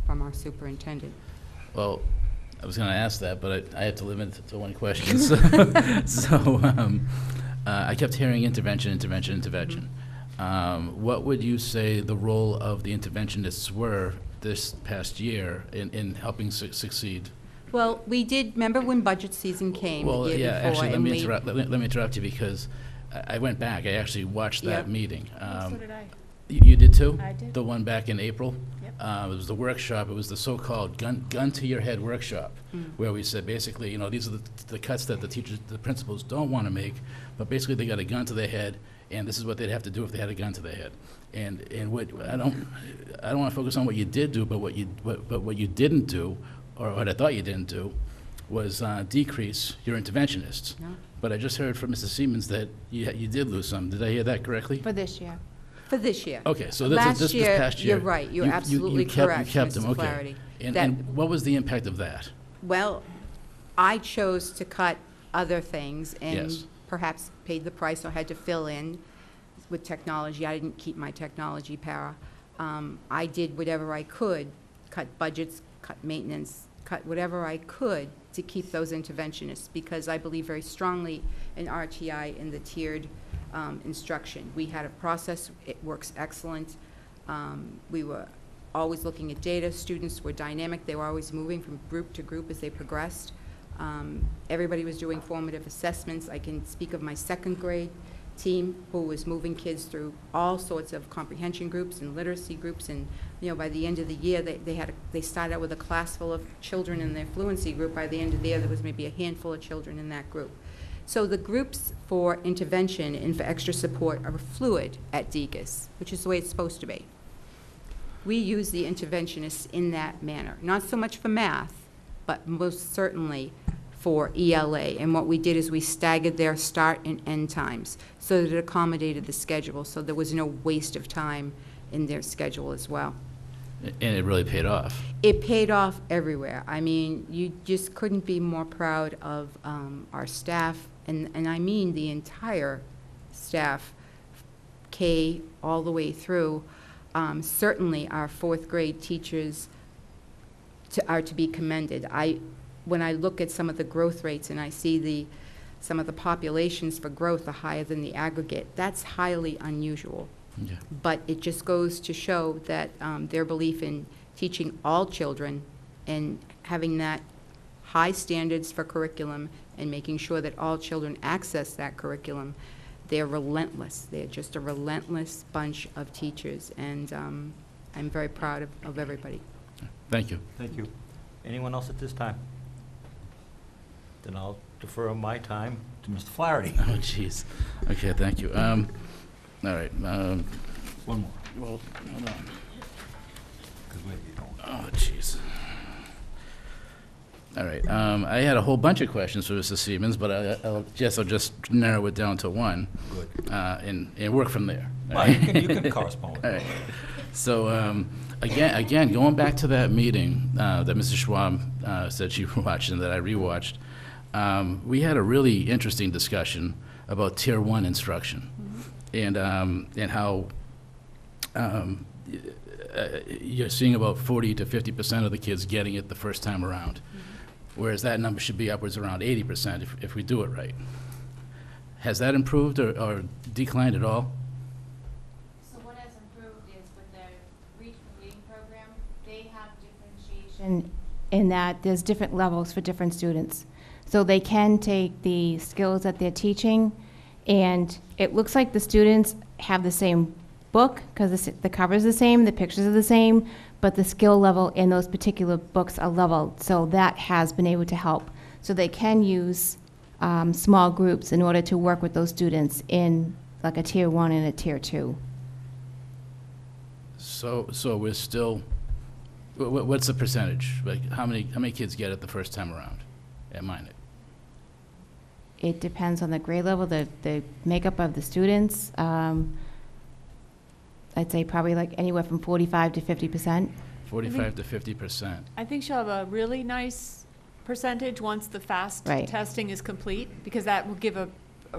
our superintendent. Well, I was going to ask that, but I had to limit it to one question. I kept hearing intervention, intervention, intervention. What would you say the role of the interventionists were this past year in helping succeed? Well, we did, remember when budget season came the year before? Actually, let me interrupt you because I went back. I actually watched that meeting. So did I. You did too? I did. The one back in April? Yep. It was the workshop. It was the so-called gun to your head workshop, where we said basically, you know, these are the cuts that the teachers, the principals don't want to make, but basically they got a gun to their head, and this is what they'd have to do if they had a gun to their head. And what I don't want to focus on what you did do, but what you didn't do, or what I thought you didn't do, was decrease your interventionists. No. But I just heard from Mrs. Siemens that you did lose some. Did I hear that correctly? For this year. For this year. Okay, so Last this year, past year. you're right. You're absolutely correct, You kept Mr. them, okay. Flaherty. And what was the impact of that? Well, I chose to cut other things and Yes. perhaps paid the price or had to fill in with technology. I didn't keep my technology para. I did whatever I could, cut budgets, cut maintenance, cut whatever I could to keep those interventionists because I believe very strongly in RTI and the tiered instruction. We had a process. It works excellent. We were always looking at data. Students were dynamic. They were always moving from group to group as they progressed. Everybody was doing formative assessments. I can speak of my 2nd grade team who was moving kids through all sorts of comprehension groups and literacy groups, and by the end of the year they started out with a class full of children in their fluency group. By the end of the year there was maybe a handful of children in that group. So the groups for intervention and for extra support are fluid at DECUS, which is the way it's supposed to be. We use the interventionists in that manner, not so much for math, but most certainly for ELA. And what we did is we staggered their start and end times so that it accommodated the schedule, so there was no waste of time in their schedule as well. And it really paid off. It paid off everywhere. I mean, you just couldn't be more proud of our staff, and I mean the entire staff, K all the way through. Certainly our 4th grade teachers are to be commended. When I look at some of the growth rates and I see some of the populations for growth are higher than the aggregate, that's highly unusual. Yeah. But it just goes to show that their belief in teaching all children and having that high standards for curriculum and making sure that all children access that curriculum. They're relentless. They're just a relentless bunch of teachers, and I'm very proud of everybody. Thank you. Thank you. Anyone else at this time? Then I'll defer my time to Mr. Flaherty. Oh, jeez. Okay, thank you. All right. One more. Well, hold on. 'Cause you don't. Oh, jeez. All right. I had a whole bunch of questions for Mr. Siemens, but I'll just narrow it down to one. Good. And work from there. Well, you can correspond with All right. So, again, going back to that meeting that Mrs. Schwab said she watched and that I rewatched, we had a really interesting discussion about Tier 1 instruction, and how you're seeing about 40 to 50% of the kids getting it the first time around, whereas that number should be upwards around 80% if we do it right. Has that improved or declined at all? So what has improved is with the Reach for Reading program, they have differentiation in that there's different levels for different students. So they can take the skills that they're teaching, and it looks like the students have the same book because the cover is the same, the pictures are the same, but the skill level in those particular books are leveled. So that has been able to help. So they can use small groups in order to work with those students in like a Tier 1 and a Tier 2. So we're still, what's the percentage? Like, how many kids get it the first time around at Minot? It depends on the grade level, the makeup of the students. I'd say probably like anywhere from 45 to 50%. 45 to 50%. I think she'll have a really nice percentage once the FAST Right. testing is complete, because that will give a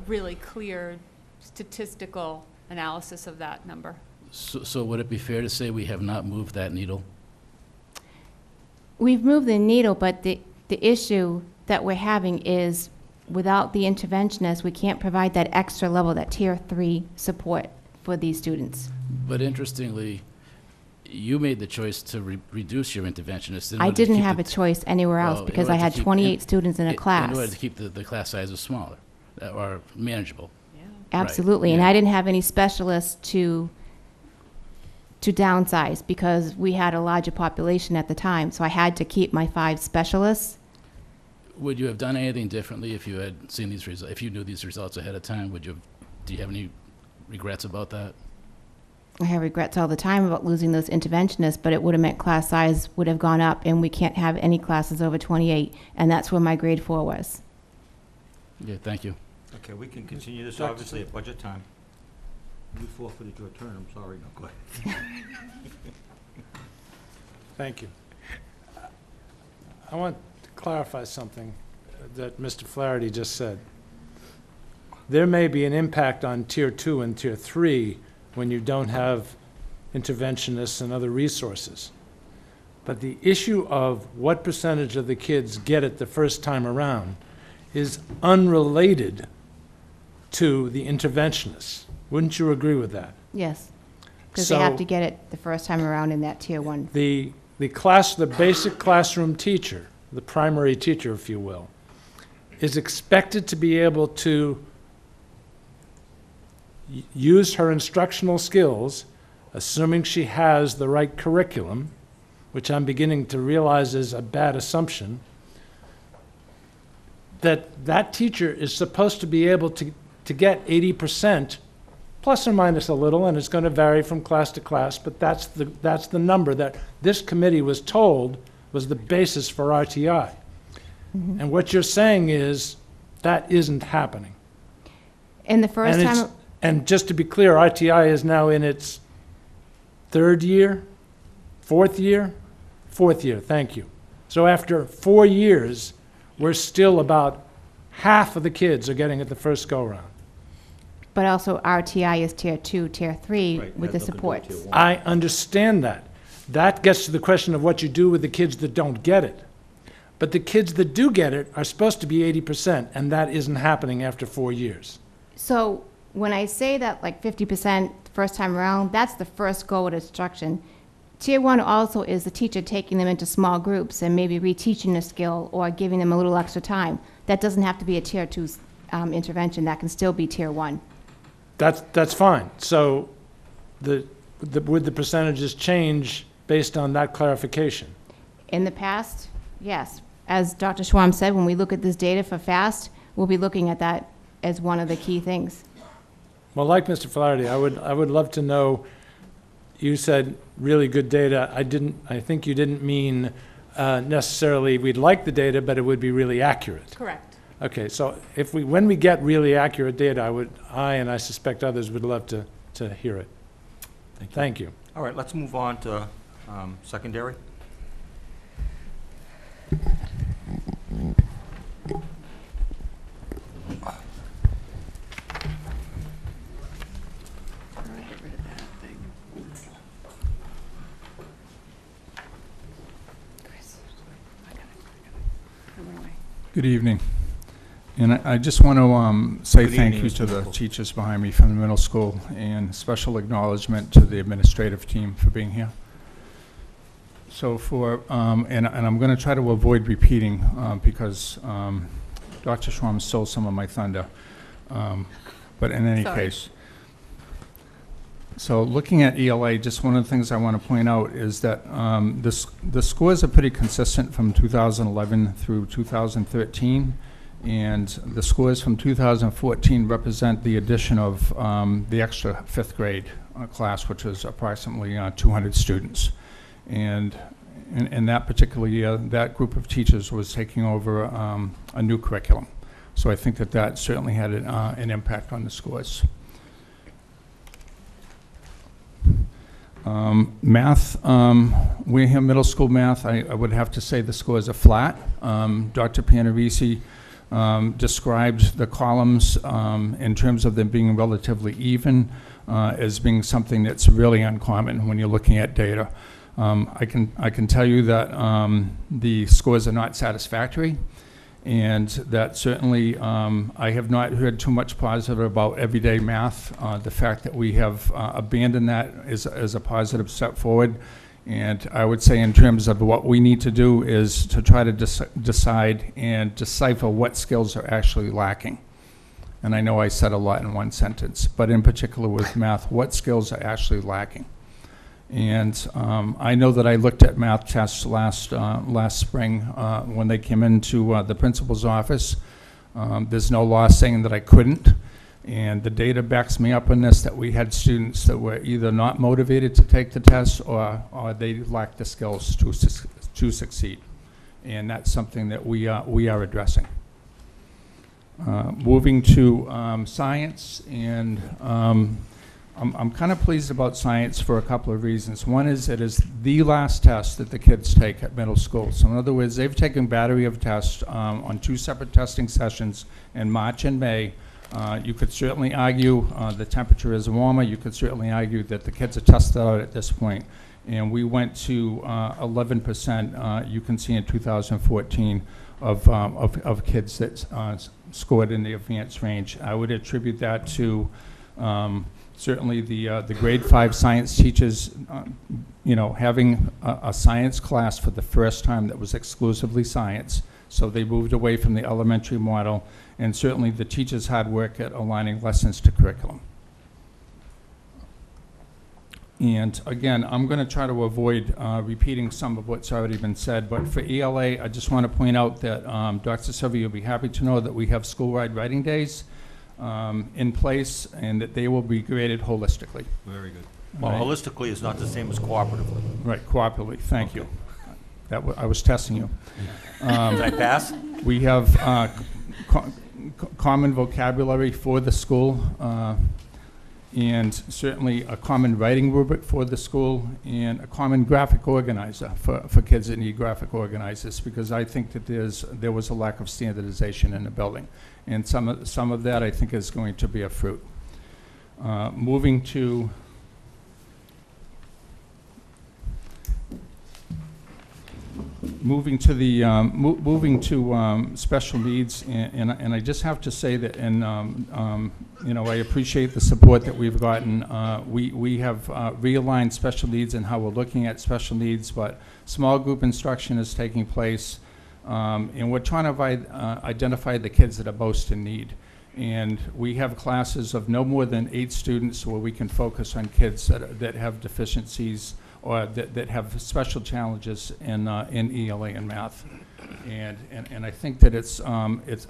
really clear statistical analysis of that number. So would it be fair to say we have not moved that needle? We've moved the needle, but the issue that we're having is without the interventionist, we can't provide that extra level, that Tier 3 support for these students. But interestingly, you made the choice to reduce your interventionist. I didn't have a choice anywhere else because I had 28 students in a class. In order to keep the class sizes smaller or manageable. Absolutely, Right, and yeah. I didn't have any specialists to downsize because we had a larger population at the time, so I had to keep my 5 specialists. Would you have done anything differently if you had seen these results, if you knew these results ahead of time? Do you have any regrets about that? I have regrets all the time about losing those interventionists, but it would have meant class size would have gone up, and we can't have any classes over 28, and that's where my grade 4 was. Yeah, thank you. Okay, we can continue this obviously at budget time. You forfeited your turn, I'm sorry, no, go ahead. Thank you. I want to clarify something that Mr. Flaherty just said. There may be an impact on Tier 2 and Tier 3 when you don't have interventionists and other resources. But the issue of what percentage of the kids get it the first time around is unrelated to the interventionists. Wouldn't you agree with that? Yes, because they have So- to get it the first time around in that Tier 1. The basic classroom teacher, the primary teacher, if you will, is expected to be able to use her instructional skills, assuming she has the right curriculum, which I'm beginning to realize is a bad assumption, that teacher is supposed to be able to get 80%, plus or minus a little, and it's going to vary from class to class, but that's the number that this committee was told was the basis for RTI. And what you're saying is that isn't happening. And the first And it's- time, And just to be clear, RTI is now in its 3rd year, 4th year? 4th year, thank you. So after 4 years, we're still about half of the kids are getting it the first go-round. but also RTI is Tier 2, Tier 3 Right, with the has nothing to do with supports. Tier 1. I understand that. That gets to the question of what you do with the kids that don't get it. But the kids that do get it are supposed to be 80%, and that isn't happening after 4 years. So when I say that like 50% first time around, that's the first go at instruction. Tier 1 also is the teacher taking them into small groups and maybe reteaching a skill or giving them a little extra time. That doesn't have to be a Tier 2 intervention. That can still be Tier 1. That's fine. So would the percentages change based on that clarification? In the past, yes. As Dr. Schwam said, when we look at this data for FAST, we'll be looking at that as one of the key things. Well, like Mr. Flaherty, I would love to know, you said really good data. I think you didn't mean necessarily we'd like the data, but it would be really accurate. Correct. Okay, so when we get really accurate data, I and I suspect others would love to hear it. Thank you. All right, let's move on to secondary. Good evening. And I just want to say Good thank evening, you Mr. to the Nickel. teachers behind me from the middle school, and special acknowledgement to the administrative team for being here. So and I'm going to try to avoid repeating because Dr. Schwam stole some of my thunder. But in any case, so looking at ELA, just one of the things I want to point out is that the scores are pretty consistent from 2011 through 2013, and the scores from 2014 represent the addition of the extra fifth grade class, which is approximately 200 students. And in that particular year, that group of teachers was taking over a new curriculum. So I think that certainly had an impact on the scores. Math, Wareham Middle School math, I would have to say the scores are flat. Dr. Panarisi described the columns in terms of them being relatively even as being something that's really uncommon when you're looking at data. I can tell you that the scores are not satisfactory, and that certainly I have not heard too much positive about everyday math. The fact that we have abandoned that is a positive step forward. And I would say in terms of what we need to do is to try to decide and decipher what skills are actually lacking. And I know I said a lot in one sentence, but in particular with math, what skills are actually lacking? And I know that I looked at math tests last spring when they came into the principal's office. There's no law saying that I couldn't. And the data backs me up on this, that we had students that were either not motivated to take the test or they lacked the skills to succeed. And that's something that we are addressing. Moving to science, and I'm kind of pleased about science for a couple of reasons. One is it is the last test that the kids take at middle school. So in other words, they've taken battery of tests on 2 separate testing sessions in March and May. You could certainly argue the temperature is warmer. You could certainly argue that the kids are tested out at this point. And we went to 11%, you can see in 2014, of kids that scored in the advanced range. I would attribute that to certainly the grade 5 science teachers, having a science class for the first time that was exclusively science. So they moved away from the elementary model, and certainly the teachers' hard work at aligning lessons to curriculum. And again, I'm going to try to avoid repeating some of what's already been said, but for ELA, I just want to point out that Dr. Sylvia will be happy to know that we have school-wide writing days in place, and that they will be graded holistically. Very good. Well, holistically is not the same as cooperatively. Right, cooperatively. Thank you. I was testing you. Did I pass? We have common vocabulary for the school, and certainly a common writing rubric for the school, and a common graphic organizer for kids that need graphic organizers, because I think that there was a lack of standardization in the building. And some of that I think is going to be a fruit. Moving to special needs, and I just have to say that in you know, I appreciate the support that we've gotten. We have realigned special needs and how we're looking at special needs, but small group instruction is taking place, and we're trying to identify the kids that are most in need. And we have classes of no more than 8 students where we can focus on kids that have deficiencies or that have special challenges in ELA and math. And I think that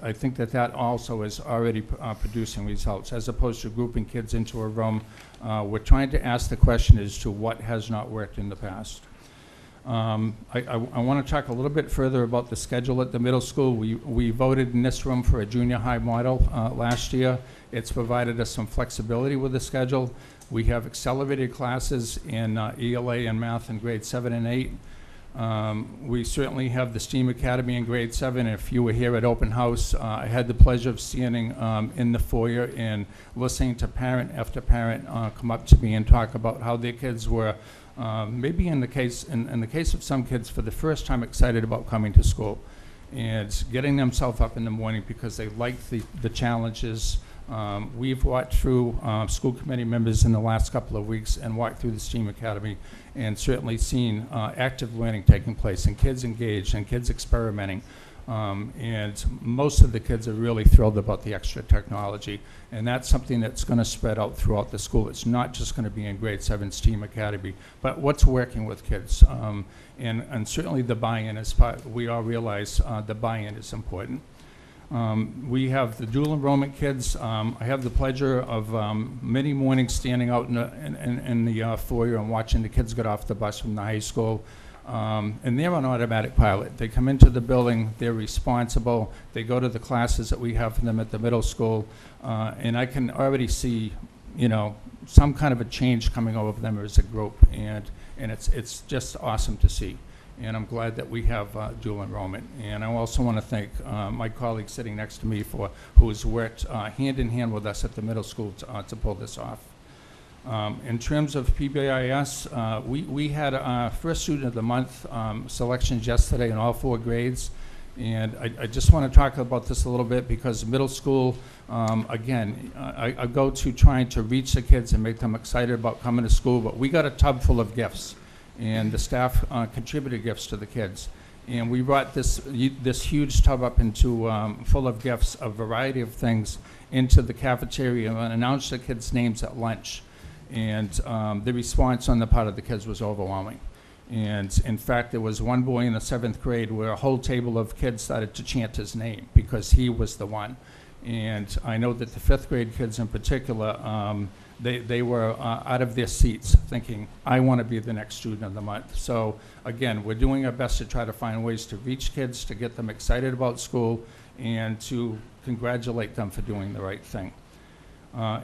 I think that also is already producing results. As opposed to grouping kids into a room, we're trying to ask the question as to what has not worked in the past. I want to talk a little bit further about the schedule at the middle school. We voted in this room for a junior high model last year. It's provided us some flexibility with the schedule. We have accelerated classes in ELA and math in grade 7 and 8. We certainly have the STEAM Academy in grade 7. If you were here at open house, I had the pleasure of standing in the foyer and listening to parent after parent come up to me and talk about how their kids were maybe in the case of some kids for the first time excited about coming to school and getting themselves up in the morning because they liked the challenges. We've walked through, school committee members in the last couple of weeks and walked through the STEAM Academy and certainly seen active learning taking place and kids engaged and kids experimenting. And most of the kids are really thrilled about the extra technology, and that's something that's going to spread out throughout the school. It's not just going to be in grade 7 STEAM Academy, but what's working with kids. And certainly the buy-in is part, we all realize the buy-in is important. We have the dual enrollment kids. I have the pleasure of many mornings standing out in the foyer and watching the kids get off the bus from the high school. And they're on automatic pilot. They come into the building, they're responsible, they go to the classes that we have for them at the middle school, and I can already see, you know, some kind of a change coming over them as a group, and it's just awesome to see. And I'm glad that we have dual enrollment. And I also want to thank my colleague sitting next to me who has worked hand in hand with us at the middle school to pull this off. In terms of PBIS, we had our first student of the month selections yesterday in all 4 grades. And I just want to talk about this a little bit because middle school, again, I go to trying to reach the kids and make them excited about coming to school, but we got a tub full of gifts. And the staff contributed gifts to the kids. And we brought this huge tub up into full of gifts, a variety of things, into the cafeteria and announced the kids' names at lunch. And the response on the part of the kids was overwhelming. And in fact, there was one boy in the 7th grade where a whole table of kids started to chant his name because he was the one. And I know that the 5th grade kids in particular, they were out of their seats thinking, I want to be the next student of the month. So again, we're doing our best to try to find ways to reach kids, to get them excited about school, and to congratulate them for doing the right thing.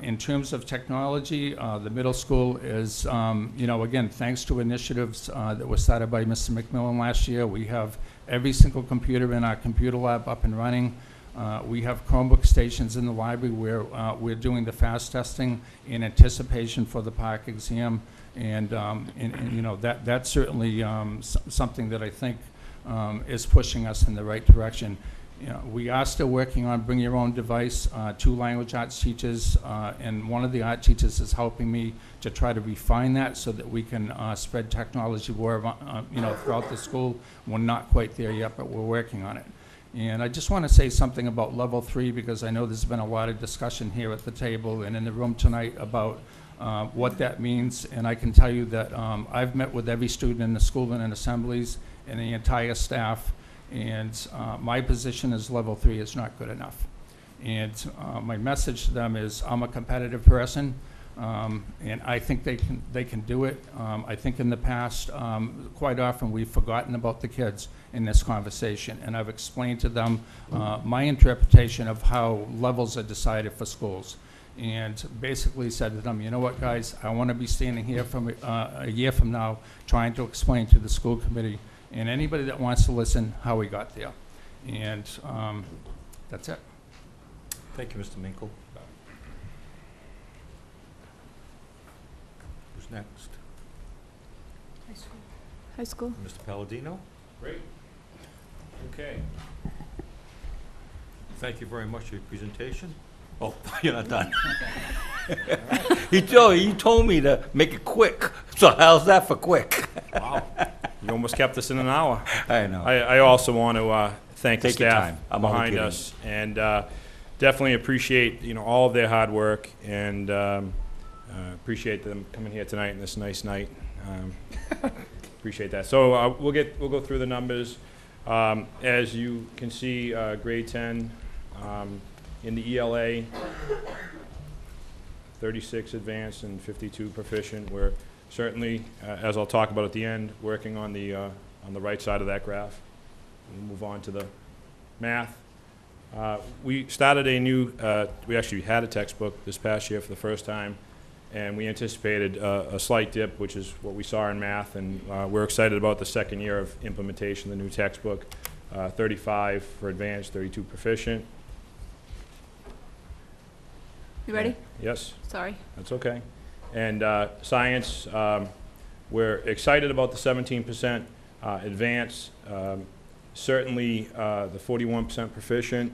In terms of technology, the middle school is, you know, again, thanks to initiatives that were started by Mr. McMillan last year, we have every single computer in our computer lab up and running. We have Chromebook stations in the library where we're doing the fast testing in anticipation for the PARCC exam. And you know, that's certainly something that I think is pushing us in the right direction. You know, we are still working on bring your own device. 2 language arts teachers and one of the art teachers is helping me to try to refine that so that we can spread technology wherever, you know, throughout the school. We're not quite there yet, but we're working on it. And I just want to say something about level 3 because I know there's been a lot of discussion here at the table and in the room tonight about what that means. And I can tell you that I've met with every student in the school and in assemblies and the entire staff. And my position is level 3 is not good enough. And my message to them is I'm a competitive person, and I think they can do it. I think in the past, quite often we've forgotten about the kids in this conversation, and I've explained to them my interpretation of how levels are decided for schools. And basically said to them, you know what, guys, I want to be standing here from a year from now trying to explain to the school committee and anybody that wants to listen how we got there. And that's it. Thank you, Mr. Minkle. Who's next? High school. Mr. Palladino? Great. Okay. Thank you very much for your presentation. Oh, you're not done. You told me to make it quick. So how's that for quick? Wow. You almost kept us in an hour. I know. I also want to thank the Take your staff time. I'm only behind kidding. us, and definitely appreciate all of their hard work, and appreciate them coming here tonight on this nice night. Appreciate that. So we'll go through the numbers. As you can see, grade 10 in the ELA, 36 advanced and 52 proficient. We're certainly, as I'll talk about at the end, working on the right side of that graph. We'll move on to the math. We started a new, we actually had a textbook this past year for the first time, and we anticipated a slight dip, which is what we saw in math, and we're excited about the second year of implementation of the new textbook. 35 for advanced, 32 proficient. You ready? Yes. Sorry. That's okay. And science, we're excited about the 17% advance. Certainly the 41% proficient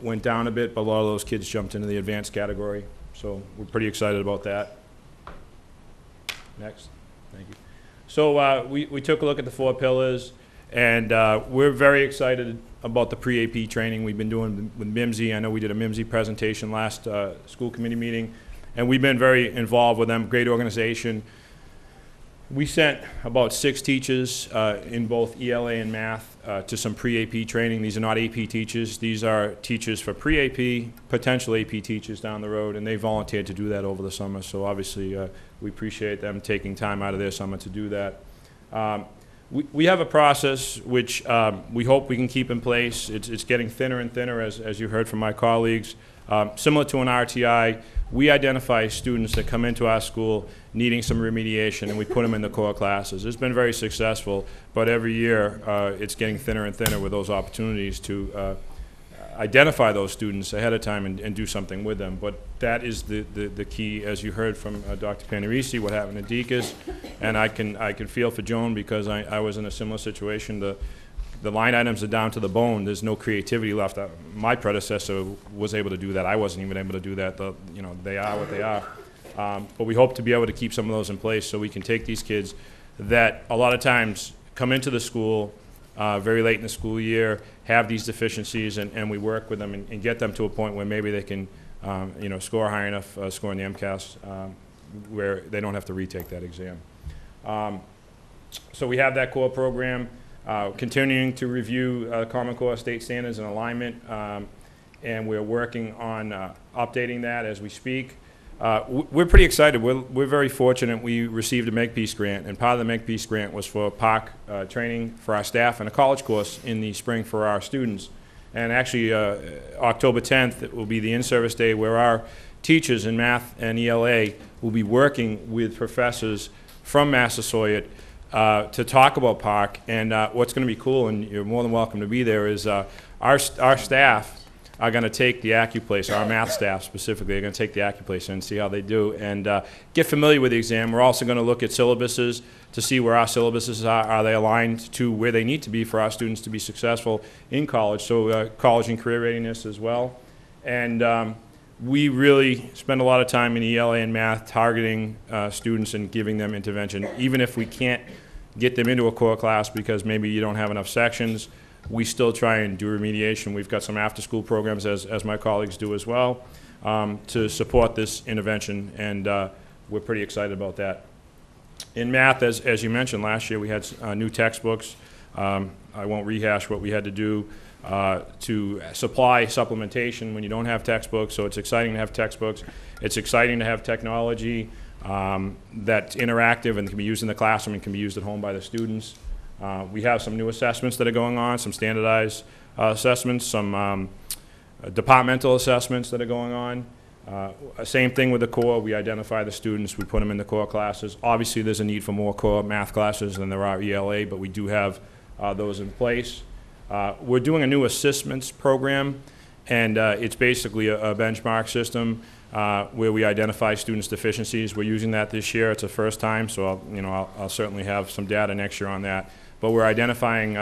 went down a bit, but a lot of those kids jumped into the advanced category. So we're pretty excited about that. Next. Thank you. So we took a look at the 4 pillars, and we're very excited about the pre-AP training we've been doing with MIMSI. I know we did a MIMSI presentation last school committee meeting, and we've been very involved with them. Great organization. We sent about 6 teachers in both ELA and math to some pre-AP training. These are not AP teachers. These are teachers for pre-AP, potential AP teachers down the road, and they volunteered to do that over the summer. So obviously we appreciate them taking time out of their summer to do that. We have a process which we hope we can keep in place. It's getting thinner and thinner, as you heard from my colleagues. Similar to an RTI, we identify students that come into our school needing some remediation, and we put them in the core classes. It's been very successful, but every year it's getting thinner and thinner with those opportunities to identify those students ahead of time and do something with them. But that is the key, as you heard from Dr. Panarisi, what happened at Deacon's, and I can feel for Joan because I was in a similar situation. The line items are down to the bone. There's no creativity left. My predecessor was able to do that. I wasn't even able to do that. They are what they are. But we hope to be able to keep some of those in place so we can take these kids that a lot of times come into the school very late in the school year, have these deficiencies, and we work with them and get them to a point where maybe they can score high enough, score in the MCAST, where they don't have to retake that exam. So we have that core program. Continuing to review Common Core state standards and alignment, and we're working on updating that as we speak. We're pretty excited. We're very fortunate. We received a MCAST grant, and part of the MCAST grant was for POC training for our staff and a college course in the spring for our students. And actually, October 10th, it will be the in-service day where our teachers in math and ELA will be working with professors from Massasoit to talk about POC. And what's going to be cool, and you're more than welcome to be there, is our staff are going to take the AccuPlace, our math staff specifically, are going to take the AccuPlace and see how they do and get familiar with the exam. We're also going to look at syllabuses to see where our syllabuses are. Are they aligned to where they need to be for our students to be successful in college? So college and career readiness as well. And we really spend a lot of time in ELA and math targeting students and giving them intervention. Even if we can't get them into a core class because maybe you don't have enough sections, we still try and do remediation. We've got some after-school programs, as my colleagues do as well, to support this intervention, and we're pretty excited about that. In math, as you mentioned, last year we had new textbooks. I won't rehash what we had to do to supply supplementation when you don't have textbooks, so it's exciting to have textbooks. It's exciting to have technology that's interactive and can be used in the classroom and can be used at home by the students. We have some new assessments that are going on, some standardized assessments, some departmental assessments that are going on. Same thing with the core. We identify the students, we put them in the core classes. Obviously, there's a need for more core math classes than there are ELA, but we do have those in place. We're doing a new assessments program, and it's basically a benchmark system where we identify students' deficiencies. We're using that this year. It's the first time, so I'll certainly have some data next year on that. But we're identifying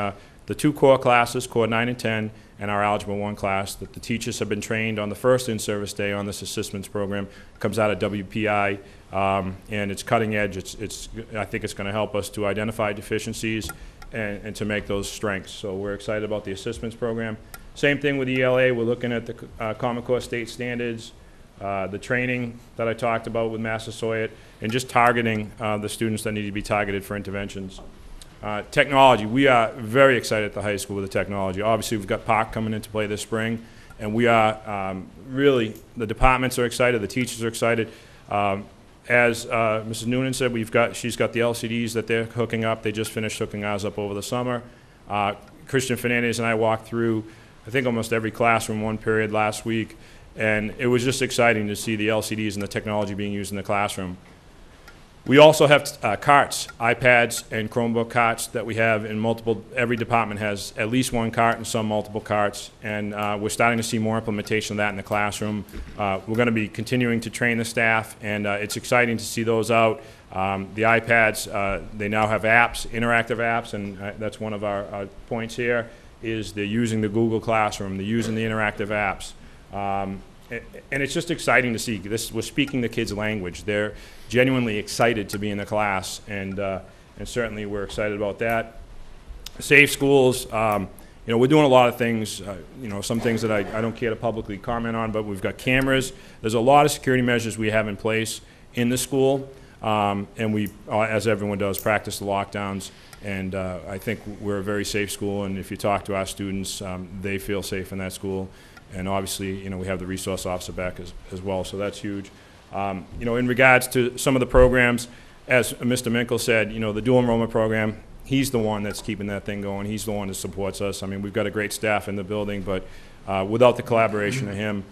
the 2 core classes, core 9 and 10, and our Algebra 1 class, that the teachers have been trained on the first in-service day on this assistance program. It comes out of WPI, and it's cutting edge. I think it's going to help us to identify deficiencies and to make those strengths. So we're excited about the assistance program. Same thing with ELA. We're looking at the Common Core state standards, the training that I talked about with Massasoit, and just targeting the students that need to be targeted for interventions. Technology, we are very excited at the high school with the technology. Obviously, we've got PARC coming into play this spring, and we are really, the departments are excited, the teachers are excited. As Mrs. Noonan said, she's got the LCDs that they're hooking up. They just finished hooking ours up over the summer. Christian Fernandez and I walked through, I think, almost every classroom one period last week, and it was just exciting to see the LCDs and the technology being used in the classroom. We also have carts, iPads and Chromebook carts that we have in multiple, every department has at least 1 cart and some multiple carts, and we're starting to see more implementation of that in the classroom. We're going to be continuing to train the staff, and it's exciting to see those out. The iPads, they now have apps, interactive apps, and that's one of our points here, is they're using the Google Classroom, they're using the interactive apps. And it's just exciting to see this. We're speaking the kids' language. They're genuinely excited to be in the class, and certainly we're excited about that. Safe schools. You know, we're doing a lot of things. You know, some things that I don't care to publicly comment on, but we've got cameras. There's a lot of security measures we have in place in the school, and we, as everyone does, practice the lockdowns. And I think we're a very safe school. And if you talk to our students, they feel safe in that school. And obviously, you know, we have the resource officer back as well, so that's huge. You know, in regards to some of the programs, as Mr. Minkle said, you know, the dual enrollment program, he's the one that's keeping that thing going. He's the one that supports us. I mean, we've got a great staff in the building, but without the collaboration of him,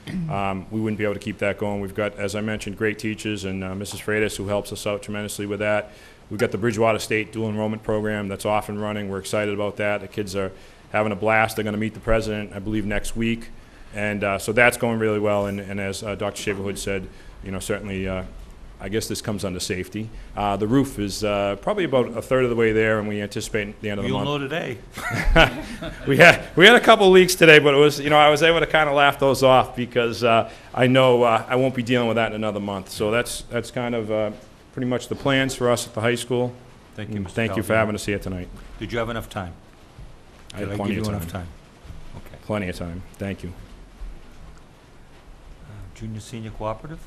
we wouldn't be able to keep that going. We've got, as I mentioned, great teachers, and Mrs. Freitas, who helps us out tremendously with that. We've got the Bridgewater State dual enrollment program that's off and running. We're excited about that. The kids are having a blast. They're going to meet the president, I believe, next week. And so that's going really well, and as Dr. Shaverhood said, you know, certainly, I guess this comes under safety. The roof is probably about a third of the way there, and we anticipate at the end of the month. You'll know today. we had a couple of leaks today, but it was, you know, I was able to kind of laugh those off because I know I won't be dealing with that in another month. So that's kind of pretty much the plans for us at the high school. Thank you, Mr. Thank you for having us here tonight. Did you have enough time? I had Did I plenty give of you time. enough time? Okay. Plenty of time. Thank you. Junior Senior Cooperative?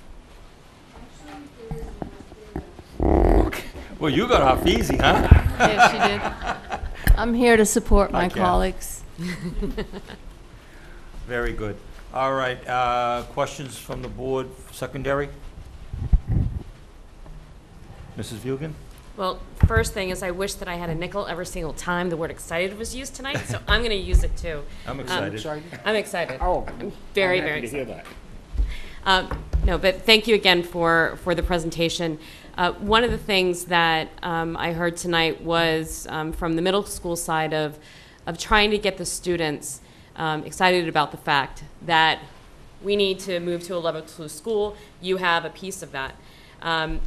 Okay. Well, you got off easy, huh? Yes, you did. I'm here to support my colleagues. Very good. All right, questions from the board, secondary? Mrs. Vugan? Well, first thing is I wish that I had a nickel every single time the word excited was used tonight, so I'm going to use it too. I'm excited. I'm excited. Oh, I'm very, I'm very happy to hear excited. that. No, but thank you again for the presentation. One of the things that I heard tonight was from the middle school side of trying to get the students excited about the fact that we need to move to a level 2 school. You have a piece of that. And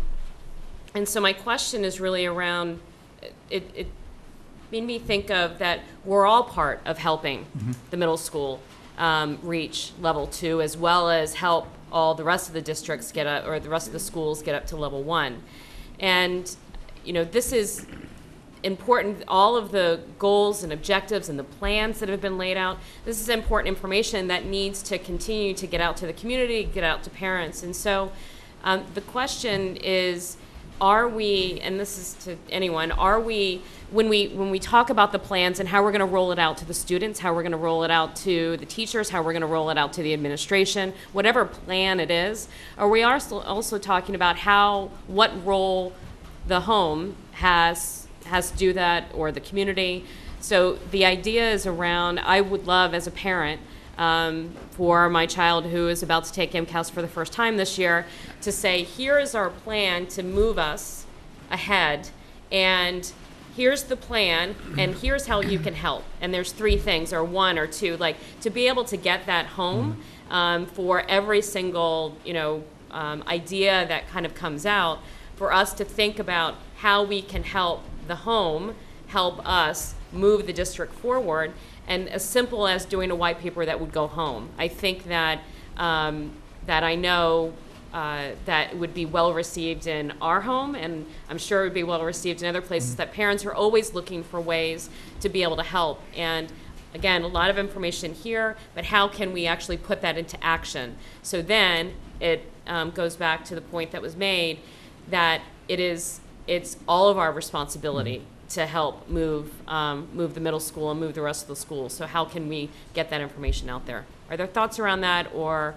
so my question is really around, it made me think of that we're all part of helping the middle school reach level 2, as well as help all the rest of the districts get up, or the rest of the schools get up to level 1. And, you know, this is important, all of the goals and objectives and the plans that have been laid out, this is important information that needs to continue to get out to the community, get out to parents. And so the question is, are we, and this is to anyone, are we, when we talk about the plans and how we're going to roll it out to the students, how we're going to roll it out to the teachers, how we're going to roll it out to the administration, whatever plan it is, are we also talking about what role the home has to do that, or the community? So the idea is around, I would love as a parent, for my child who is about to take MCAST for the first time this year, to say, here is our plan to move us ahead, and here's the plan, and here's how you can help. And there's 3 things, or 1 or 2, like to be able to get that home for every single, you know, idea that kind of comes out, for us to think about how we can help the home help us move the district forward, and as simple as doing a white paper that would go home. I think that that I know that would be well received in our home, and I'm sure it would be well received in other places, that parents are always looking for ways to be able to help. And again, a lot of information here, but how can we actually put that into action? So then it goes back to the point that was made that it's all of our responsibility to help move the middle school and move the rest of the schools. So how can we get that information out there? Are there thoughts around that, or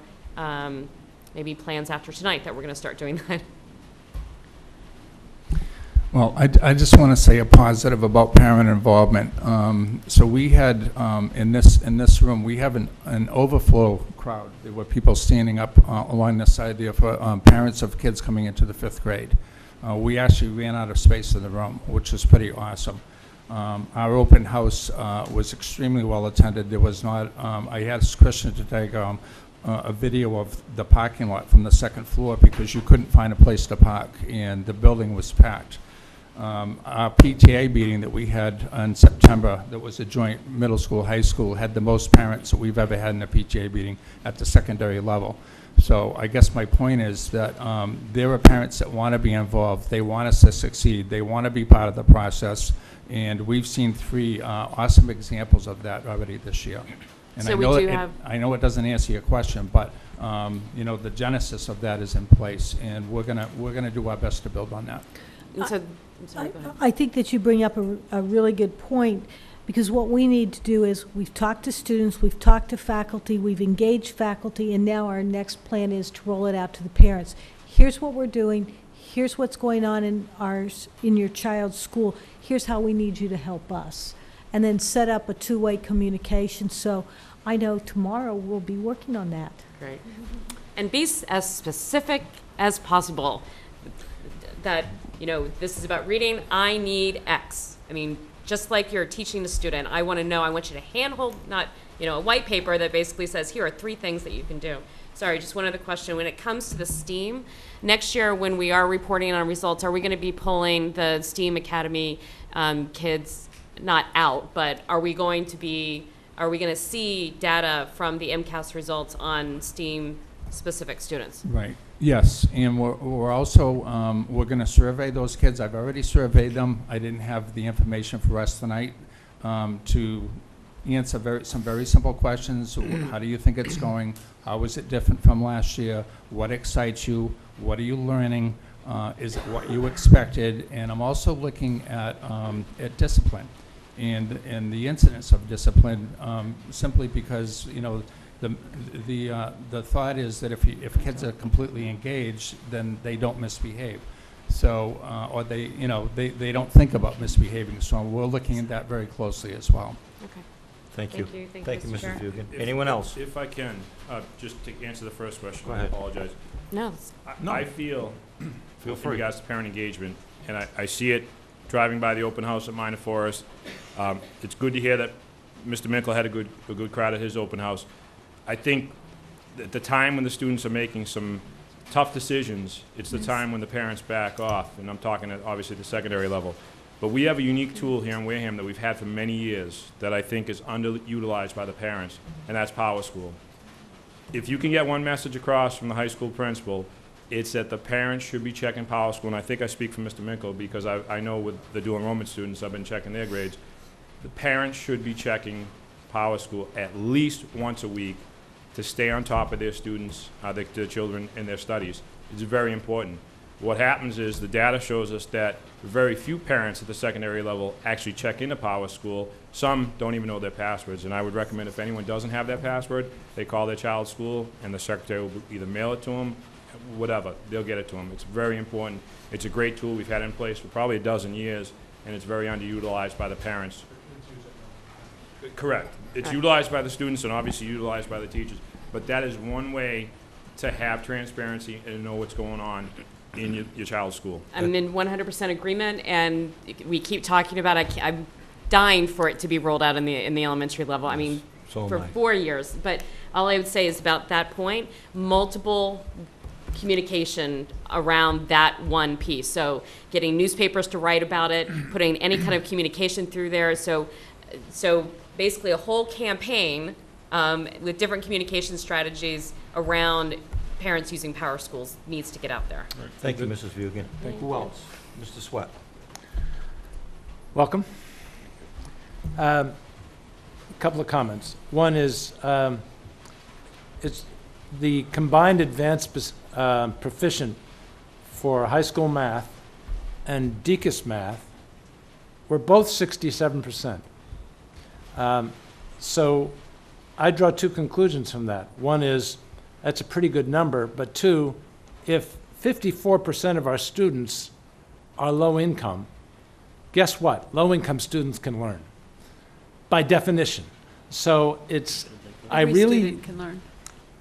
maybe plans after tonight that we're going to start doing that? Well, I just want to say a positive about parent involvement. So we had, in this room, we have an overflow crowd. There were people standing up along the side there for parents of kids coming into the 5th grade. We actually ran out of space in the room, which was pretty awesome. Our open house was extremely well attended. There was not, I asked Christian to take a video of the parking lot from the 2nd floor because you couldn't find a place to park, and the building was packed. Our PTA meeting that we had in September, that was a joint middle school, high school, had the most parents that we've ever had in a PTA meeting at the secondary level. So I guess my point is that there are parents that want to be involved. They want us to succeed. They want to be part of the process. And we've seen 3 awesome examples of that already this year. And So I know it doesn't answer your question, but you know, the genesis of that is in place, and we're gonna do our best to build on that. And so, I'm sorry, go ahead. I think that you bring up a really good point, because what we need to do is, we've talked to students, we've talked to faculty, we've engaged faculty, and now our next plan is to roll it out to the parents. Here's what we're doing, here's what's going on in your child's school, here's how we need you to help us. And then set up a two-way communication. So I know tomorrow we'll be working on that. Great. And be as specific as possible. That, you know, this is about reading, I need X. I mean, just like you're teaching the student, I want to know, I want you to handhold, not, you know, a white paper that basically says, here are 3 things that you can do. Sorry, just one other question. When it comes to the STEAM, next year when we are reporting on results, are we going to be pulling the STEAM Academy kids, not out, but are we going to see data from the MCAST results on STEAM specific students? Right. Yes, and we're also we're going to survey those kids. I've already surveyed them. I didn't have the information for us tonight to answer some very simple questions. How do you think it's going? How is it different from last year? What excites you? What are you learning? Is it what you expected? And I'm also looking at discipline and the incidence of discipline, simply because, you know, the thought is that if kids are completely engaged, then they don't misbehave. So, or they don't think about misbehaving. So we're looking at that very closely as well. Okay. Thank you. Thank you, Mrs. Chair. Dugan. Anyone else? If I can, just to answer the first question, Go I ahead. apologize. No. I feel, Feel in free. regards to parent engagement, and I see it driving by the open house at Minor Forest. It's good to hear that Mr. Minkle had a good crowd at his open house. I think at the time when the students are making some tough decisions, it's the time when the parents back off, and I'm talking at obviously the secondary level. But we have a unique tool here in Wareham that we've had for many years that I think is underutilized by the parents, and that's Power School. If you can get one message across from the high school principal, it's that the parents should be checking Power School, and I think I speak for Mr. Minkle because I know with the dual enrollment students, I've been checking their grades. The parents should be checking Power School at least once a week to stay on top of their students, their children, and their studies. It's very important. What happens is the data shows us that very few parents at the secondary level actually check into Power School. Some don't even know their passwords, and I would recommend if anyone doesn't have that password, they call their child's school, and the secretary will either mail it to them, whatever, they'll get it to them. It's very important. It's a great tool we've had in place for probably a dozen years, and it's very underutilized by the parents. Correct. It's utilized by the students and obviously utilized by the teachers, but that is one way to have transparency and know what's going on in your child's school. I'm in 100% agreement, and we keep talking about I'm dying for it to be rolled out in the elementary level. I mean, So for am I. 4 years. But all I would say is about that point, multiple communication around that one piece. So getting newspapers to write about it, putting any kind of communication through there. So basically a whole campaign with different communication strategies around parents using power schools needs to get out there. Thank you, Mrs. Vugan. Thank Who you. else? Mr. Sweat. Welcome. A couple of comments. One is it's the combined advanced proficient for high school math and DECAS math were both 67%. So I draw two conclusions from that. One is that's a pretty good number, but two, if 54% of our students are low income, guess what? Low income students can learn by definition. So it's, I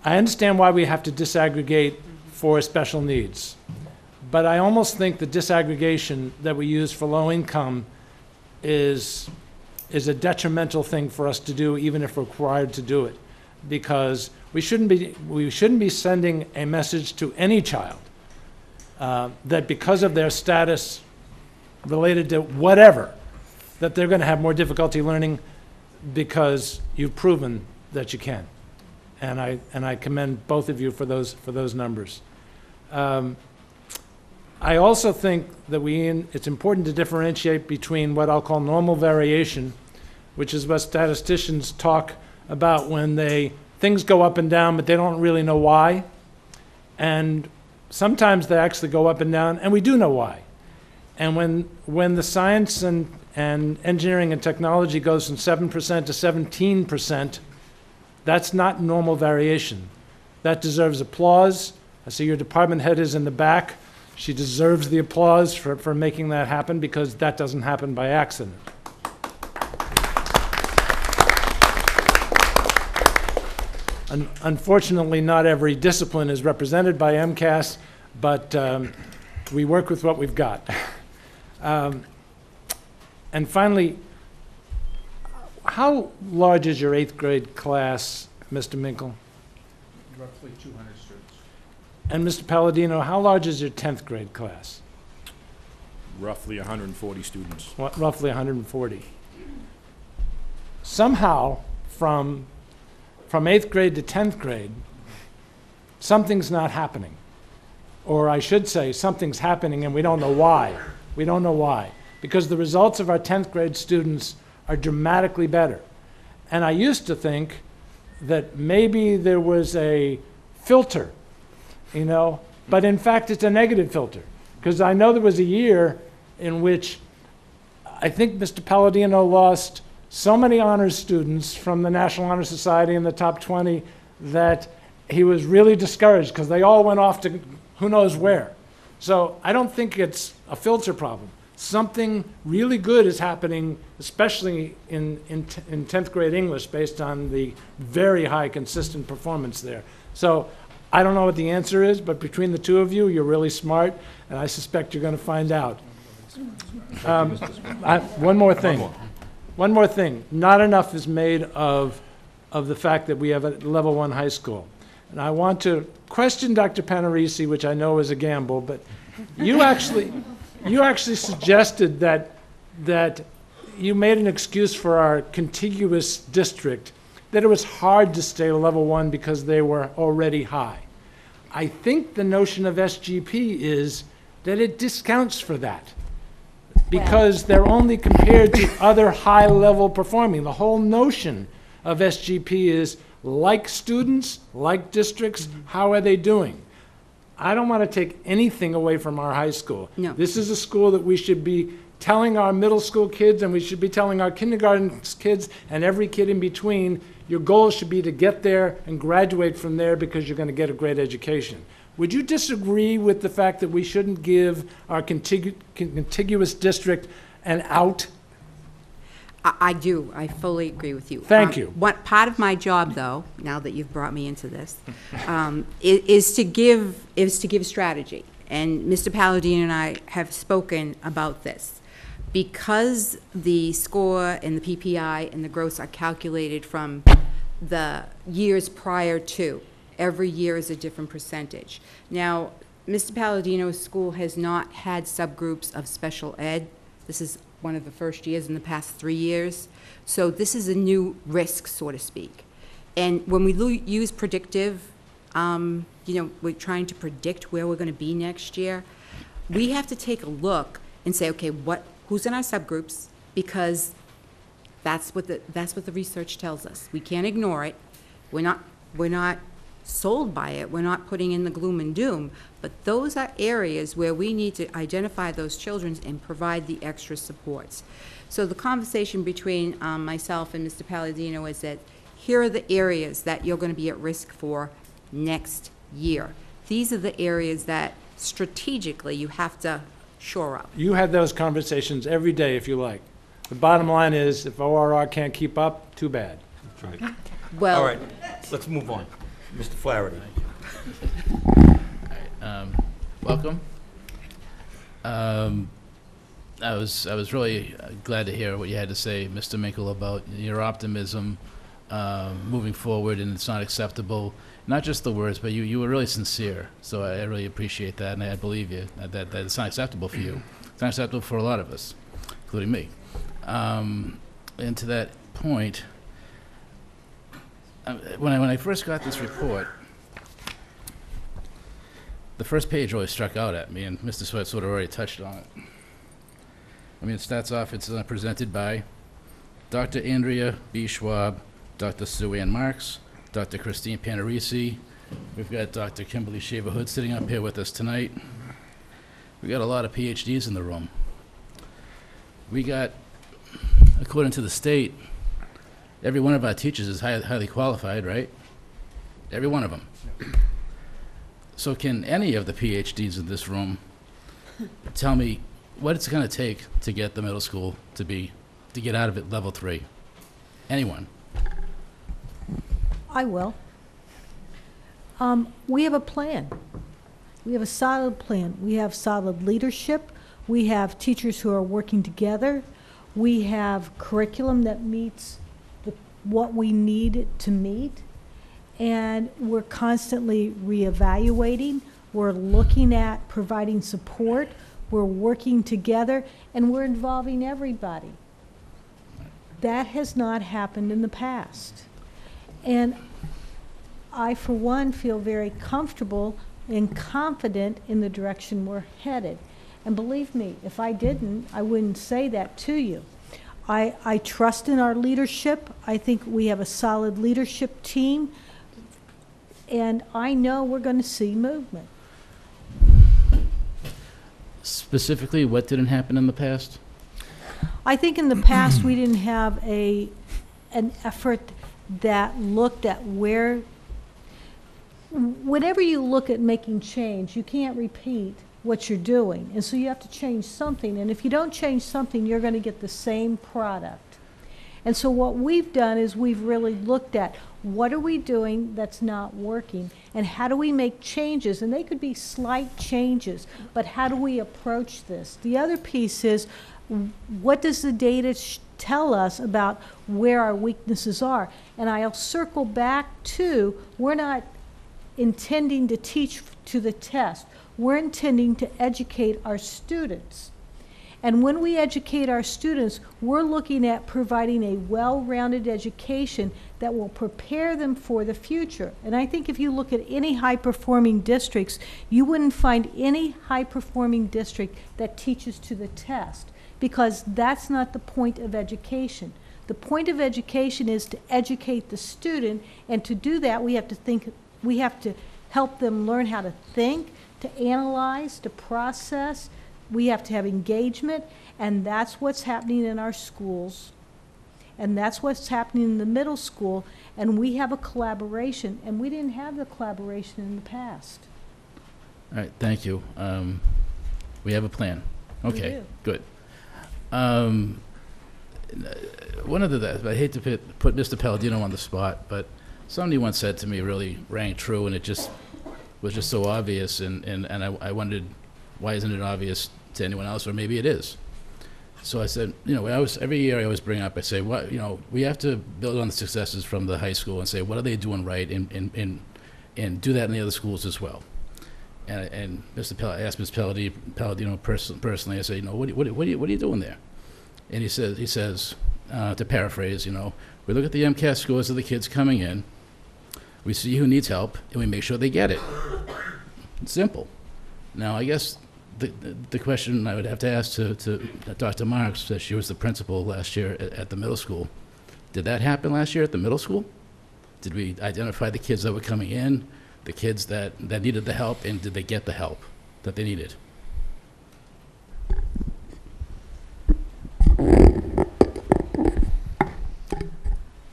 understand why we have to disaggregate for special needs, but I almost think the disaggregation that we use for low income is a detrimental thing for us to do, even if we're required to do it, because we shouldn't be sending a message to any child that because of their status related to whatever, that they're going to have more difficulty learning because you've proven that you can. And I commend both of you for those numbers. I also think that it's important to differentiate between what I'll call normal variation, which is what statisticians talk about when things go up and down, but they don't really know why. And sometimes they actually go up and down, and we do know why. And when the science and engineering and technology goes from 7% to 17%, that's not normal variation. That deserves applause. I see your department head is in the back. She deserves the applause for making that happen, because that doesn't happen by accident. Unfortunately, not every discipline is represented by MCAST, but we work with what we've got. And finally, how large is your 8th grade class, Mr. Minkle? Roughly 200 students. And Mr. Palladino, how large is your 10th grade class? Roughly 140 students. Roughly 140. Somehow, from 8th grade to 10th grade, something's not happening. Or I should say, something's happening and we don't know why. We don't know why. Because the results of our 10th grade students are dramatically better. And I used to think that maybe there was a filter, but in fact it's a negative filter. Because I know there was a year in which I think Mr. Palladino lost so many honors students from the National Honor Society in the top 20 that he was really discouraged because they all went off to who knows where. So I don't think it's a filter problem. Something really good is happening, especially in 10th grade English, based on the very high consistent performance there. So I don't know what the answer is, but between the two of you, you're really smart, and I suspect you're going to find out. One more thing. One more thing. Not enough is made of the fact that we have a level 1 high school. And I want to question Dr. Panarisi, which I know is a gamble, but you actually suggested that you made an excuse for our contiguous district, that it was hard to stay level 1 because they were already high. I think the notion of SGP is that it discounts for that, because they're only compared to other high-level performing. The whole notion of SGP is like students, like districts, how are they doing? I don't want to take anything away from our high school. No. This is a school that we should be telling our middle school kids, and we should be telling our kindergarten kids and every kid in between, your goal should be to get there and graduate from there because you're going to get a great education. Would you disagree with the fact that we shouldn't give our contiguous district an out? I do. I fully agree with you. Thank you. What part of my job, though, now that you've brought me into this, is to give strategy. And Mr. Palladino and I have spoken about this. Because the score and the PPI and the growths are calculated from the years prior to, Every year is a different percentage. Now, Mr. Palladino's school has not had subgroups of special ed. This is one of the first years in the past 3 years. So this is a new risk, so to speak. And when we use predictive, we're trying to predict where we're going to be next year. We have to take a look and say, okay, who's in our subgroups? Because that's what the research tells us. We can't ignore it. We're not sold by it. We're not putting in the gloom and doom. But those are areas where we need to identify those children and provide the extra supports. So the conversation between myself and Mr. Palladino is that here are the areas that you're going to be at risk for next year. These are the areas that strategically you have to shore up. You had those conversations every day if you like. The bottom line is if ORR can't keep up, too bad. That's right. Well, all right, let's move on. Mr. Flaherty. Welcome. I was really glad to hear what you had to say, Mr. Minkle, about your optimism moving forward, and it's not acceptable. Not just the words, but you were really sincere. So I really appreciate that, and I believe you that it's not acceptable for you. It's not acceptable for a lot of us, including me. And to that point, when I first got this report, the first page really struck out at me, and Mr. Sweat sort of already touched on it. I mean, it starts off, it's presented by Dr. Andrea B. Schwab, Dr. Sue Ann Marks, Dr. Christine Panarisi. We've got Dr. Kimberly Shaver-Hood sitting up here with us tonight. We got a lot of PhDs in the room. We got, according to the state, every one of our teachers is highly qualified, right? Every one of them. So can any of the PhDs in this room tell me what it's going to take to get the middle school to get out of it level 3? Anyone? I will. We have a plan. We have a solid plan. We have solid leadership. We have teachers who are working together. We have curriculum that meets what we need it to meet. And we're constantly reevaluating. We're looking at providing support. We're working together, and we're involving everybody. That has not happened in the past. And I, for one, feel very comfortable and confident in the direction we're headed. And believe me, if I didn't, I wouldn't say that to you. I trust in our leadership. I think we have a solid leadership team. And I know we're going to see movement. Specifically, what didn't happen in the past? I think in the past we didn't have an effort that looked at whenever you look at making change, you can't repeat what you're doing. And so you have to change something. And if you don't change something, you're going to get the same product. And so what we've done is we've really looked at what are we doing that's not working, and how do we make changes? And they could be slight changes, but how do we approach this? The other piece is, what does the data tell us about where our weaknesses are? And I'll circle back to, we're not intending to teach to the test. We're intending to educate our students. And when we educate our students, we're looking at providing a well-rounded education that will prepare them for the future. And I think if you look at any high-performing districts, you wouldn't find any high-performing district that teaches to the test, because that's not the point of education. The point of education is to educate the student, and to do that, we have to help them learn how to think, to analyze, to process. We have to have engagement, and that's what's happening in our schools, and that's what's happening in the middle school, and we have a collaboration, and we didn't have the collaboration in the past. All right, thank you. We have a plan. Okay, do. good. One of the, I hate to put Mr. Palladino on the spot, but somebody once said to me, really rang true, and it just was just so obvious, and I wondered, why isn't it obvious to anyone else, or maybe it is? So I said, every year I always bring up, I say, we have to build on the successes from the high school and say, what are they doing right in and do that in the other schools as well. And Mr. I asked Ms. Palladino personally, I said, what are you doing there? And he says, to paraphrase, we look at the MCAST scores of the kids coming in, we see who needs help, and we make sure they get it. It's simple. Now, I guess the question I would have to ask to Dr. Marks, that she was the principal last year at the middle school, did that happen last year at the middle school? Did we identify the kids that were coming in, the kids that needed the help, and did they get the help that they needed?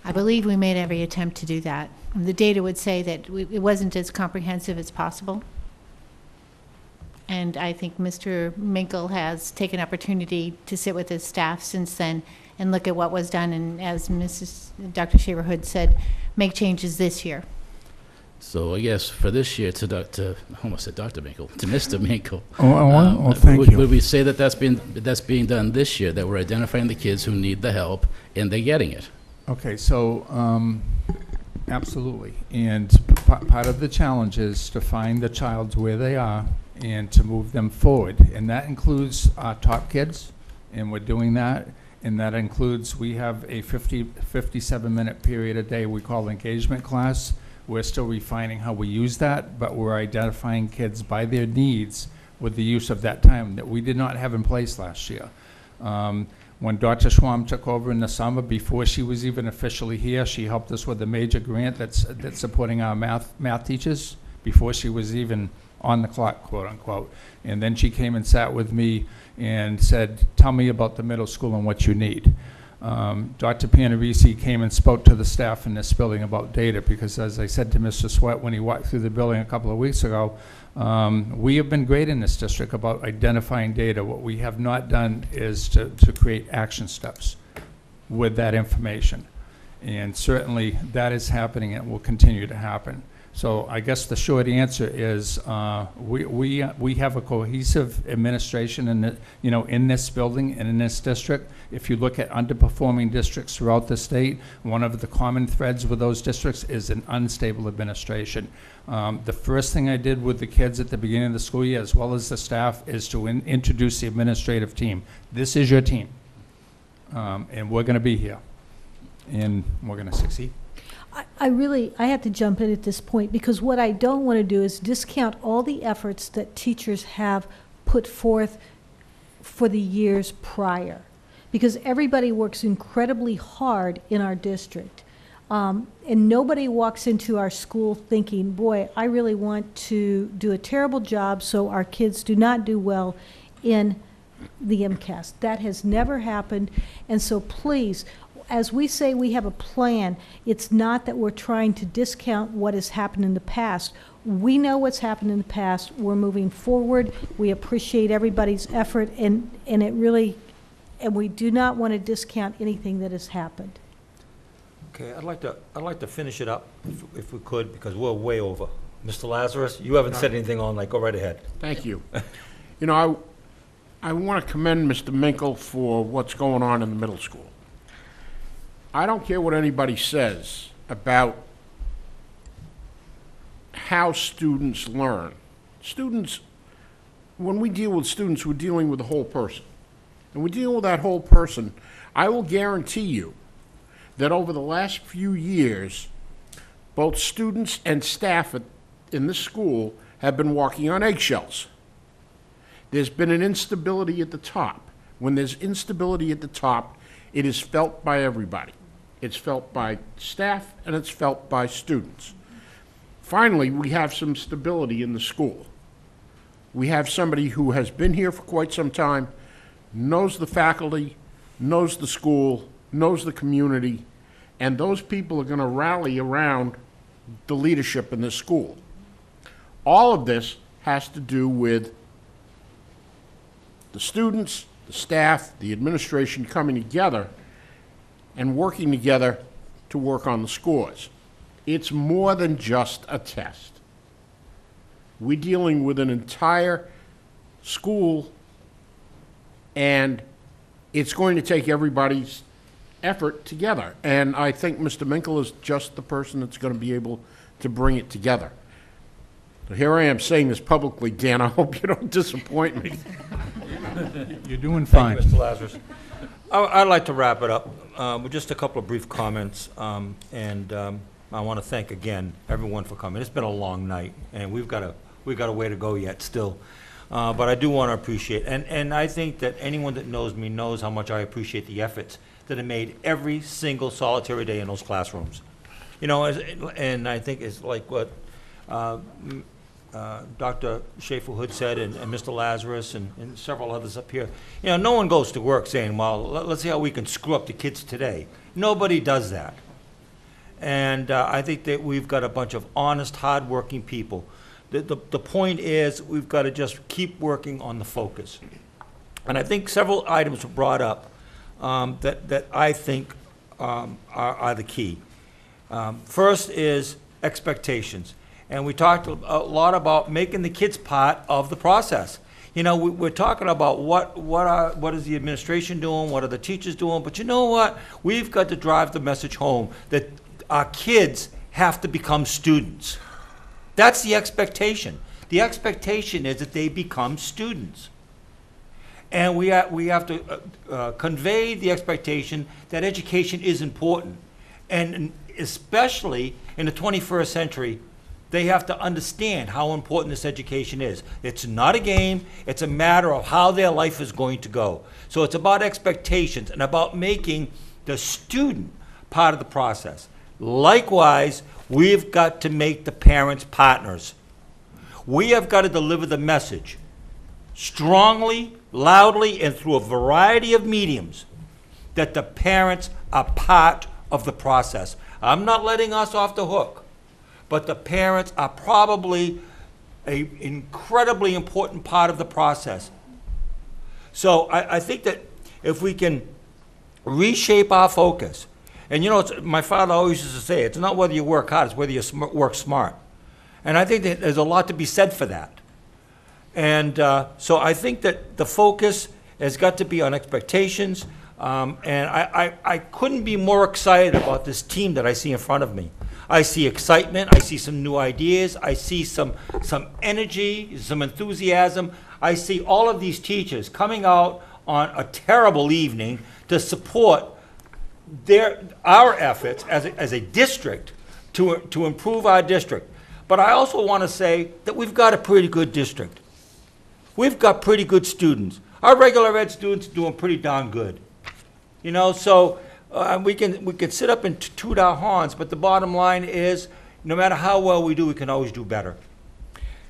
I believe we made every attempt to do that. The data would say that it wasn't as comprehensive as possible. And I think Mr. Minkle has taken opportunity to sit with his staff since then and look at what was done, and as Dr. Shaver-Hood said, make changes this year. So I guess for this year, I almost said Dr. Minkle, to Mr. Minkle. Thank you. Would we say that that's being done this year, that we're identifying the kids who need the help and they're getting it? Okay, so absolutely. And part of the challenge is to find the child where they are and to move them forward. And that includes our top kids, and we're doing that. And that includes, we have a 57-minute period a day we call engagement class. We're still refining how we use that, but we're identifying kids by their needs with the use of that time that we did not have in place last year. When Dr. Schwam took over in the summer, before she was even officially here, she helped us with a major grant that's supporting our math teachers before she was even on the clock, quote unquote. And then she came and sat with me and said, tell me about the middle school and what you need. Dr. Panarisi came and spoke to the staff in this building about data, because as I said to Mr. Sweat when he walked through the building a couple of weeks ago, we have been great in this district about identifying data. What we have not done is to create action steps with that information. And certainly that is happening and will continue to happen. So I guess the short answer is we have a cohesive administration in this building and in this district. If you look at underperforming districts throughout the state, one of the common threads with those districts is an unstable administration. The first thing I did with the kids at the beginning of the school year, as well as the staff, is to introduce the administrative team. This is your team, and we're going to be here, and we're going to succeed. I have to jump in at this point, because what I don't want to do is discount all the efforts that teachers have put forth for the years prior, because everybody works incredibly hard in our district. And nobody walks into our school thinking, boy, I really want to do a terrible job so our kids do not do well in the MCAST. That has never happened. And so please, as we say we have a plan, it's not that we're trying to discount what has happened in the past. We know what's happened in the past. We're moving forward. We appreciate everybody's effort, and we do not want to discount anything that has happened. Okay, I'd like to finish it up if we could, because we're way over. Mr. Lazarus, you haven't said anything on, go right ahead. Thank you. I want to commend Mr. Minkle for what's going on in the middle school. I don't care what anybody says about how students learn. When we deal with students, we're dealing with the whole person. And we deal with that whole person. I will guarantee you that over the last few years, both students and staff in this school have been walking on eggshells. There's been an instability at the top. When there's instability at the top, it is felt by everybody. It's felt by staff, and it's felt by students. Finally, we have some stability in the school. We have somebody who has been here for quite some time, knows the faculty, knows the school, knows the community, and those people are going to rally around the leadership in this school. All of this has to do with the students, the staff, the administration coming together and working together to work on the scores. It's more than just a test. We're dealing with an entire school, and it's going to take everybody's effort together. And I think Mr. Minkle is just the person that's going to be able to bring it together. So here I am saying this publicly, Dan. I hope you don't disappoint me. You're doing fine. Thank you, Mr. Lazarus. I'd like to wrap it up with just a couple of brief comments, and I want to thank again everyone for coming. It's been a long night, and we've got a way to go yet still. But I do want to appreciate, and I think that anyone that knows me knows how much I appreciate the efforts that are made every single solitary day in those classrooms. You know, and I think it's like what Dr. Schaefer-Hood said, and Mr. Lazarus, and several others up here. You know, no one goes to work saying, well, let's see how we can screw up the kids today. Nobody does that. And I think that we've got a bunch of honest, hard-working people. The point is, we've got to just keep working on the focus. And I think several items were brought up that I think are the key. First is expectations. And we talked a lot about making the kids part of the process. You know, we're talking about what is the administration doing, what are the teachers doing, but you know what? We've got to drive the message home that our kids have to become students. That's the expectation. The expectation is that they become students. And we have to convey the expectation that education is important. And especially in the 21st century, they have to understand how important this education is. It's not a game, it's a matter of how their life is going to go. So it's about expectations and about making the student part of the process. Likewise, we've got to make the parents partners. We have got to deliver the message strongly, loudly, and through a variety of mediums that the parents are part of the process. I'm not letting us off the hook. But the parents are probably an incredibly important part of the process. So I think that if we can reshape our focus, and you know, my father always used to say, it's not whether you work hard, it's whether you work smart. And I think that there's a lot to be said for that. And so I think that the focus has got to be on expectations, and I couldn't be more excited about this team that I see in front of me. I see excitement, I see some new ideas, I see some energy, some enthusiasm. I see all of these teachers coming out on a terrible evening to support our efforts as a district to improve our district. But I also want to say that we've got a pretty good district. We've got pretty good students. Our regular ed students are doing pretty darn good. You know, so we can sit up and toot our horns, but the bottom line is, no matter how well we do, we can always do better.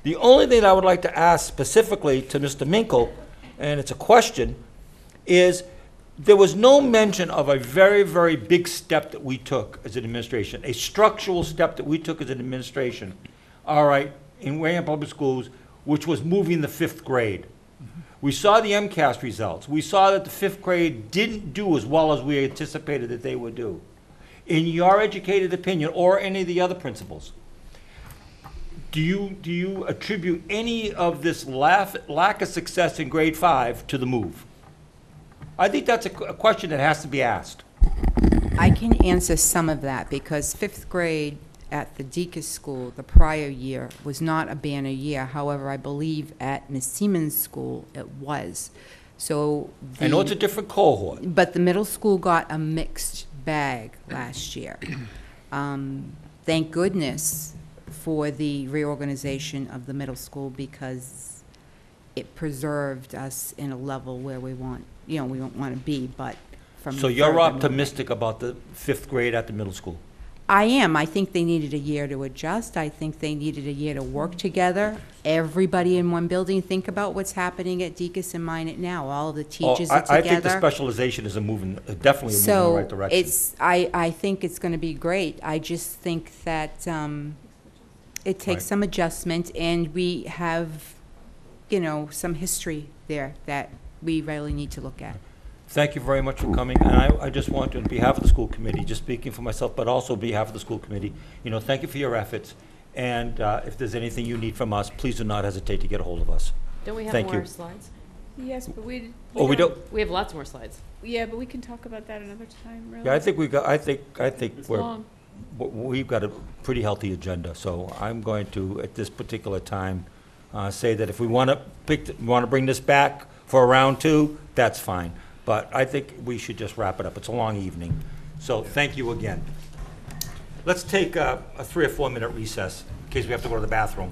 The only thing I would like to ask specifically to Mr. Minkle, and it's a question, is there was no mention of a very, very big step that we took as an administration, a structural step that we took as an administration, all right, in Wareham Public Schools, which was moving the 5th grade. We saw the MCAST results. We saw that the 5th grade didn't do as well as we anticipated that they would do. In your educated opinion, or any of the other principals, do you attribute any of this lack of success in grade 5 to the move? I think that's a question that has to be asked. I can answer some of that because 5th grade at the Deacon's School the prior year was not a banner year. However, I believe at Miss Siemens' school it was. So I know it's a different cohort. But the middle school got a mixed bag last year. Thank goodness for the reorganization of the middle school because it preserved us in a level where we want, you know, we don't want to be, but from. So you're optimistic about the 5th grade at the middle school? I am. I think they needed a year to adjust. I think they needed a year to work together. Everybody in one building. Think about what's happening at Deacon's and Minot now. All of the teachers are together. I think the specialization is definitely a move in the right direction. I think it's going to be great. I just think that it takes some adjustment, and we have, you know, some history there that we really need to look at. Thank you very much for coming, and I just want to, on behalf of the school committee, just speaking for myself, but also on behalf of the school committee, you know, thank you for your efforts, and if there's anything you need from us, please do not hesitate to get a hold of us. Don't we have Thank more you. slides? Yes, but we don't? We have lots more slides. Yeah, but we can talk about that another time, really. Yeah, I think we got, I think It's we're, long. we've got a pretty healthy agenda, so I'm going to, at this particular time, say that if we want to bring this back for a round two, that's fine. But I think we should just wrap it up. It's a long evening. So thank you again. Let's take a 3 or 4 minute recess in case we have to go to the bathroom.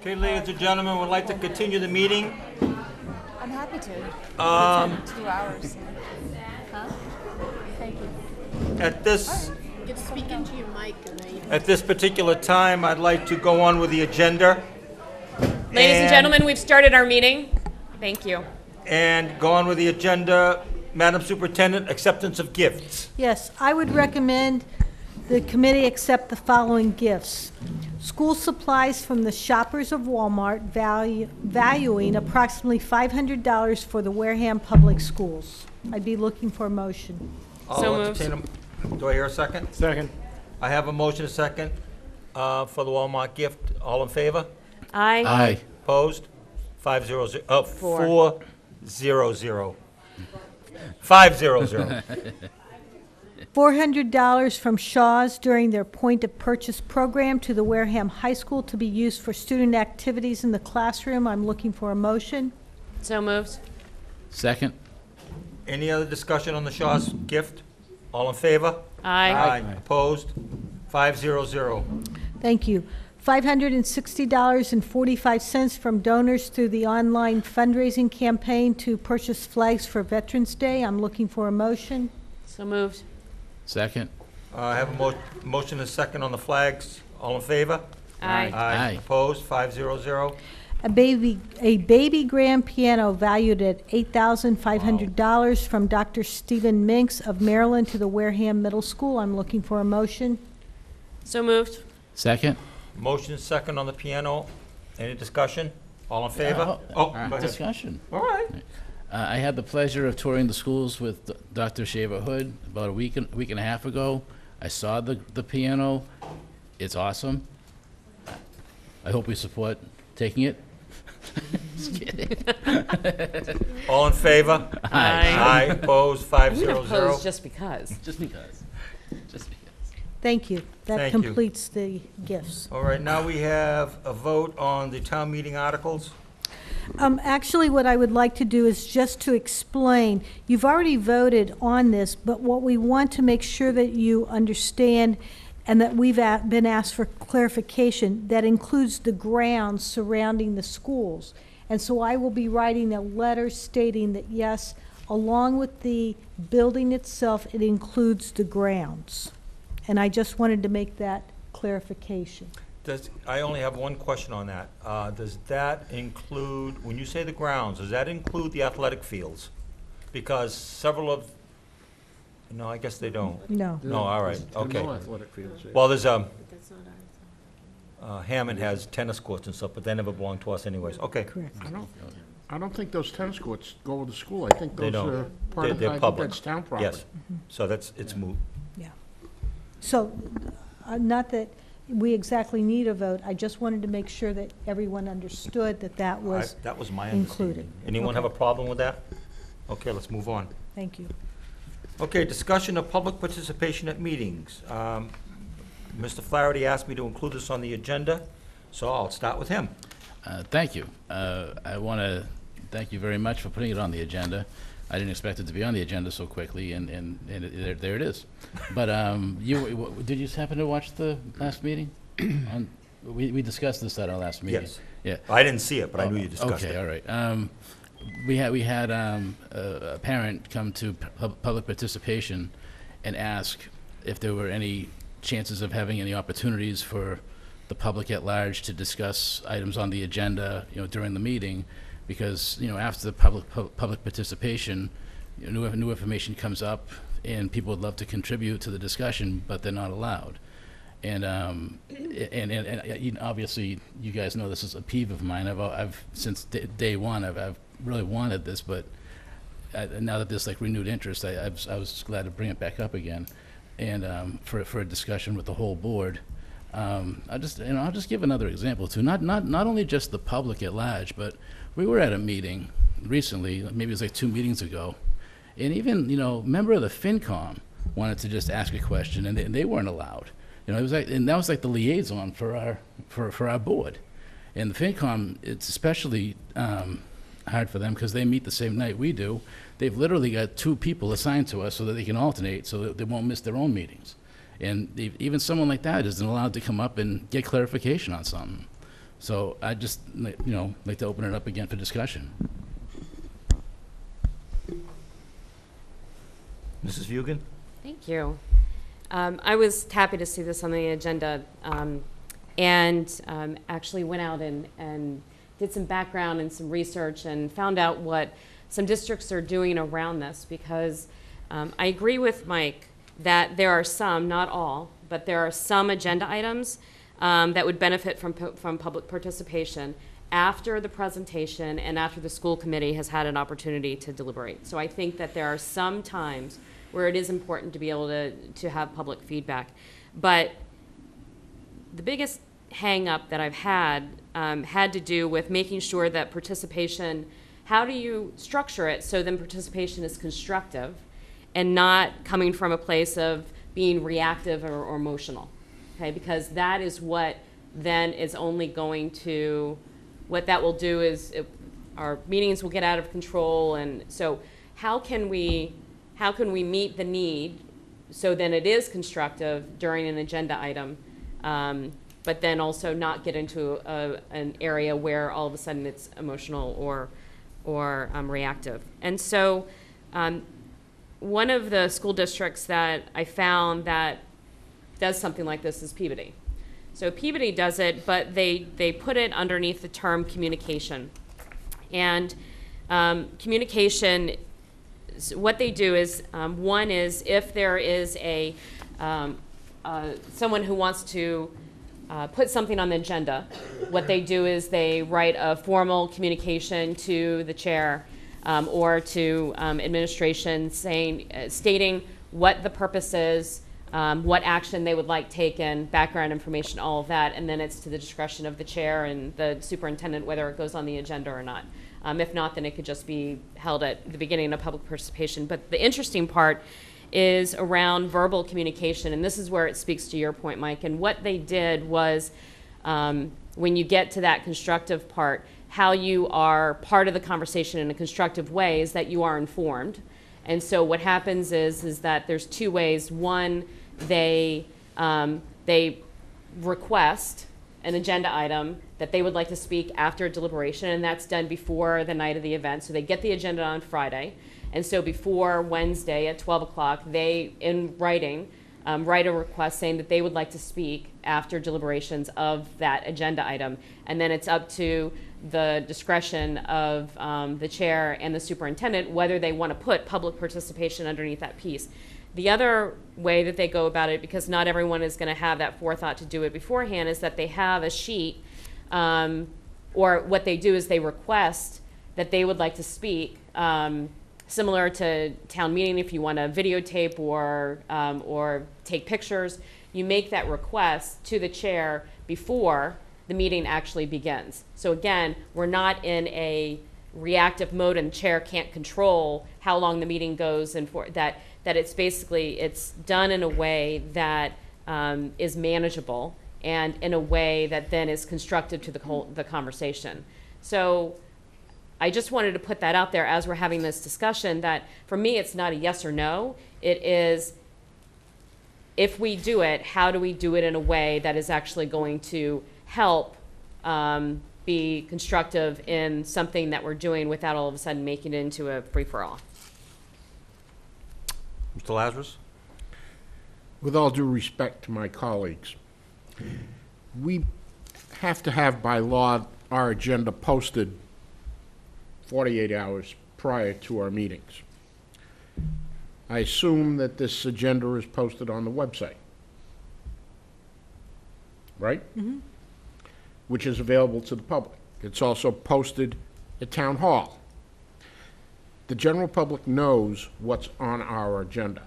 Okay, ladies and gentlemen, we'd like to continue the meeting. I'm happy to. 2 hours. Huh? Thank you. At this, Get speak into your mic and then at this particular time, I'd like to go on with the agenda. Ladies and gentlemen, we've started our meeting. Thank you. And go on with the agenda. Madam Superintendent, acceptance of gifts. Yes, I would recommend the committee accept the following gifts. School supplies from the Shoppers of Walmart valuing approximately $500 for the Wareham Public Schools. I'd be looking for a motion. So moved. Do I hear a second? Second. I have a motion, a second, for the Walmart gift. All in favor? Aye. Aye. Opposed? 500, 400. 500. $400 from Shaw's during their point of purchase program to the Wareham High School to be used for student activities in the classroom. I'm looking for a motion. So moved. Second? Any other discussion on the Shaw's gift? All in favor? Aye. Opposed? 500. Thank you. $560.45 from donors through the online fundraising campaign to purchase flags for Veterans Day. I'm looking for a motion. So moved. Second? I have a motion and a second on the flags. All in favor? Aye. Aye. Opposed? 500. A baby grand piano valued at $8,500 from Dr. Stephen Minks of Maryland to the Wareham Middle School. I'm looking for a motion. So moved. Second? Motion and second on the piano. Any discussion? All in favor? Go ahead. Discussion. All right. I had the pleasure of touring the schools with Dr. Shaver Hood about a week and a half ago. I saw the piano. It's awesome. I hope we support taking it. Just kidding. All in favor? Aye. Aye. Opposed? I'm 500. gonna pose just because. Just because. Just because. Thank you. That Thank you. completes the gifts. All right, now we have a vote on the town meeting articles. Actually, what I would like to do is just to explain, you've already voted on this, but what we want to make sure that you understand and that we've been asked for clarification, that includes the grounds surrounding the schools. And so I will be writing a letter stating that, yes, along with the building itself, it includes the grounds. And I just wanted to make that clarification. I only have one question on that. Does that include, when you say the grounds, does that include the athletic fields? Because several of, no, I guess they don't. No. No, all right, okay. No athletic fields, yeah. Well, there's, Hammond has tennis courts and stuff, but they never belong to us anyways. Okay. Correct. I don't think those tennis courts go with the school. I think They those don't. are part of, They're I think public. that's town property. Yes, so it's moot. Yeah. So, not that we exactly need a vote, I just wanted to make sure that everyone understood that that was That was my included. understanding. Anyone have a Okay. problem with that? Okay, let's move on. Thank you. Okay, discussion of public participation at meetings. Mr. Flaherty asked me to include this on the agenda, so I'll start with him. Thank you. I want to thank you very much for putting it on the agenda. I didn't expect it to be on the agenda so quickly, and there it is. But did you happen to watch the last meeting? We discussed this at our last meeting. Yes. Yeah. I didn't see it, but I knew you discussed it. Okay, all right. We had a parent come to public participation and ask if there were any chances of having any opportunities for the public at large to discuss items on the agenda, during the meeting, because, after the public participation, new information comes up, and people would love to contribute to the discussion, but they're not allowed. And obviously, you guys know this is a peeve of mine. I've since day one, I've really wanted this, but now that there's renewed interest, I was glad to bring it back up again, and for a discussion with the whole board. I'll just give another example too. Not only just the public at large, but we were at a meeting recently, maybe it was 2 meetings ago, and even a member of the FinCom wanted to just ask a question, and they weren't allowed. It was and that was the liaison for our board, and the FinCom, it's especially hard for them because they meet the same night we do. They've literally got 2 people assigned to us so that they can alternate, so that they won't miss their own meetings. And even someone like that isn't allowed to come up and get clarification on something. So I just, like to open it up again for discussion. Mrs. Vugan? Thank you. I was happy to see this on the agenda, and actually went out and did some background and some research and found out what some districts are doing around this, because I agree with Mike that there are some, not all, but there are some agenda items that would benefit from public participation after the presentation and after the school committee has had an opportunity to deliberate. So I think that there are some times where it is important to be able to have public feedback. But the biggest hang up that I've had had to do with making sure that participation, how do you structure it so then participation is constructive and not coming from a place of being reactive or emotional, okay? Because that is what then is only going to, what that will do is our meetings will get out of control. And so how can we meet the need so then it is constructive during an agenda item, but then also not get into an area where all of a sudden it's emotional or reactive. And so one of the school districts that I found that does something like this is Peabody. So Peabody does it, but they put it underneath the term communication. And communication, what they do is, one is if there is someone who wants to put something on the agenda, what they do is they write a formal communication to the chair or to administration stating what the purpose is, what action they would like taken, background information, all of that, and then it's to the discretion of the chair and the superintendent whether it goes on the agenda or not. If not, then it could just be held at the beginning of public participation. But the interesting part is around verbal communication, and this is where it speaks to your point, Mike. And what they did was, when you get to that constructive part, how you are part of the conversation in a constructive way is that you are informed. And so what happens is that there's two ways. One, they request an agenda item that they would like to speak after a deliberation, and that's done before the night of the event. So they get the agenda on Friday, and so before Wednesday at 12 o'clock, they, in writing, write a request saying that they would like to speak after deliberations of that agenda item. And then it's up to the discretion of the chair and the superintendent whether they want to put public participation underneath that piece. The other way that they go about it, because not everyone is going to have that forethought to do it beforehand, is that they have a sheet, or what they do is they request that they would like to speak, similar to town meeting. If you want to videotape or take pictures, you make that request to the chair before the meeting actually begins. So again, we're not in a reactive mode and the chair can't control how long the meeting goes, and for that it's basically, it's done in a way that is manageable and in a way that then is constructive to the conversation. So I just wanted to put that out there as we're having this discussion, that for me it's not a yes or no. It is, if we do it, how do we do it in a way that is actually going to help be constructive in something that we're doing without all of a sudden making it into a free-for-all. Mr. Lazarus? With all due respect to my colleagues, we have to have by law our agenda posted 48 hours prior to our meetings. I assume that this agenda is posted on the website, right? Mm-hmm. Which is available to the public. It's also posted at Town Hall. The general public knows what's on our agenda.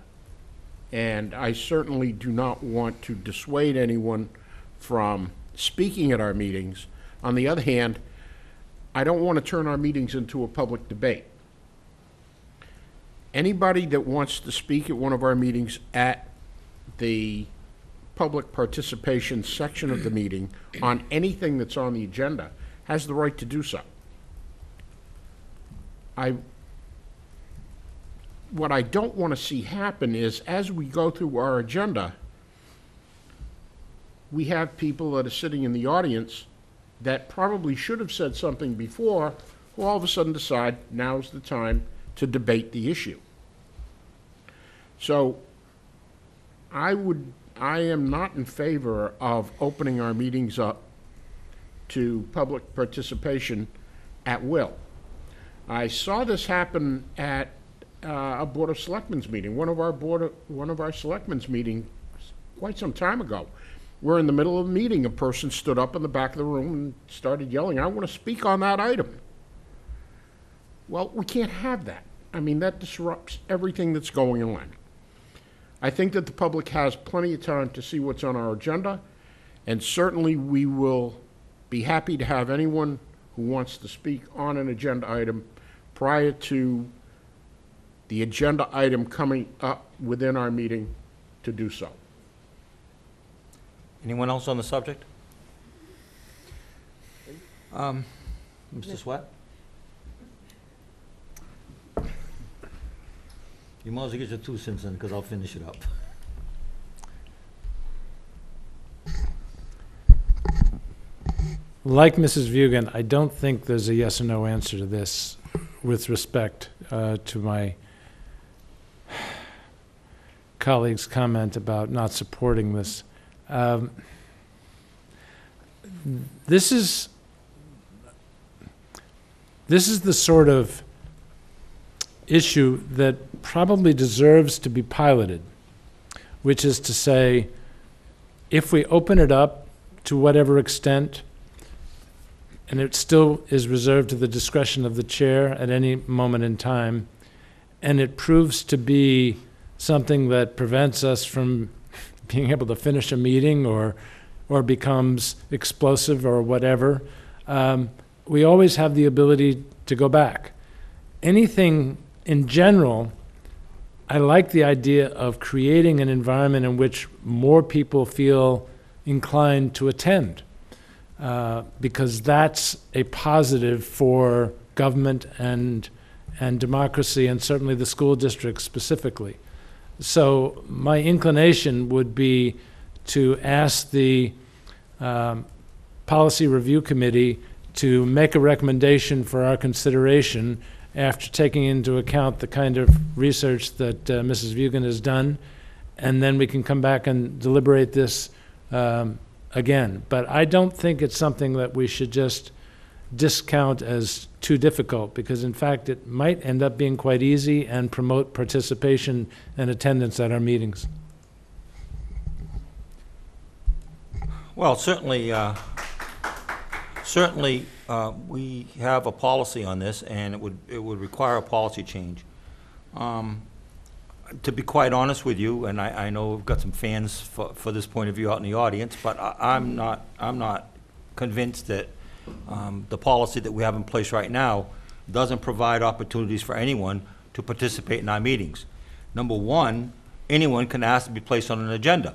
And I certainly do not want to dissuade anyone from speaking at our meetings. On the other hand, I don't want to turn our meetings into a public debate. Anybody that wants to speak at one of our meetings at the public participation section of the meeting on anything that's on the agenda has the right to do so. What I don't want to see happen is, as we go through our agenda, we have people that are sitting in the audience that probably should have said something before, who all of a sudden decide now's the time to debate the issue. So I am not in favor of opening our meetings up to public participation at will. I saw this happen at a Board of Selectmen's meeting, one of our selectmen's meetings quite some time ago. We're in the middle of a meeting, a person stood up in the back of the room and started yelling, "I want to speak on that item." Well, we can't have that. I mean, that disrupts everything that's going on. I think that the public has plenty of time to see what's on our agenda, and certainly we will be happy to have anyone who wants to speak on an agenda item prior to the agenda item coming up within our meeting to do so. Anyone else on the subject? Mr. Sweat? You might as well get your 2 cents in, because I'll finish it up. Like Mrs. Vugan, I don't think there's a yes or no answer to this with respect to my colleague's comment about not supporting this. This is the sort of issue that probably deserves to be piloted, which is to say, if we open it up to whatever extent, and it still is reserved to the discretion of the chair at any moment in time, and it proves to be something that prevents us from being able to finish a meeting or becomes explosive or whatever, we always have the ability to go back. Anything in general, I like the idea of creating an environment in which more people feel inclined to attend, because that's a positive for government and democracy, and certainly the school district specifically. So my inclination would be to ask the Policy Review Committee to make a recommendation for our consideration after taking into account the kind of research that Mrs. Vugan has done, and then we can come back and deliberate this again. But I don't think it's something that we should just discount as too difficult, because in fact it might end up being quite easy and promote participation and attendance at our meetings. Well, certainly, we have a policy on this, and it would require a policy change. To be quite honest with you, and I know we've got some fans for this point of view out in the audience, but I'm not convinced that the policy that we have in place right now doesn't provide opportunities for anyone to participate in our meetings. Number one, anyone can ask to be placed on an agenda,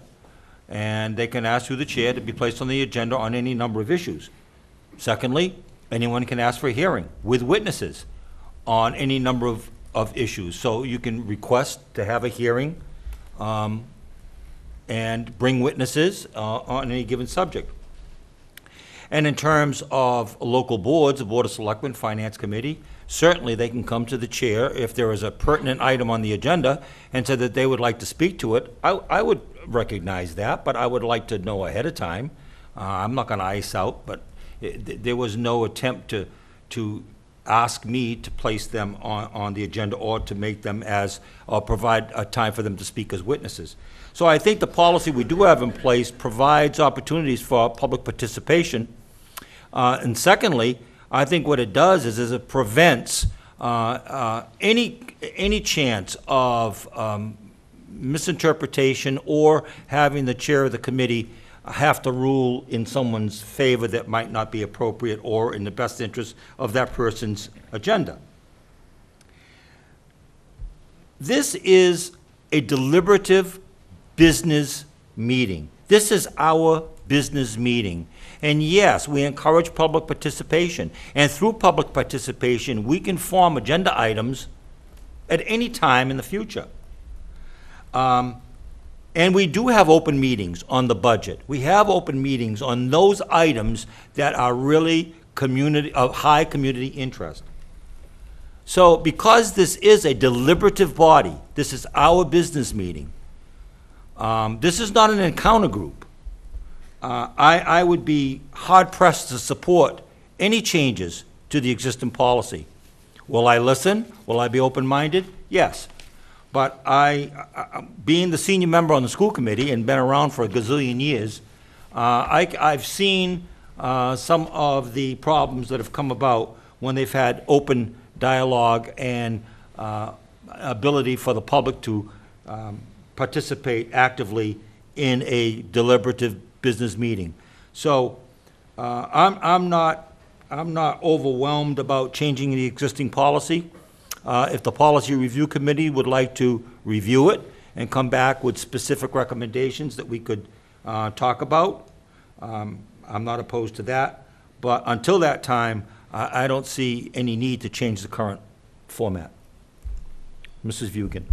and they can ask through the chair to be placed on the agenda on any number of issues. Secondly, anyone can ask for a hearing with witnesses on any number of issues. So you can request to have a hearing and bring witnesses on any given subject. And in terms of local boards, the Board of Selectmen, Finance Committee, certainly they can come to the chair if there is a pertinent item on the agenda and say that they would like to speak to it. I would recognize that, but I would like to know ahead of time. I'm not going to ice out, but there was no attempt to ask me to place them on the agenda or to make them or provide a time for them to speak as witnesses. So I think the policy we do have in place provides opportunities for public participation. And secondly, I think what it does is it prevents any chance of misinterpretation or having the chair of the committee have to rule in someone's favor that might not be appropriate or in the best interest of that person's agenda. This is a deliberative business meeting. This is our business meeting. And yes, we encourage public participation. And through public participation, we can form agenda items at any time in the future. And we do have open meetings on the budget. We have open meetings on those items that are really of high community interest. So because this is a deliberative body, this is our business meeting, this is not an encounter group. I would be hard-pressed to support any changes to the existing policy. Will I listen? Will I be open-minded? Yes. But being the senior member on the school committee and been around for a gazillion years, I've seen some of the problems that have come about when they've had open dialogue and ability for the public to participate actively in a deliberative business meeting. So I'm not overwhelmed about changing the existing policy. If the policy review committee would like to review it and come back with specific recommendations that we could talk about, I'm not opposed to that. But until that time, I don't see any need to change the current format. Mrs. Vugan.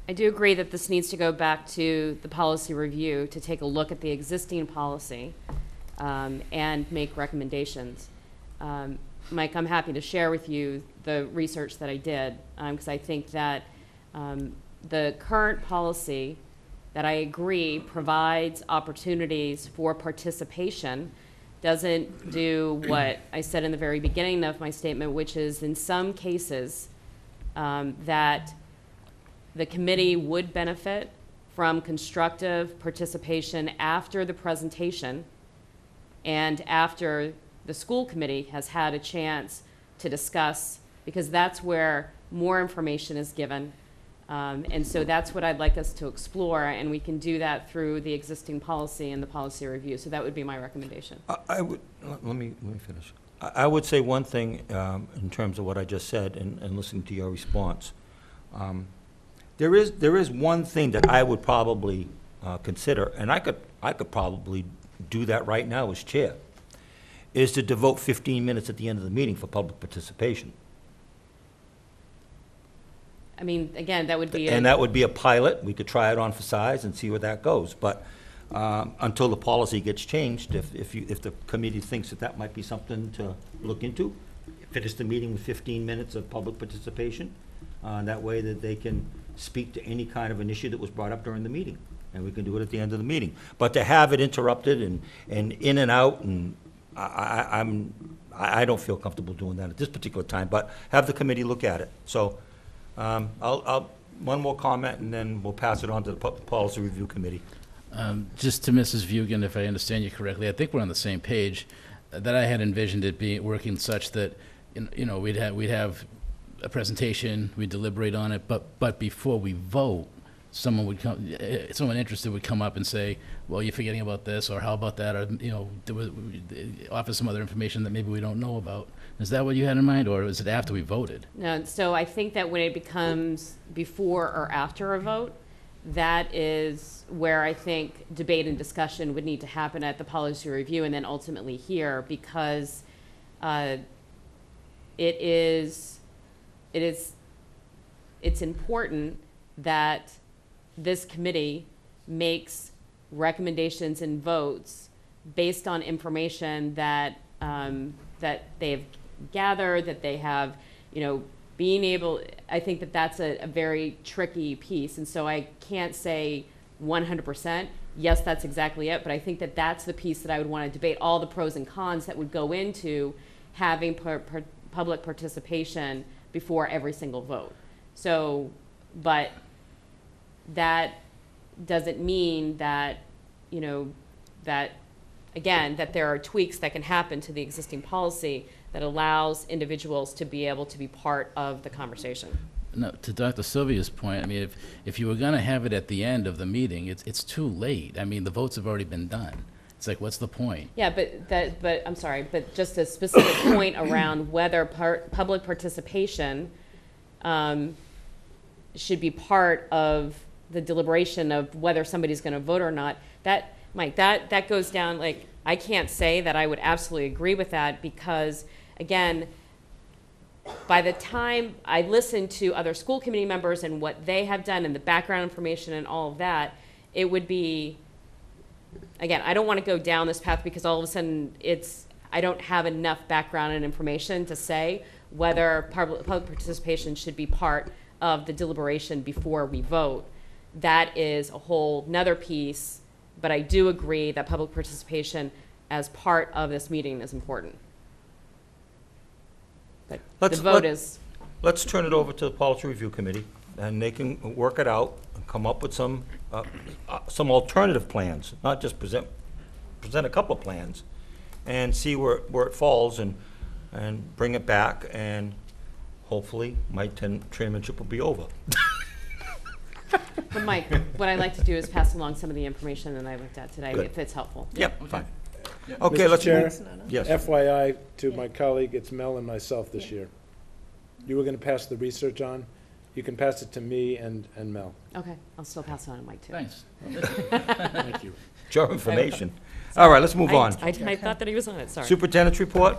I do agree that this needs to go back to the policy review to take a look at the existing policy and make recommendations. Mike, I'm happy to share with you the research that I did, because I think that the current policy that I agree provides opportunities for participation doesn't do what I said in the very beginning of my statement, which is in some cases that the committee would benefit from constructive participation after the presentation and after the school committee has had a chance to discuss, because that's where more information is given. And so that's what I'd like us to explore, and we can do that through the existing policy and the policy review. So that would be my recommendation. Let me finish. I would say one thing in terms of what I just said and listening to your response. There is one thing that I would probably consider, and I could probably do that right now as chair, is to devote 15 minutes at the end of the meeting for public participation. I mean, again, that would be And that would be a pilot. We could try it on for size and see where that goes. But until the policy gets changed, if the committee thinks that that might be something to look into, finish the meeting with 15 minutes of public participation. That way that they can speak to any kind of an issue that was brought up during the meeting. And we can do it at the end of the meeting. But to have it interrupted and in and out, and I don't feel comfortable doing that at this particular time, but have the committee look at it. So I'll one more comment, and then we'll pass it on to the policy review committee. Just to Mrs. Vugan, if I understand you correctly, I think we're on the same page. That I had envisioned it being working such that we'd have a presentation, we'd deliberate on it, but before we vote, someone interested would come up and say, well, you're forgetting about this, or how about that, or offer some other information that maybe we don't know about. Is that what you had in mind, or is it after we voted? No, so I think that when it becomes before or after a vote, that is where I think debate and discussion would need to happen at the policy review and then ultimately here, because it's important that this committee makes recommendations and votes based on information that that they've gathered, that they have, being able, I think that that's a very tricky piece. And so I can't say 100%, yes, that's exactly it, but I think that that's the piece that I would want to debate, all the pros and cons that would go into having public participation before every single vote. So, but that doesn't mean that, that, again, that there are tweaks that can happen to the existing policy that allows individuals to be able to be part of the conversation. No, to Dr. Sylvia's point, I mean, if you were going to have it at the end of the meeting, it's too late. I mean, the votes have already been done. It's like, what's the point? Yeah, but I'm sorry, but just a specific point around whether public participation should be part of the deliberation of whether somebody's going to vote or not. That, Mike, that goes down, like, I can't say that I would absolutely agree with that because, again, by the time I listen to other school committee members and what they have done and the background information and all of that, it would be, again, I don't want to go down this path because all of a sudden I don't have enough background and information to say whether public participation should be part of the deliberation before we vote. That is a whole nother piece, but I do agree that public participation as part of this meeting is important. But the vote is... Let's turn it over to the Policy Review Committee, and they can work it out and come up with some alternative plans, not just present a couple of plans, and see where it falls, and bring it back, and hopefully my chairmanship will be over. But Mike, what I'd like to do is pass along some of the information that I looked at today, if it's helpful. Yep, fine. Okay, let's Chair, move. Yes. FYI to my colleague, it's Mel and myself this year. You were going to pass the research on. You can pass it to me and Mel. Okay, I'll still pass it on to Mike, too. Thanks. Thank you. It's your information. All right, let's move on. I thought that he was on it, sorry. Superintendent's report?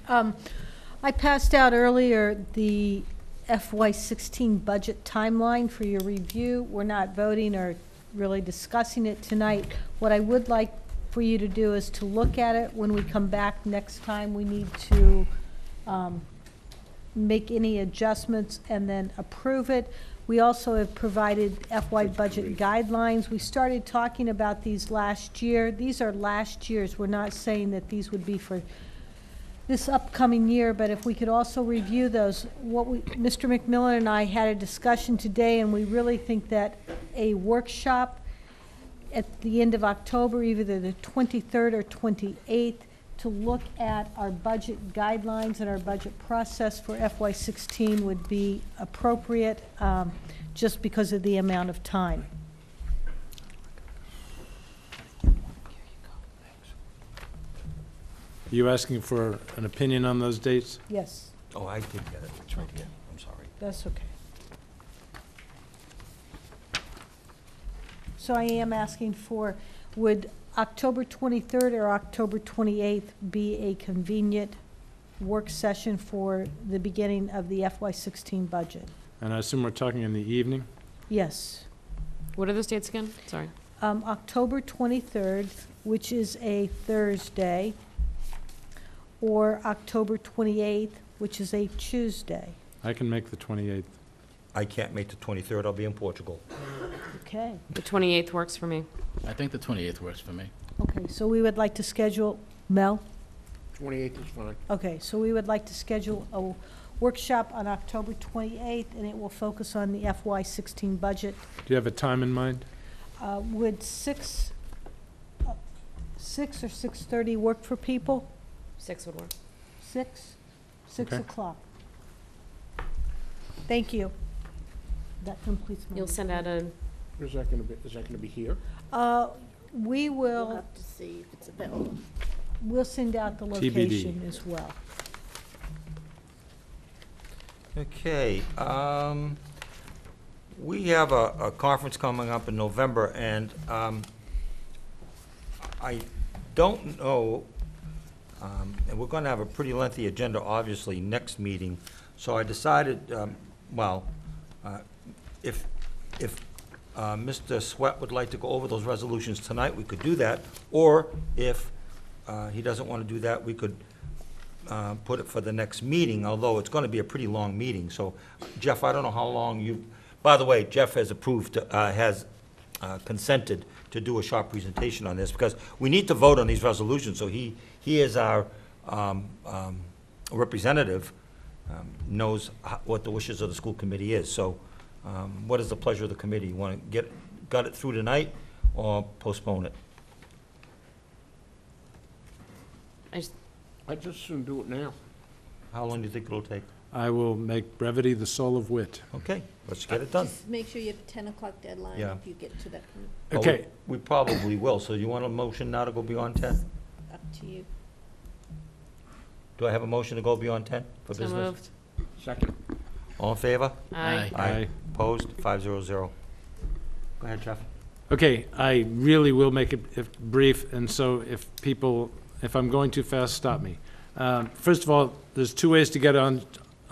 I passed out earlier the FY16 budget timeline for your review. We're not voting or really discussing it tonight. What I would like for you to do is to look at it when we come back next time. We need to make any adjustments and then approve it. We also have provided FY budget guidelines. We started talking about these last year. These are last year's. We're not saying that these would be for this upcoming year, but if we could also review those. Mr. McMillan and I had a discussion today, and we really think that a workshop at the end of October, either the 23rd or 28th, to look at our budget guidelines and our budget process for FY16 would be appropriate, just because of the amount of time. Are you asking for an opinion on those dates? Yes, Oh, I did get it. It's right here. I'm sorry. that's okay. So I am asking for, would October 23rd or October 28th be a convenient work session for the beginning of the FY16 budget? And I assume we're talking in the evening? Yes. What are those dates again? Sorry. October 23rd, which is a Thursday, or October 28th, which is a Tuesday. I can make the 28th. I can't make the 23rd. I'll be in Portugal. Okay. The 28th works for me. I think the 28th works for me. Okay, so we would like to schedule, Mel? 28th is fine. Okay, so we would like to schedule a workshop on October 28th, and it will focus on the FY16 budget. Do you have a time in mind? Would 6 or 6:30 work for people? 6 would work. 6? 6 Okay. o'clock. Thank you. That completes my. You'll send out a... Is that going to be here? We We'll will, have to see if it's available. we'll send out the TBD. location as well. Okay, we have a conference coming up in November, and I don't know, and we're going to have a pretty lengthy agenda, obviously, next meeting. So I decided, if Mr. Sweat would like to go over those resolutions tonight, we could do that. Or if he doesn't want to do that, we could put it for the next meeting, although it's going to be a pretty long meeting. So, Jeff, I don't know how long you, by the way, Jeff has approved, consented to do a short presentation on this, because we need to vote on these resolutions, so he is our representative, knows what the wishes of the school committee is. So, what is the pleasure of the committee? You want to got it through tonight, or postpone it? I'd just soon do it now. How long do you think it'll take? I will make brevity the soul of wit. Okay, let's get it done. Just make sure you have a 10 o'clock deadline Yeah. if you get to that point. Well, Okay. We probably will. So you want a motion now to go beyond 10? Up to you. Do I have a motion to go beyond 10 for So business? moved. Second. All in favor? Aye. Aye. Opposed? 500. Go ahead, Jeff. Okay, I really will make it brief, and so if I'm going too fast, stop me. First of all, there's two ways to get on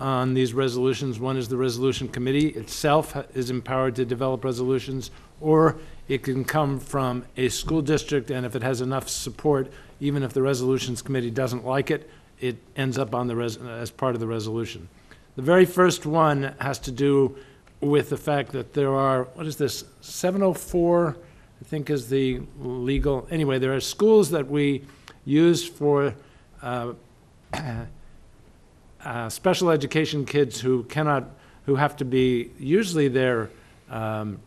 on these resolutions. One is the resolution committee itself is empowered to develop resolutions, or it can come from a school district, and if it has enough support, even if the resolutions committee doesn't like it, it ends up on the as part of the resolution. The very first one has to do with the fact that there are, what is this, 704, I think is the legal, anyway, there are schools that we use for special education kids who have to be, usually they're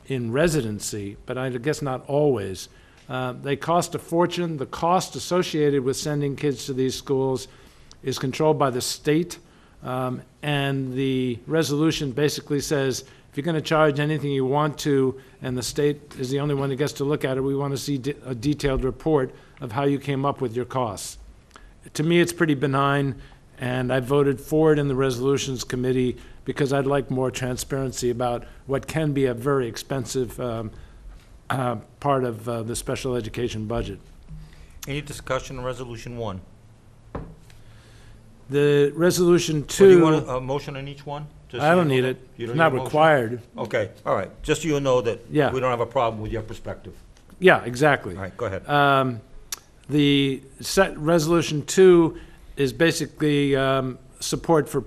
in residency, but I guess not always. They cost a fortune. The cost associated with sending kids to these schools is controlled by the state, and the resolution basically says, if you're going to charge anything you want to, and the state is the only one who gets to look at it, we want to see a detailed report of how you came up with your costs. To me, it's pretty benign, and I voted for it in the resolutions committee because I'd like more transparency about what can be a very expensive part of the special education budget. Any discussion on Resolution 1? The Resolution 2... Well, do you want a motion on each one? I don't need it. You don't Not need a motion? required. Okay, all right. Just so you know that Yeah. we don't have a problem with your perspective. Yeah, exactly. All right, go ahead. The Resolution 2 is basically support for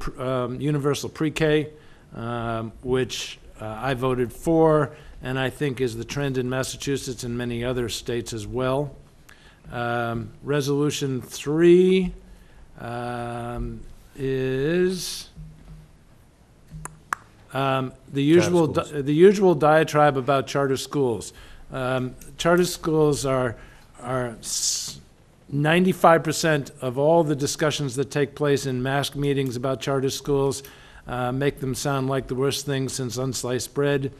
universal pre-K, which I voted for, and I think is the trend in Massachusetts and many other states as well. Resolution 3 is the usual diatribe about charter schools. Charter schools are 95% of all the discussions that take place in mass meetings about charter schools make them sound like the worst thing since unsliced bread.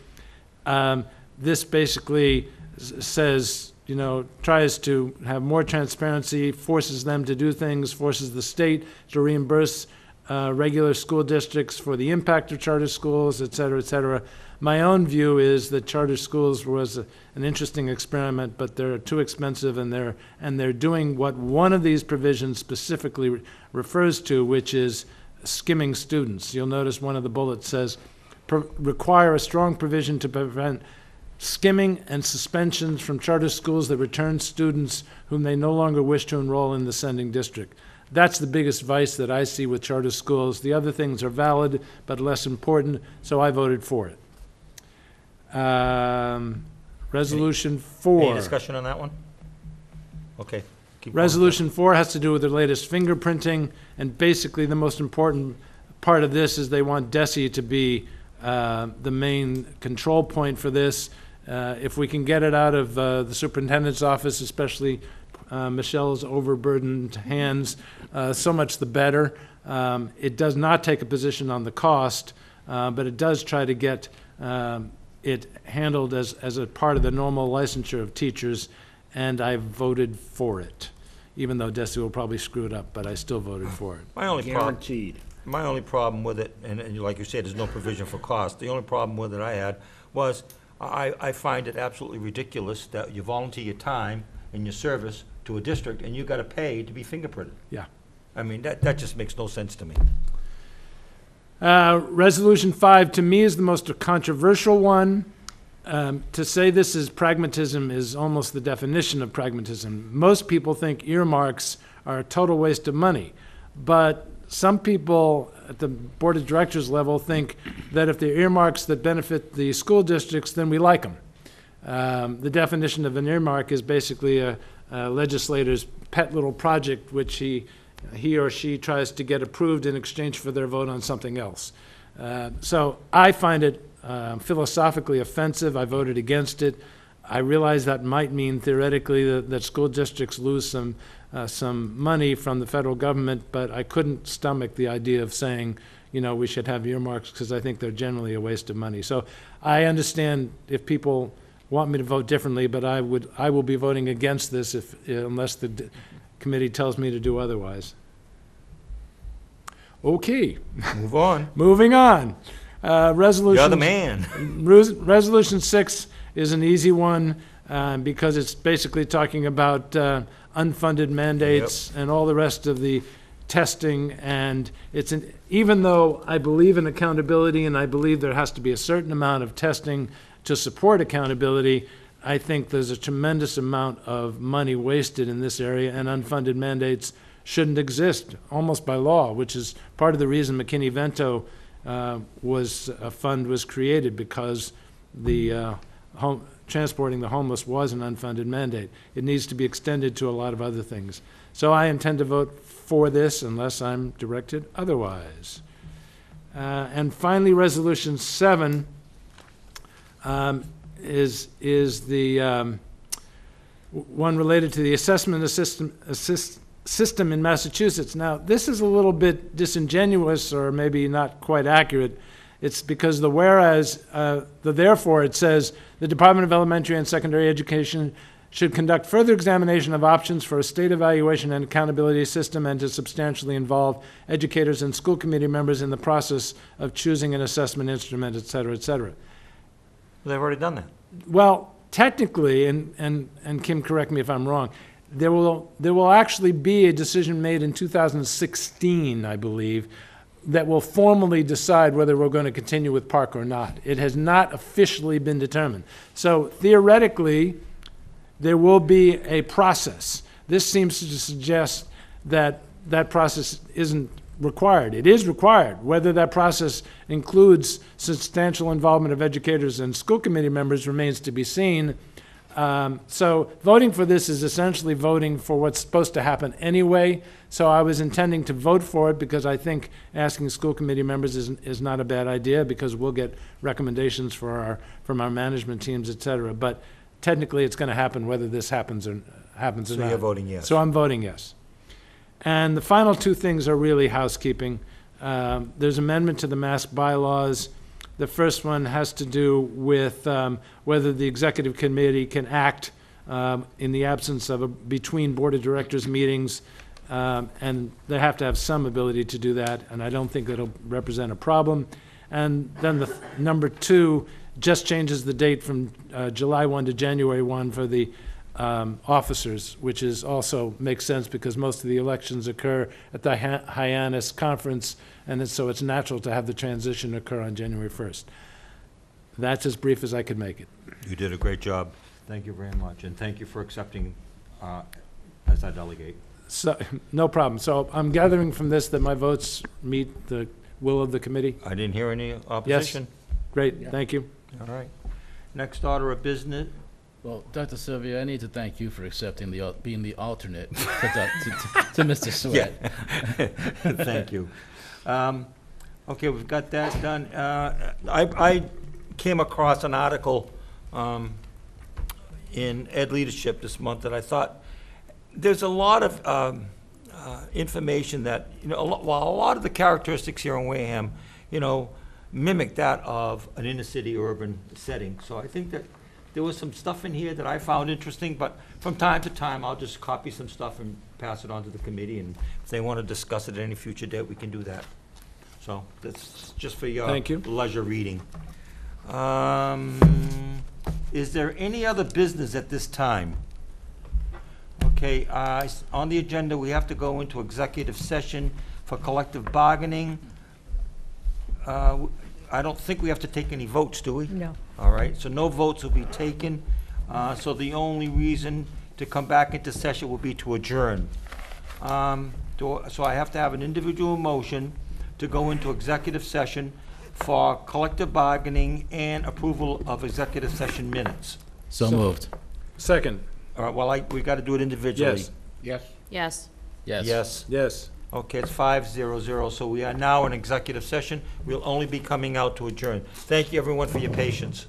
This basically says, you know, tries to have more transparency, forces them to do things, forces the state to reimburse regular school districts for the impact of charter schools, et cetera, et cetera. My own view is that charter schools was an interesting experiment, but they're too expensive, and they're doing what one of these provisions specifically refers to, which is skimming students. You'll notice one of the bullets says, require a strong provision to prevent skimming and suspensions from charter schools that return students whom they no longer wish to enroll in the sending district. That's the biggest vice that I see with charter schools. The other things are valid but less important, so I voted for it. Resolution 4. Any discussion on that one? Okay. Keep going. Resolution 4 has to do with the latest fingerprinting, and basically the most important part of this is they want DESE to be the main control point for this. If we can get it out of the superintendent's office, especially Michelle's overburdened hands, so much the better. It does not take a position on the cost, but it does try to get it handled as a part of the normal licensure of teachers, and I voted for it, even though DESE will probably screw it up, but I still voted for it. My only Guaranteed. My only problem with it, and like you said, there's no provision for cost. The only problem with it I had was I find it absolutely ridiculous that you volunteer your time and your service to a district and you got to pay to be fingerprinted. Yeah. I mean, that just makes no sense to me. Resolution 5, to me, is the most controversial one. To say this is pragmatism is almost the definition of pragmatism. Most people think earmarks are a total waste of money, but some people at the board of directors level think that if they're earmarks that benefit the school districts, then we like them. The definition of an earmark is basically a legislator's pet little project which he or she tries to get approved in exchange for their vote on something else. So I find it philosophically offensive. I voted against it. I realize that might mean theoretically that school districts lose some money from the federal government, but I couldn't stomach the idea of saying, you know, we should have earmarks because I think they're generally a waste of money. So I understand if people want me to vote differently, but I will be voting against this unless the committee tells me to do otherwise. Okay. Move on. Moving on. Resolution. You're the man. Resolution 6 is an easy one because it's basically talking about unfunded mandates and all the rest of the testing, and even though I believe in accountability and I believe there has to be a certain amount of testing to support accountability, I think there's a tremendous amount of money wasted in this area, and unfunded mandates shouldn't exist, almost by law, which is part of the reason McKinney-Vento fund was created, because the transporting the homeless was an unfunded mandate. It needs to be extended to a lot of other things. So I intend to vote for this unless I'm directed otherwise. And finally, Resolution 7 is the one related to the assessment system in Massachusetts. Now, this is a little bit disingenuous, or maybe not quite accurate. It's because the whereas, the therefore, it says, the Department of Elementary and Secondary Education should conduct further examination of options for a state evaluation and accountability system, and to substantially involve educators and school committee members in the process of choosing an assessment instrument, et cetera, et cetera. They've already done that. Well, technically, and Kim, correct me if I'm wrong, there will actually be a decision made in 2016, I believe, that will formally decide whether we're going to continue with Park or not. It has not officially been determined. So theoretically, there will be a process. This seems to suggest that that process isn't required. It is required. Whether that process includes substantial involvement of educators and school committee members remains to be seen. So voting for this is essentially voting for what's supposed to happen anyway. So I was intending to vote for it because I think asking school committee members is not a bad idea, because we'll get recommendations from our management teams, et cetera. But technically, it's going to happen whether this happens or not. So you're voting yes. So I'm voting yes. And the final two things are really housekeeping. There's amendment to the mask bylaws. The first one has to do with whether the executive committee can act in the absence of between board of directors meetings, and they have to have some ability to do that, and I don't think it'll represent a problem. And then the number 2 just changes the date from July 1 to January 1 for the officers, which is also makes sense because most of the elections occur at the Hyannis Conference, and so it's natural to have the transition occur on January 1st. That's as brief as I could make it. You did a great job. Thank you very much, and thank you for accepting as I delegate. So, no problem. So I'm gathering from this that my votes meet the will of the committee? I didn't hear any opposition. Yes. Great, thank you. All right. Next order of business. Well, Dr. Sylvia, I need to thank you for accepting being the alternate to Mr. Sweat. Yeah. Thank you. Okay, we've got that done. I came across an article in Ed Leadership this month that I thought there's a lot of information that, while a lot of the characteristics here in Wareham, mimic that of an inner city urban setting. So I think that there was some stuff in here that I found interesting, but from time to time, I'll just copy some stuff and pass it on to the committee, and if they want to discuss it at any future date, we can do that. So that's just for your leisure reading. Is there any other business at this time? Okay, on the agenda, we have to go into executive session for collective bargaining. I don't think we have to take any votes, do we? No. All right, so no votes will be taken. So the only reason to come back into session will be to adjourn. So I have to have an individual motion to go into executive session for collective bargaining and approval of executive session minutes. So moved. Second. All right, well, we got to do it individually. Yes. Yes. Yes. Yes. Yes. Okay, it's 5-0-0, so we are now in executive session. We'll only be coming out to adjourn. Thank you, everyone, for your patience.